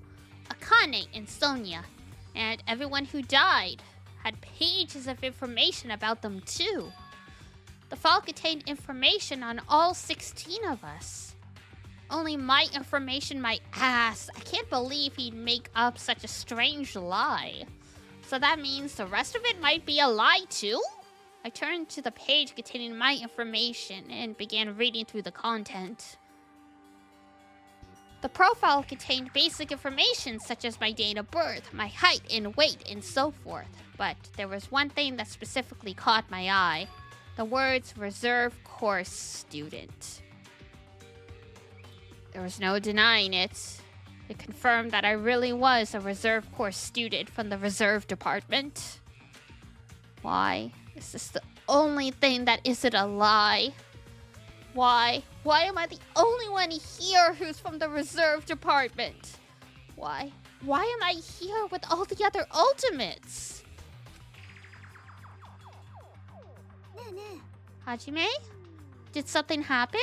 Akane, and Sonia. And everyone who died had pages of information about them too. The file contained information on all 16 of us. Only my information, my ass. I can't believe he'd make up such a strange lie. So that means the rest of it might be a lie too? I turned to the page containing my information and began reading through the content. The profile contained basic information such as my date of birth, my height and weight, and so forth. But there was one thing that specifically caught my eye. The words reserve course student. There was no denying it. It confirmed that I really was a reserve course student from the reserve department. Why? Is this the only thing that isn't a lie? Why? Why am I the only one here who's from the reserve department? Why? Why am I here with all the other ultimates? Hajime? Did something happen?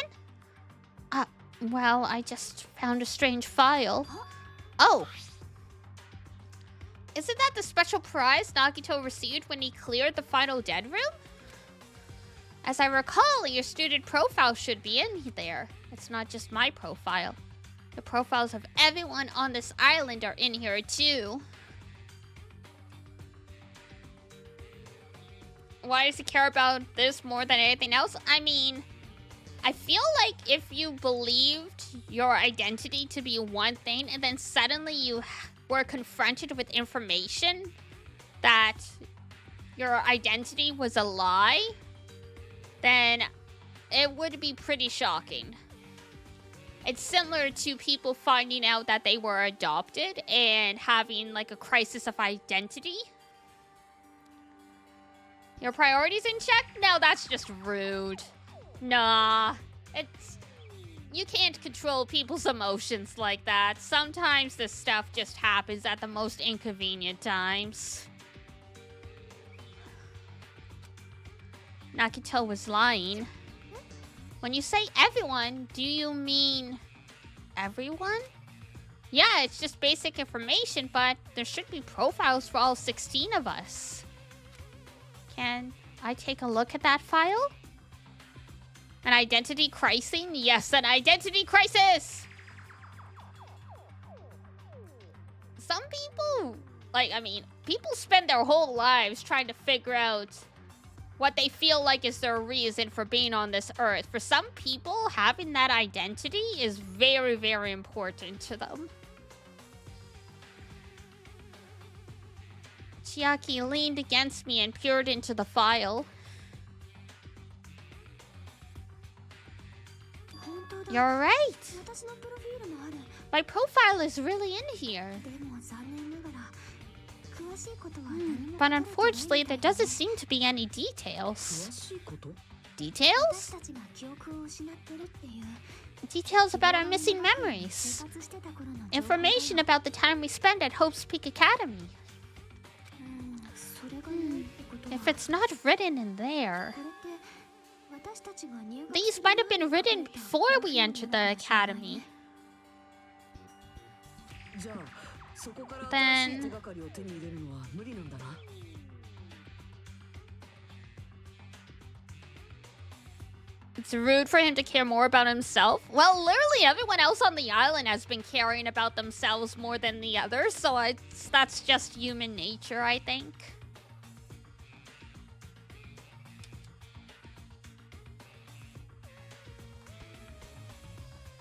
Well, I just found a strange file. Oh! Isn't that the special prize Nagito received when he cleared the final dead room? As I recall, your student profile should be in there. It's not just my profile. The profiles of everyone on this island are in here too. Why does he care about this more than anything else? I mean, I feel like if you believed your identity to be one thing and then suddenly you were confronted with information that your identity was a lie, then it would be pretty shocking. It's similar to people finding out that they were adopted and having like a crisis of identity. Your priorities in check? No, that's just rude. Nah, you can't control people's emotions like that. Sometimes this stuff just happens at the most inconvenient times. Nagito was lying. When you say everyone, do you mean everyone? Yeah, it's just basic information, but there should be profiles for all 16 of us. Can I take a look at that file? An identity crisis? Yes, an identity crisis! Some people, people spend their whole lives trying to figure out what they feel like is their reason for being on this earth. For some people, having that identity is very, very important to them. Chiaki leaned against me and peered into the file. You're right. My profile is really in here. But unfortunately, there doesn't seem to be any details. Details? Details about our missing memories. Information about the time we spent at Hope's Peak Academy. If it's not written in there, these might have been written before we entered the academy. Then it's rude for him to care more about himself. Well, literally everyone else on the island has been caring about themselves more than the others, so that's just human nature, I think.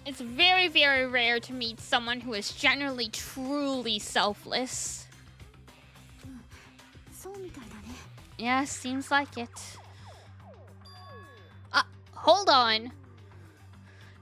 It's very, very rare to meet someone who is generally truly selfless. Yeah, seems like it. Hold on.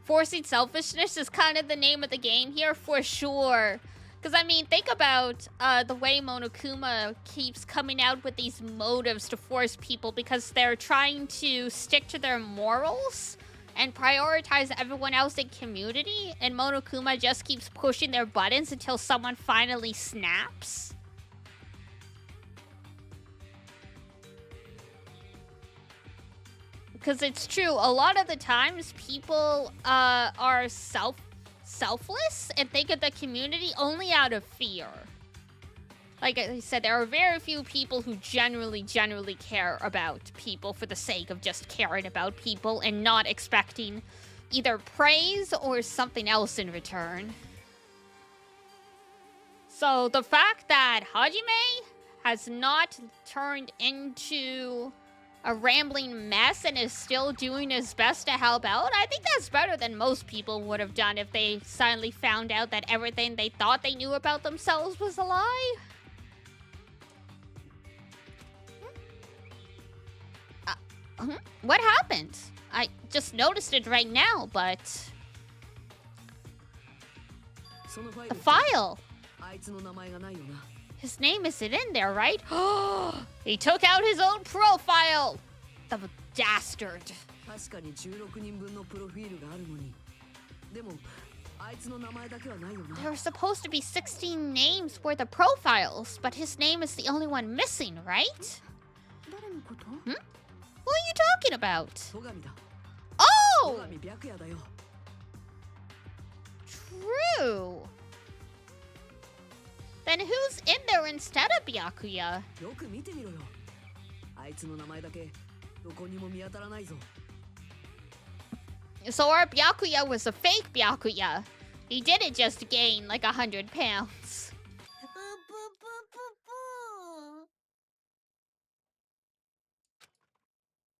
Forcing selfishness is kind of the name of the game here, for sure. Because, think about the way Monokuma keeps coming out with these motives to force people because they're trying to stick to their morals and prioritize everyone else in community, and Monokuma just keeps pushing their buttons until someone finally snaps. Because it's true, a lot of the times people are selfless and think of the community only out of fear. Like I said, there are very few people who genuinely care about people for the sake of just caring about people and not expecting either praise or something else in return. So the fact that Hajime has not turned into a rambling mess and is still doing his best to help out. I think that's better than most people would have done if they suddenly found out that everything they thought they knew about themselves was a lie. What happened? I just noticed it right now, but... The file! His name isn't in there, right? He took out his own profile! The dastard. There were supposed to be 16 names for the profiles, but his name is the only one missing, right? Hmm? What are you talking about? Oh! True. Then who's in there instead of Byakuya? So our Byakuya was a fake Byakuya. He didn't just gain like 100 pounds.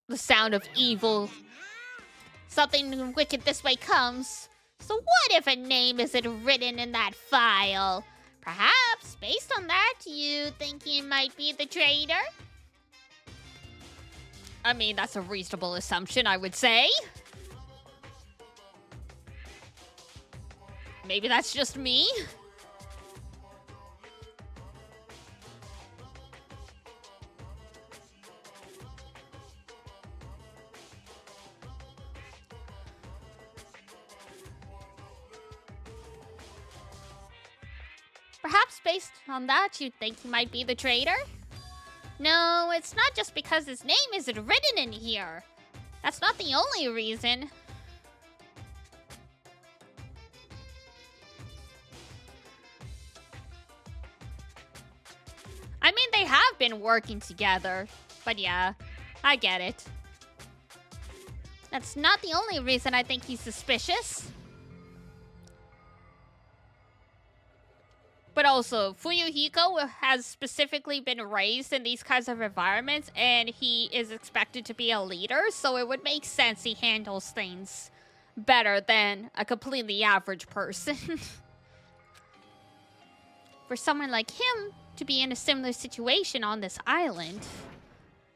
The sound of evil. Something wicked this way comes. So what if a name isn't written in that file? Perhaps, based on that, you think he might be the traitor? I mean, that's a reasonable assumption, I would say. Maybe that's just me? Perhaps based on that, you think he might be the traitor? No, it's not just because his name isn't written in here. That's not the only reason. I mean, they have been working together. But yeah, I get it. That's not the only reason I think he's suspicious. But also, Fuyuhiko has specifically been raised in these kinds of environments, and he is expected to be a leader, so it would make sense he handles things better than a completely average person. For someone like him to be in a similar situation on this island,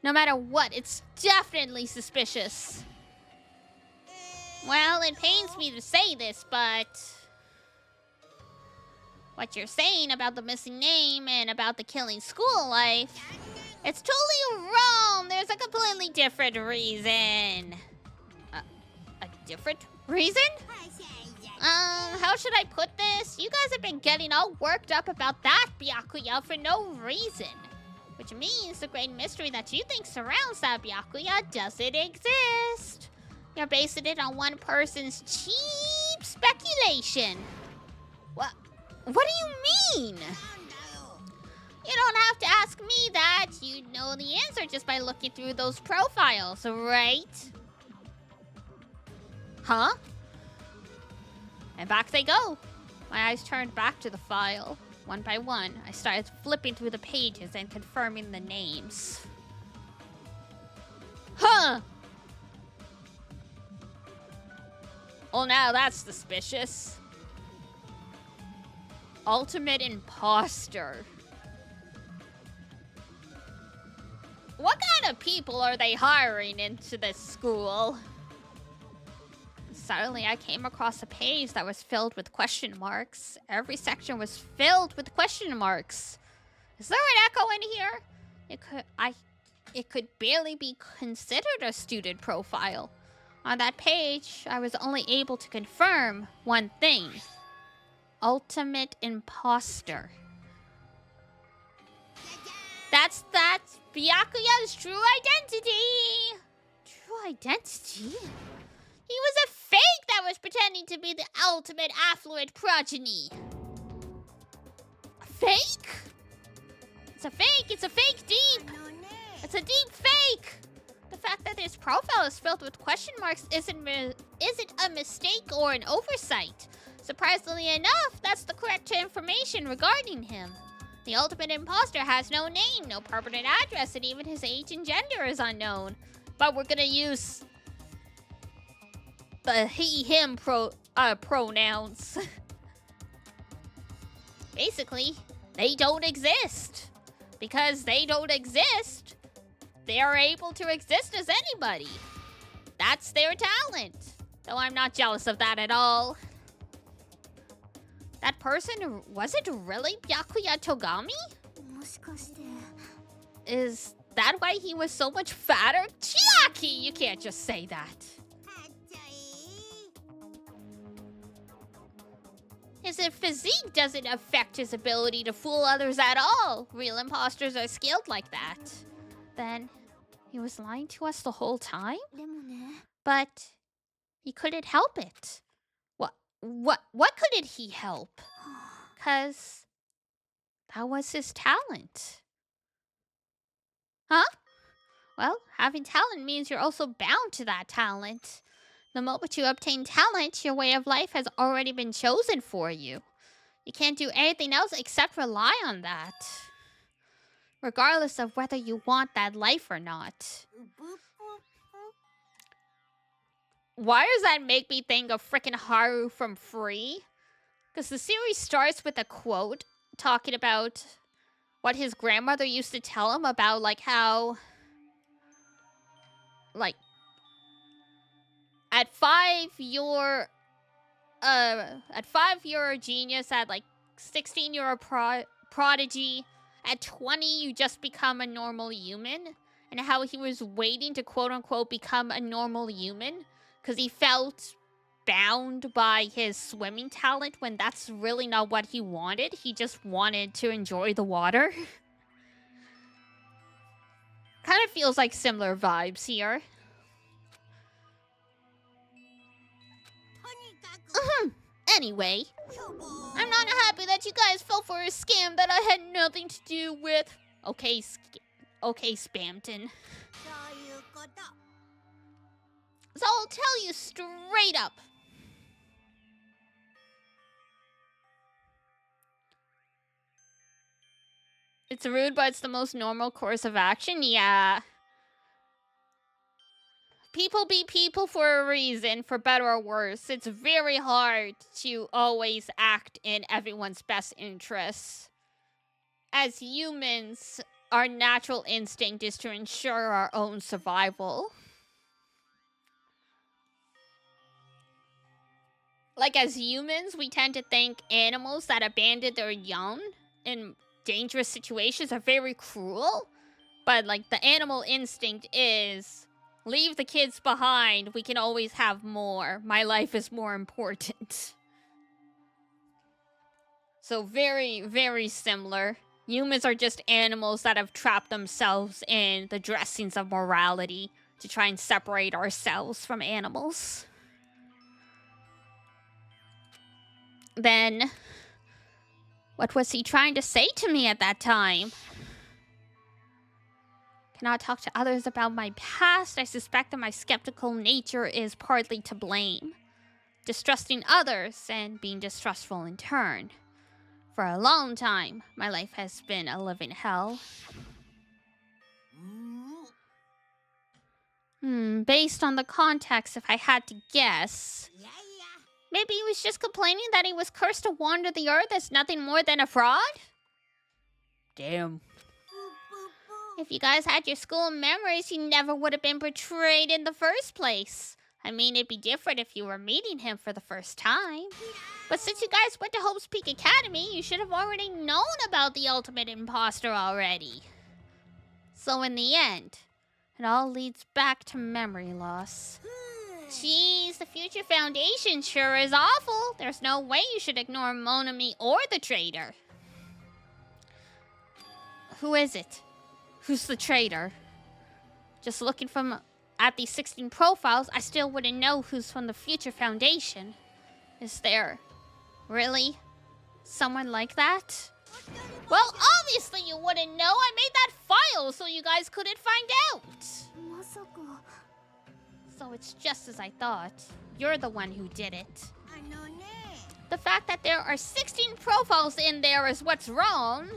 no matter what, it's definitely suspicious. Well, it pains me to say this, but... what you're saying about the missing name and about the killing school life, it's totally wrong. There's a completely different reason. A different reason? How should I put this? You guys have been getting all worked up about that Byakuya for no reason. Which means the great mystery that you think surrounds that Byakuya doesn't exist. You're basing it on one person's cheap speculation. What do you mean? You don't have to ask me that. You know the answer just by looking through those profiles, right? Huh? And back they go. My eyes turned back to the file. One by one, I started flipping through the pages and confirming the names. Huh! Well, now that's suspicious. Ultimate imposter. What kind of people are they hiring into this school? Suddenly, I came across a page that was filled with question marks. Every section was filled with question marks. Is there an echo in here? It could barely be considered a student profile. On that page, I was only able to confirm one thing. Ultimate imposter. That's Byakuya's true identity. True identity? He was a fake that was pretending to be the ultimate affluent progeny. A fake? It's a fake. It's a fake deep. It's a deep fake. The fact that his profile is filled with question marks isn't a mistake or an oversight. Surprisingly enough, that's the correct information regarding him. The ultimate imposter has no name, no permanent address, and even his age and gender is unknown. But we're gonna use the he/him pronouns. Basically, they don't exist. Because they don't exist, they are able to exist as anybody. That's their talent. Though I'm not jealous of that at all. That person, was it really Byakuya Togami? Is that why he was so much fatter? Chiaki, you can't just say that. His physique doesn't affect his ability to fool others at all. Real imposters are skilled like that. Then, he was lying to us the whole time? But he couldn't help it. What couldn't he help? 'Cause that was his talent. Huh? Well, having talent means you're also bound to that talent. The moment you obtain talent, your way of life has already been chosen for you. You can't do anything else except rely on that. Regardless of whether you want that life or not. Why does that make me think of frickin' Haru from Free? Because the series starts with a quote talking about what his grandmother used to tell him about, like, how... Like... At 5, you're a genius. At, like, 16, you're a prodigy. At 20, you just become a normal human. And how he was waiting to quote-unquote become a normal human. Because he felt bound by his swimming talent when that's really not what he wanted. He just wanted to enjoy the water. Kind of feels like similar vibes here. Anyway, I'm not happy that you guys fell for a scam that I had nothing to do with. Okay, Spamton. So I'll tell you straight up. It's rude, but it's the most normal course of action? Yeah. People be people for a reason, for better or worse. It's very hard to always act in everyone's best interests. As humans, our natural instinct is to ensure our own survival. Like, as humans, we tend to think animals that abandon their young in dangerous situations are very cruel. But, like, the animal instinct is... Leave the kids behind. We can always have more. My life is more important. So very, very similar. Humans are just animals that have trapped themselves in the dressings of morality to try and separate ourselves from animals. Then, what was he trying to say to me at that time? Cannot talk to others about my past. I suspect that my skeptical nature is partly to blame. Distrusting others and being distrustful in turn. For a long time, my life has been a living hell. Based on the context, if I had to guess... Maybe he was just complaining that he was cursed to wander the earth as nothing more than a fraud? Damn. If you guys had your school memories, you never would have been betrayed in the first place. I mean, it'd be different if you were meeting him for the first time. But since you guys went to Hope's Peak Academy, you should have already known about the ultimate imposter already. So in the end, it all leads back to memory loss. Jeez, the Future Foundation sure is awful. There's no way you should ignore Monami or the traitor. Who is it? Who's the traitor? Just looking at these 16 profiles, I still wouldn't know who's from the Future Foundation. Is there really someone like that? Well, obviously you wouldn't know. I made that file so you guys couldn't find out. So it's just as I thought. You're the one who did it. The fact that there are 16 profiles in there is what's wrong.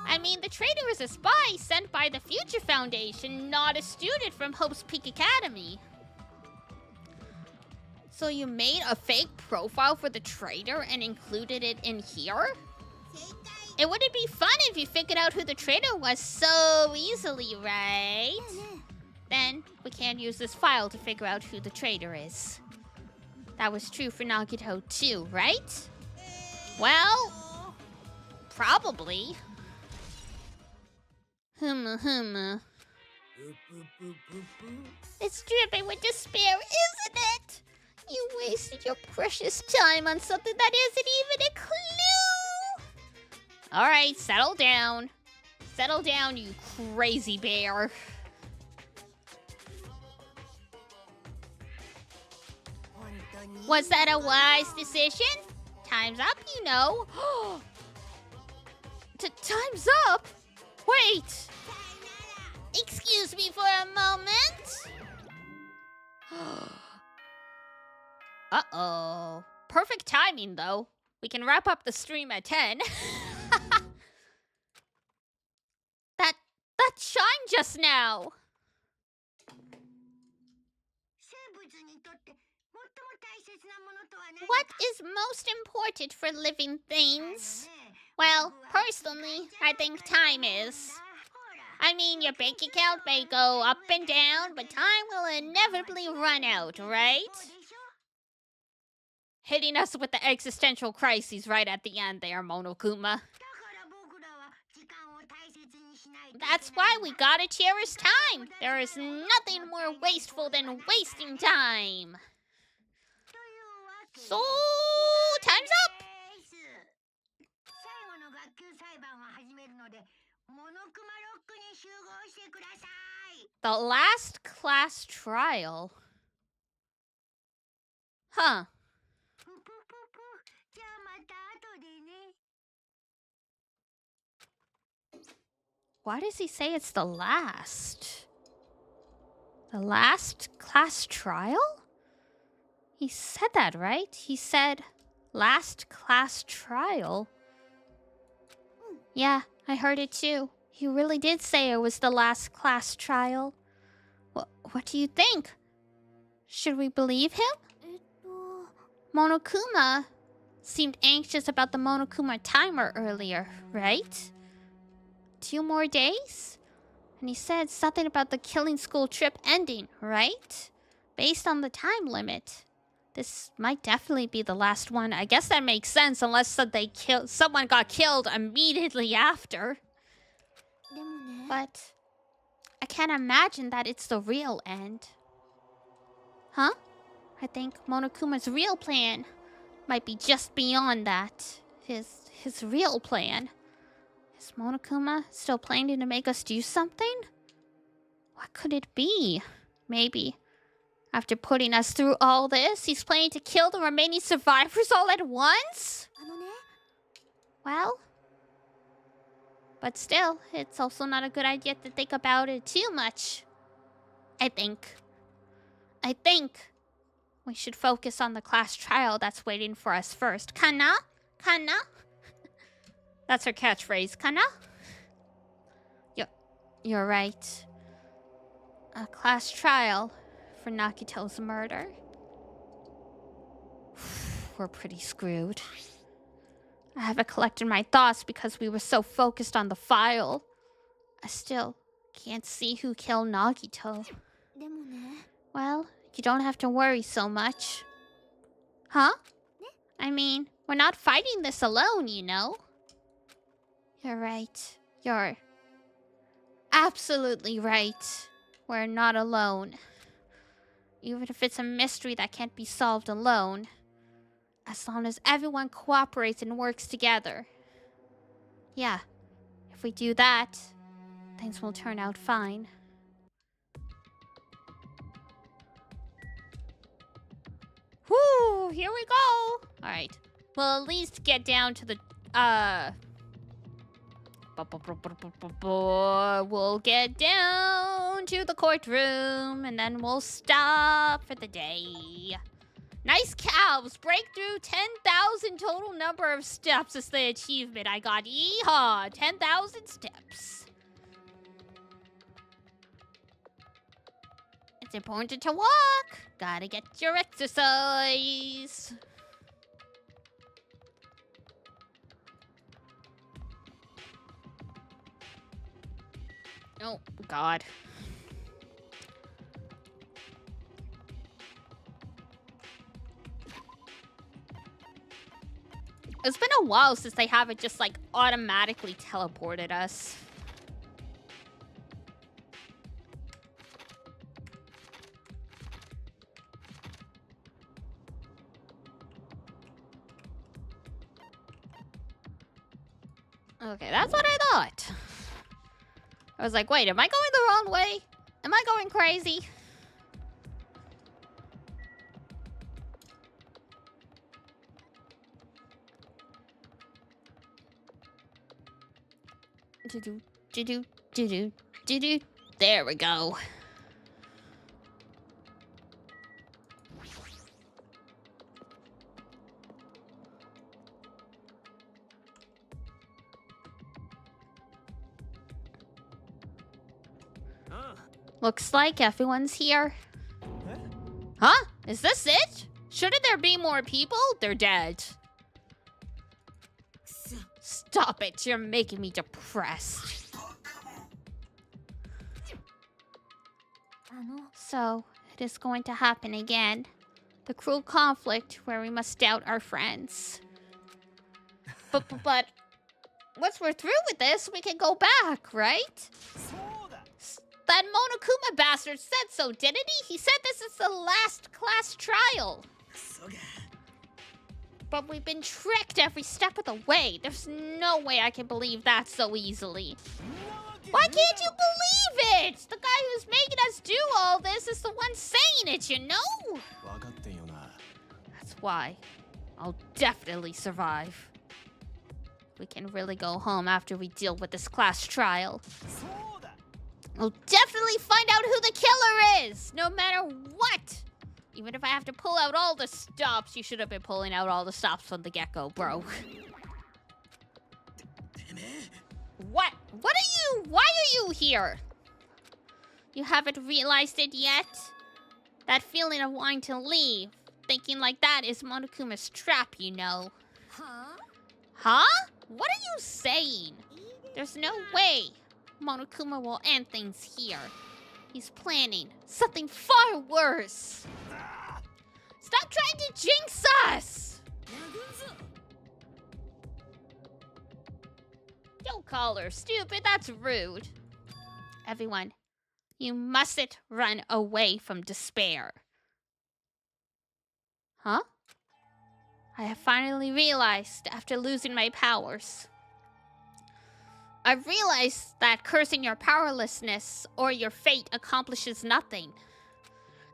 I mean, the traitor is a spy sent by the Future Foundation, not a student from Hope's Peak Academy. So you made a fake profile for the traitor and included it in here? It wouldn't be fun if you figured out who the traitor was so easily, right? Then we can't use this file to figure out who the traitor is. That was true for Nagito too, right? Well, probably. It's dripping with despair, isn't it? You wasted your precious time on something that isn't even a clue. Alright, settle down. Settle down, you crazy bear. Was that a wise decision? Time's up, you know. Time's up? Wait. Excuse me for a moment. Uh-oh. Perfect timing, though. We can wrap up the stream at 10. That shine just now. What is most important for living things? Well, personally, I think time is. I mean, your bank account may go up and down, but time will inevitably run out, right? Hitting us with the existential crises right at the end there, Monokuma. That's why we gotta cherish time. There is nothing more wasteful than wasting time. So, time's up! The last class trial? Huh. Why does he say it's the last? The last class trial? He said that, right? He said last class trial. Yeah, I heard it too. He really did say it was the last class trial. What do you think? Should we believe him? Monokuma seemed anxious about the Monokuma timer earlier, right? 2 more days? And he said something about the killing school trip ending, right? Based on the time limit. This might definitely be the last one. I guess that makes sense unless someone got killed immediately after. But I can't imagine that it's the real end. Huh? I think Monokuma's real plan might be just beyond that. His real plan. Is Monokuma still planning to make us do something? What could it be? Maybe after putting us through all this, he's planning to kill the remaining survivors all at once? Well, but still, it's also not a good idea to think about it too much. I think we should focus on the class trial that's waiting for us first. Kana? Kana? That's her catchphrase. Kana? You're right. A class trial for Nakito's murder. We're pretty screwed. I haven't collected my thoughts because we were so focused on the file. I still can't see who killed Nagito. Well, you don't have to worry so much. Huh? I mean, we're not fighting this alone, you know? You're right. You're absolutely right. We're not alone. Even if it's a mystery that can't be solved alone. As long as everyone cooperates and works together. Yeah, if we do that, things will turn out fine. Whoo, here we go. Alright, we'll at least get down to the, we'll get down to the courtroom, and then we'll stop for the day. Nice cows. Breakthrough 10,000 total number of steps is the achievement I got. Yeehaw! 10,000 steps. It's important to walk. Gotta get your exercise. Oh, God. It's been a while since they haven't just, like, automatically teleported us. Okay, that's what I thought. I was like, wait, am I going the wrong way? Am I going crazy? Do-do. There we go. Looks like everyone's here. Huh? Is this it? Shouldn't there be more people? They're dead. Stop it. You're making me depressed. So, it is going to happen again. The cruel conflict where we must doubt our friends. But once we're through with this, we can go back, right? That Monokuma bastard said so, didn't he? He said this is the last class trial. But we've been tricked every step of the way. There's no way I can believe that so easily. Why can't you believe it? The guy who's making us do all this is the one saying it, you know? That's why I'll definitely survive. We can really go home after we deal with this class trial. We'll definitely find out who the killer is, no matter what. Even if I have to pull out all the stops, you should have been pulling out all the stops from the get-go, bro. What? Why are you here? You haven't realized it yet? That feeling of wanting to leave, thinking like that is Monokuma's trap, you know. Huh? What are you saying? There's no way Monokuma will end things here. He's planning something far worse. Stop trying to jinx us! Don't call her stupid, that's rude. Everyone, you mustn't run away from despair. Huh? I have finally realized after losing my powers. I've realized that cursing your powerlessness or your fate accomplishes nothing.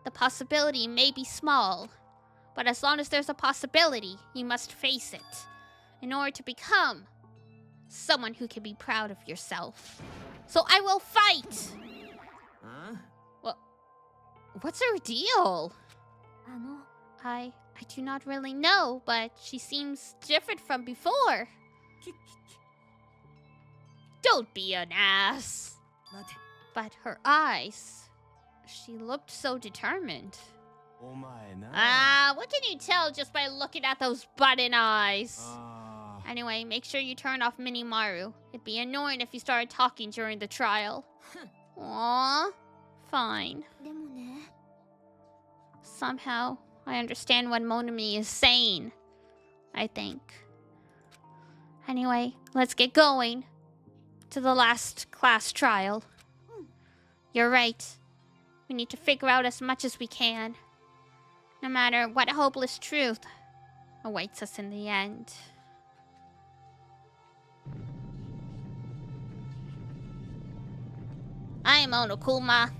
The possibility may be small, but as long as there's a possibility, you must face it in order to become someone who can be proud of yourself. So I will fight! Huh? Well, what's her deal? I do not really know, but she seems different from before. Don't be an ass. But her eyes, she looked so determined. What can you tell just by looking at those button eyes? Anyway, make sure you turn off Minimaru. It'd be annoying if you started talking during the trial. Aww. Fine. Somehow, I understand what Monami is saying. I think. Anyway, let's get going to the last class trial. You're right. We need to figure out as much as we can. No matter what hopeless truth awaits us in the end. I am Monokuma.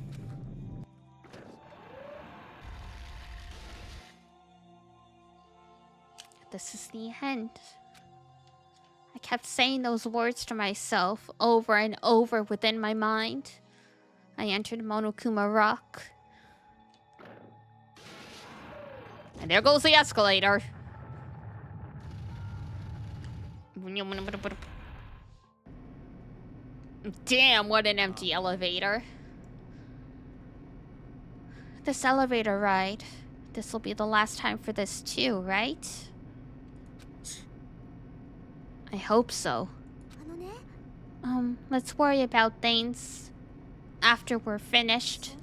This is the end. I kept saying those words to myself over and over within my mind. I entered Monokuma Rock. And there goes the escalator. Damn, what an empty elevator. This elevator ride. This will be the last time for this too, right? I hope so. Let's worry about things after we're finished.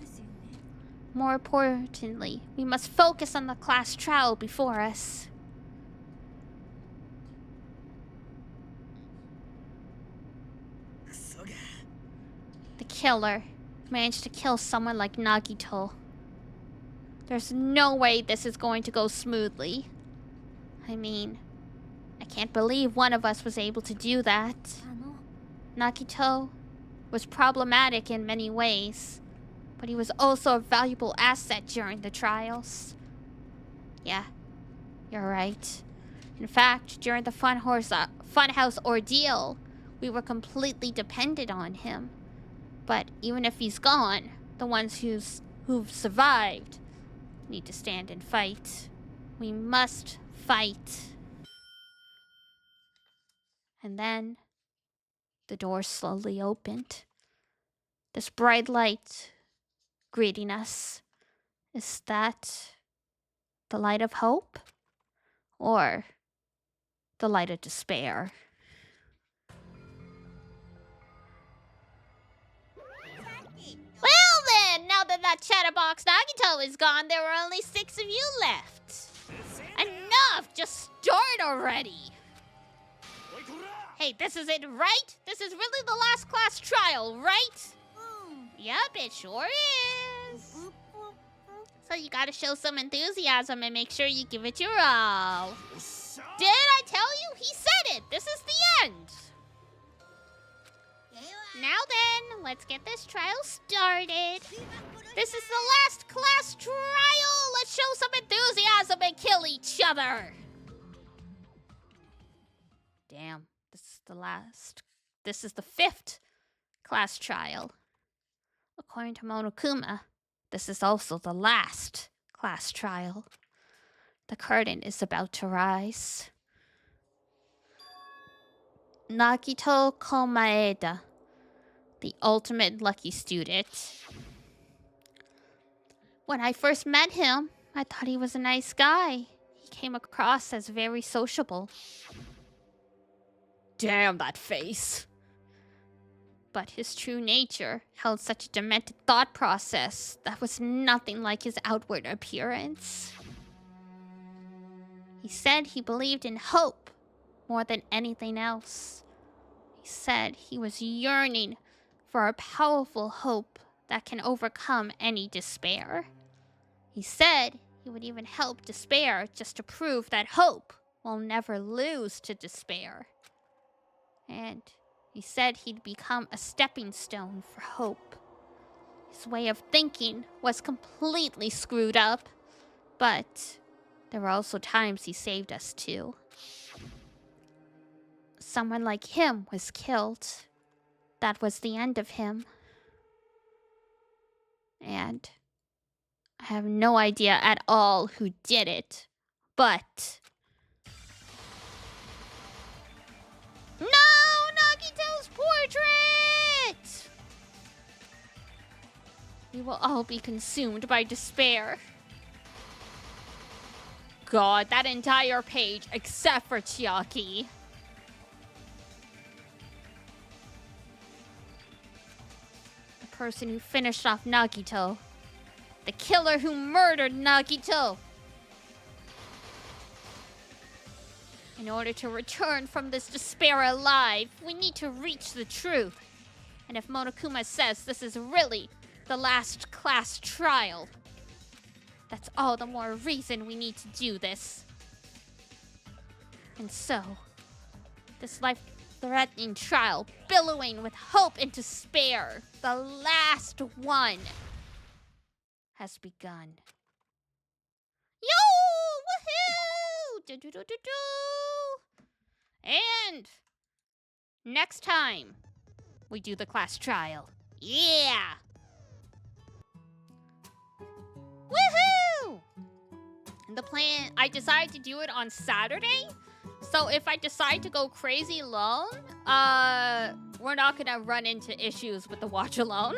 More importantly, we must focus on the class trial before us. The killer managed to kill someone like Nagito. There's no way this is going to go smoothly. I mean, I can't believe one of us was able to do that. Nagito was problematic in many ways, but he was also a valuable asset during the trials. Yeah, you're right. In fact, during the Funhouse ordeal, we were completely dependent on him. But even if he's gone, the ones who've survived need to stand and fight. We must fight. And then the door slowly opened. This bright light greeting us. Is that the light of hope? Or the light of despair? Well then, now that chatterbox Nagito is gone, there were only 6 of you left. Enough! Just start already! Hey, this is it, right? This is really the last class trial, right? Yep, it sure is. So you gotta show some enthusiasm and make sure you give it your all. Did I tell you? He said it! This is the end! Now then, let's get this trial started. This is the last class trial! Let's show some enthusiasm and kill each other! Damn, this is the last. This is the 5th class trial. According to Monokuma, this is also the last class trial. The curtain is about to rise. Nagito Komaeda, the ultimate lucky student. When I first met him, I thought he was a nice guy. He came across as very sociable. Damn that face. But his true nature held such a demented thought process that was nothing like his outward appearance. He said he believed in hope more than anything else. He said he was yearning for a powerful hope that can overcome any despair. He said he would even help despair just to prove that hope will never lose to despair. And he said he'd become a stepping stone for hope. His way of thinking was completely screwed up, but there were also times he saved us too. Someone like him was killed. That was the end of him. And I have no idea at all who did it, but... No! Nagito's portrait! We will all be consumed by despair. God, that entire page, except for Chiaki. The person who finished off Nagito. The killer who murdered Nagito. In order to return from this despair alive, we need to reach the truth. And if Monokuma says this is really the last class trial, that's all the more reason we need to do this. And so, this life-threatening trial, billowing with hope and despair, the last one, has begun. Yo! Woohoo! Do-do-do-do-do! And next time, we do the class trial. Yeah! The plan, I decided to do it on Saturday. So if I decide to go crazy alone, we're not gonna run into issues with the watch alone.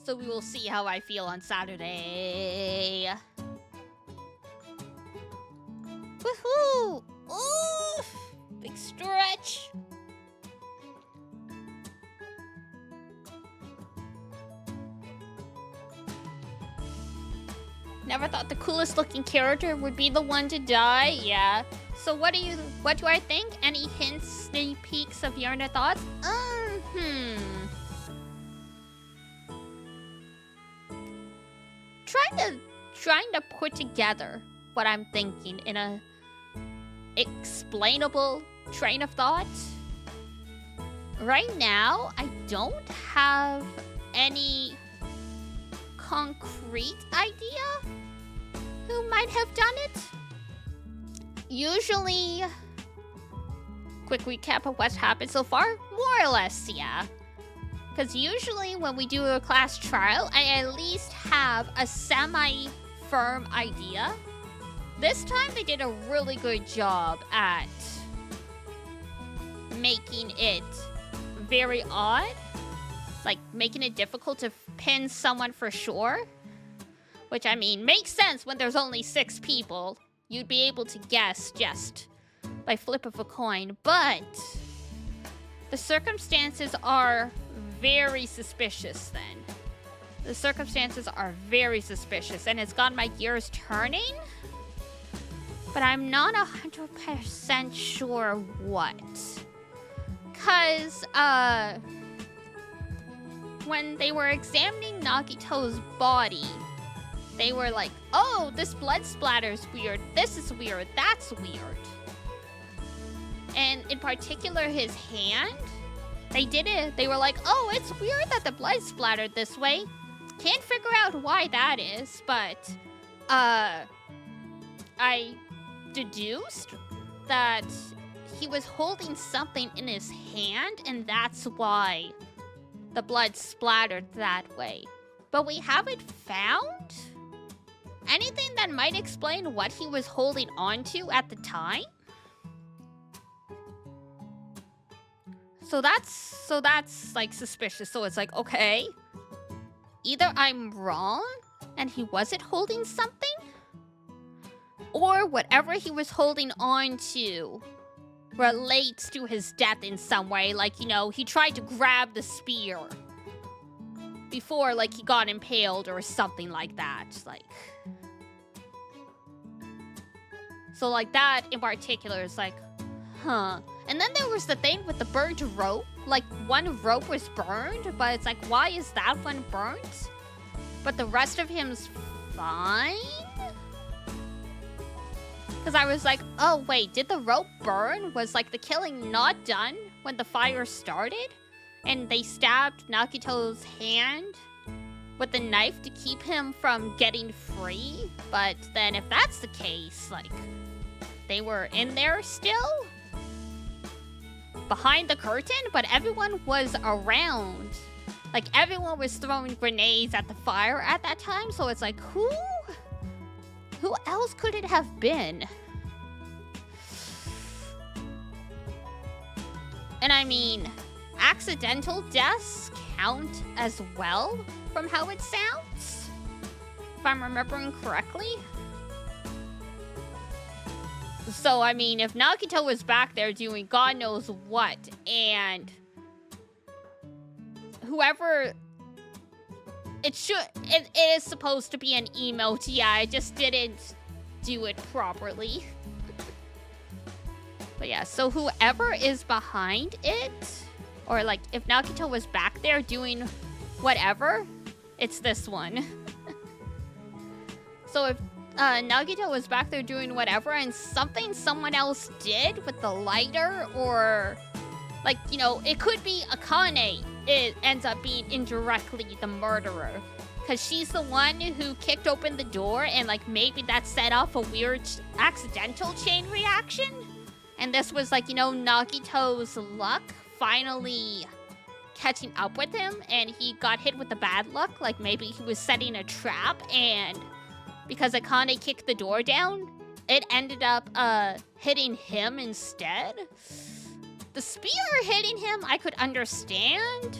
So we will see how I feel on Saturday. Woohoo! Ooh! Big stretch. Never thought the coolest looking character would be the one to die. Yeah. So what do I think? Any hints, sneak peeks of your thoughts? Trying to put together what I'm thinking in a explainable train of thought. Right now, I don't have any concrete idea who might have done it. Usually, quick recap of what's happened so far, more or less, yeah. Because usually when we do a class trial, I at least have a semi-firm idea. This time they did a really good job at making it very odd. Like, making it difficult to pin someone for sure. Which, I mean, makes sense when there's only 6 people. You'd be able to guess just by flip of a coin. But the circumstances are very suspicious then. The circumstances are very suspicious, and it's got my gears turning. But I'm not 100% sure what. Because, when they were examining Nagito's body, they were like, oh, this blood splatter's weird, this is weird, that's weird. And in particular, his hand, they were like, oh, it's weird that the blood splattered this way. Can't figure out why that is, but, I deduced that he was holding something in his hand, and that's why the blood splattered that way. But we haven't found anything that might explain what he was holding onto at the time. So that's like suspicious. So it's like, okay, either I'm wrong and he wasn't holding something, or whatever he was holding onto relates to his death in some way. Like, you know, he tried to grab the spear before, like, he got impaled or something like that. Like, so, like, that in particular is like, huh. And then there was the thing with the burnt rope. Like, one rope was burned, but it's like, why is that one burnt? But the rest of him's fine? Because I was like, oh, wait, did the rope burn? Was, like, the killing not done when the fire started? And they stabbed Nagito's hand with the knife to keep him from getting free? But then if that's the case, like, they were in there still? Behind the curtain? But everyone was around. Like, everyone was throwing grenades at the fire at that time, so it's like, who else could it have been? And I mean, accidental deaths count as well, from how it sounds, if I'm remembering correctly. So, I mean, if Nagito was back there doing God knows what, and whoever... It is supposed to be an emote, yeah, I just didn't do it properly. But yeah, so whoever is behind it, or like, if Nagito was back there doing whatever, it's this one. So if Nagito was back there doing whatever, and something someone else did with the lighter, or, like, you know, it could be Akane. It ends up being indirectly the murderer, because she's the one who kicked open the door, and, like, maybe that set off a weird accidental chain reaction. And this was, like, you know, Nagito's luck finally catching up with him, and he got hit with the bad luck. Like, maybe he was setting a trap, and because I kind of kicked the door down, it ended up hitting him instead. The spear hitting him, I could understand.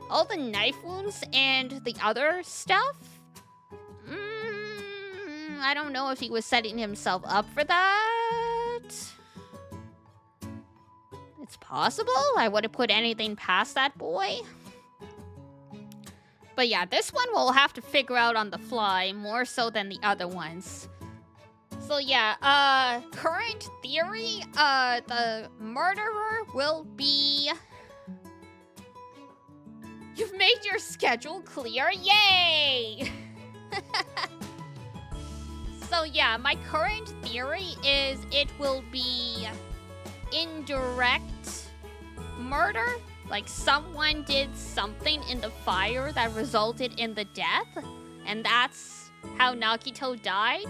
All the knife wounds and the other stuff, I don't know if he was setting himself up for that. It's possible. I wouldn't put anything past that boy. But yeah, this one we'll have to figure out on the fly more so than the other ones. So yeah, current theory, the murderer will be... You've made your schedule clear, yay! So yeah, my current theory is it will be indirect murder. Like someone did something in the fire that resulted in the death, and that's how Nagito died.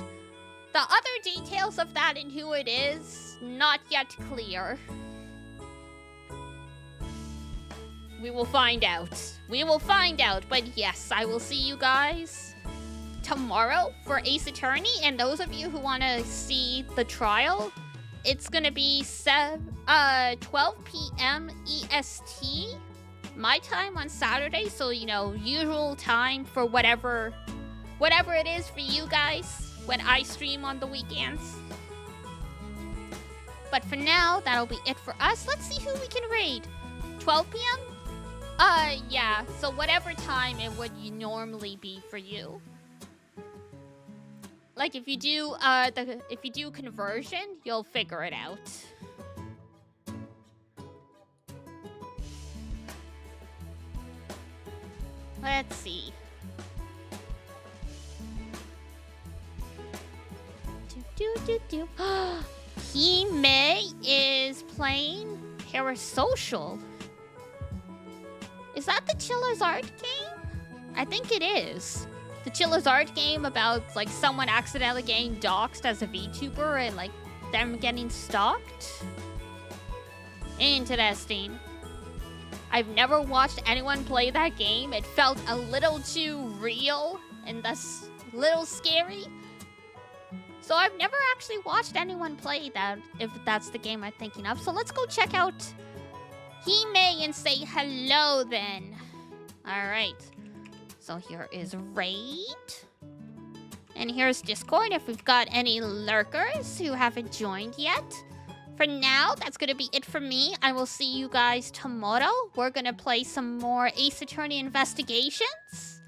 The other details of that and who it is, not yet clear. We will find out. We will find out, but yes, I will see you guys tomorrow for Ace Attorney, and those of you who want to see the trial, it's gonna be 12 p.m. EST, my time on Saturday, so you know, usual time for whatever it is for you guys when I stream on the weekends. But for now, that'll be it for us. Let's see who we can raid. 12 p.m.? Yeah, so whatever time it would normally be for you. Like if you do conversion, you'll figure it out. Let's see. Hime is playing Parasocial. Is that the Chiller's Art game? I think it is. The Chiller's Art game about like someone accidentally getting doxxed as a VTuber and like them getting stalked. Interesting. I've never watched anyone play that game. It felt a little too real and thus a little scary. So I've never actually watched anyone play that, if that's the game I'm thinking of. So let's go check out Hime and say hello then. Alright. So here is Raid. And here's Discord if we've got any lurkers who haven't joined yet. For now, that's going to be it for me. I will see you guys tomorrow. We're going to play some more Ace Attorney investigations.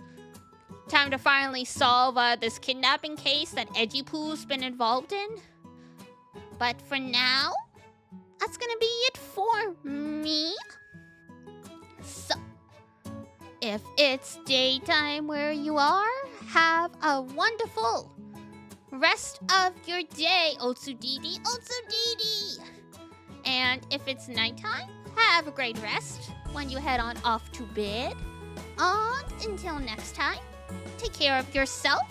Time to finally solve this kidnapping case that Edgypoo's been involved in. But for now, that's going to be it for me. So, if it's daytime where you are, have a wonderful rest of your day, Otsudidi, Otsudidi! And if it's nighttime, have a great rest when you head on off to bed. And until next time, take care of yourself,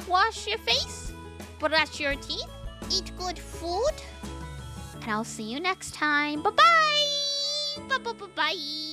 wash your face, brush your teeth, eat good food, and I'll see you next time. Bye-bye! Bye-bye-bye-bye!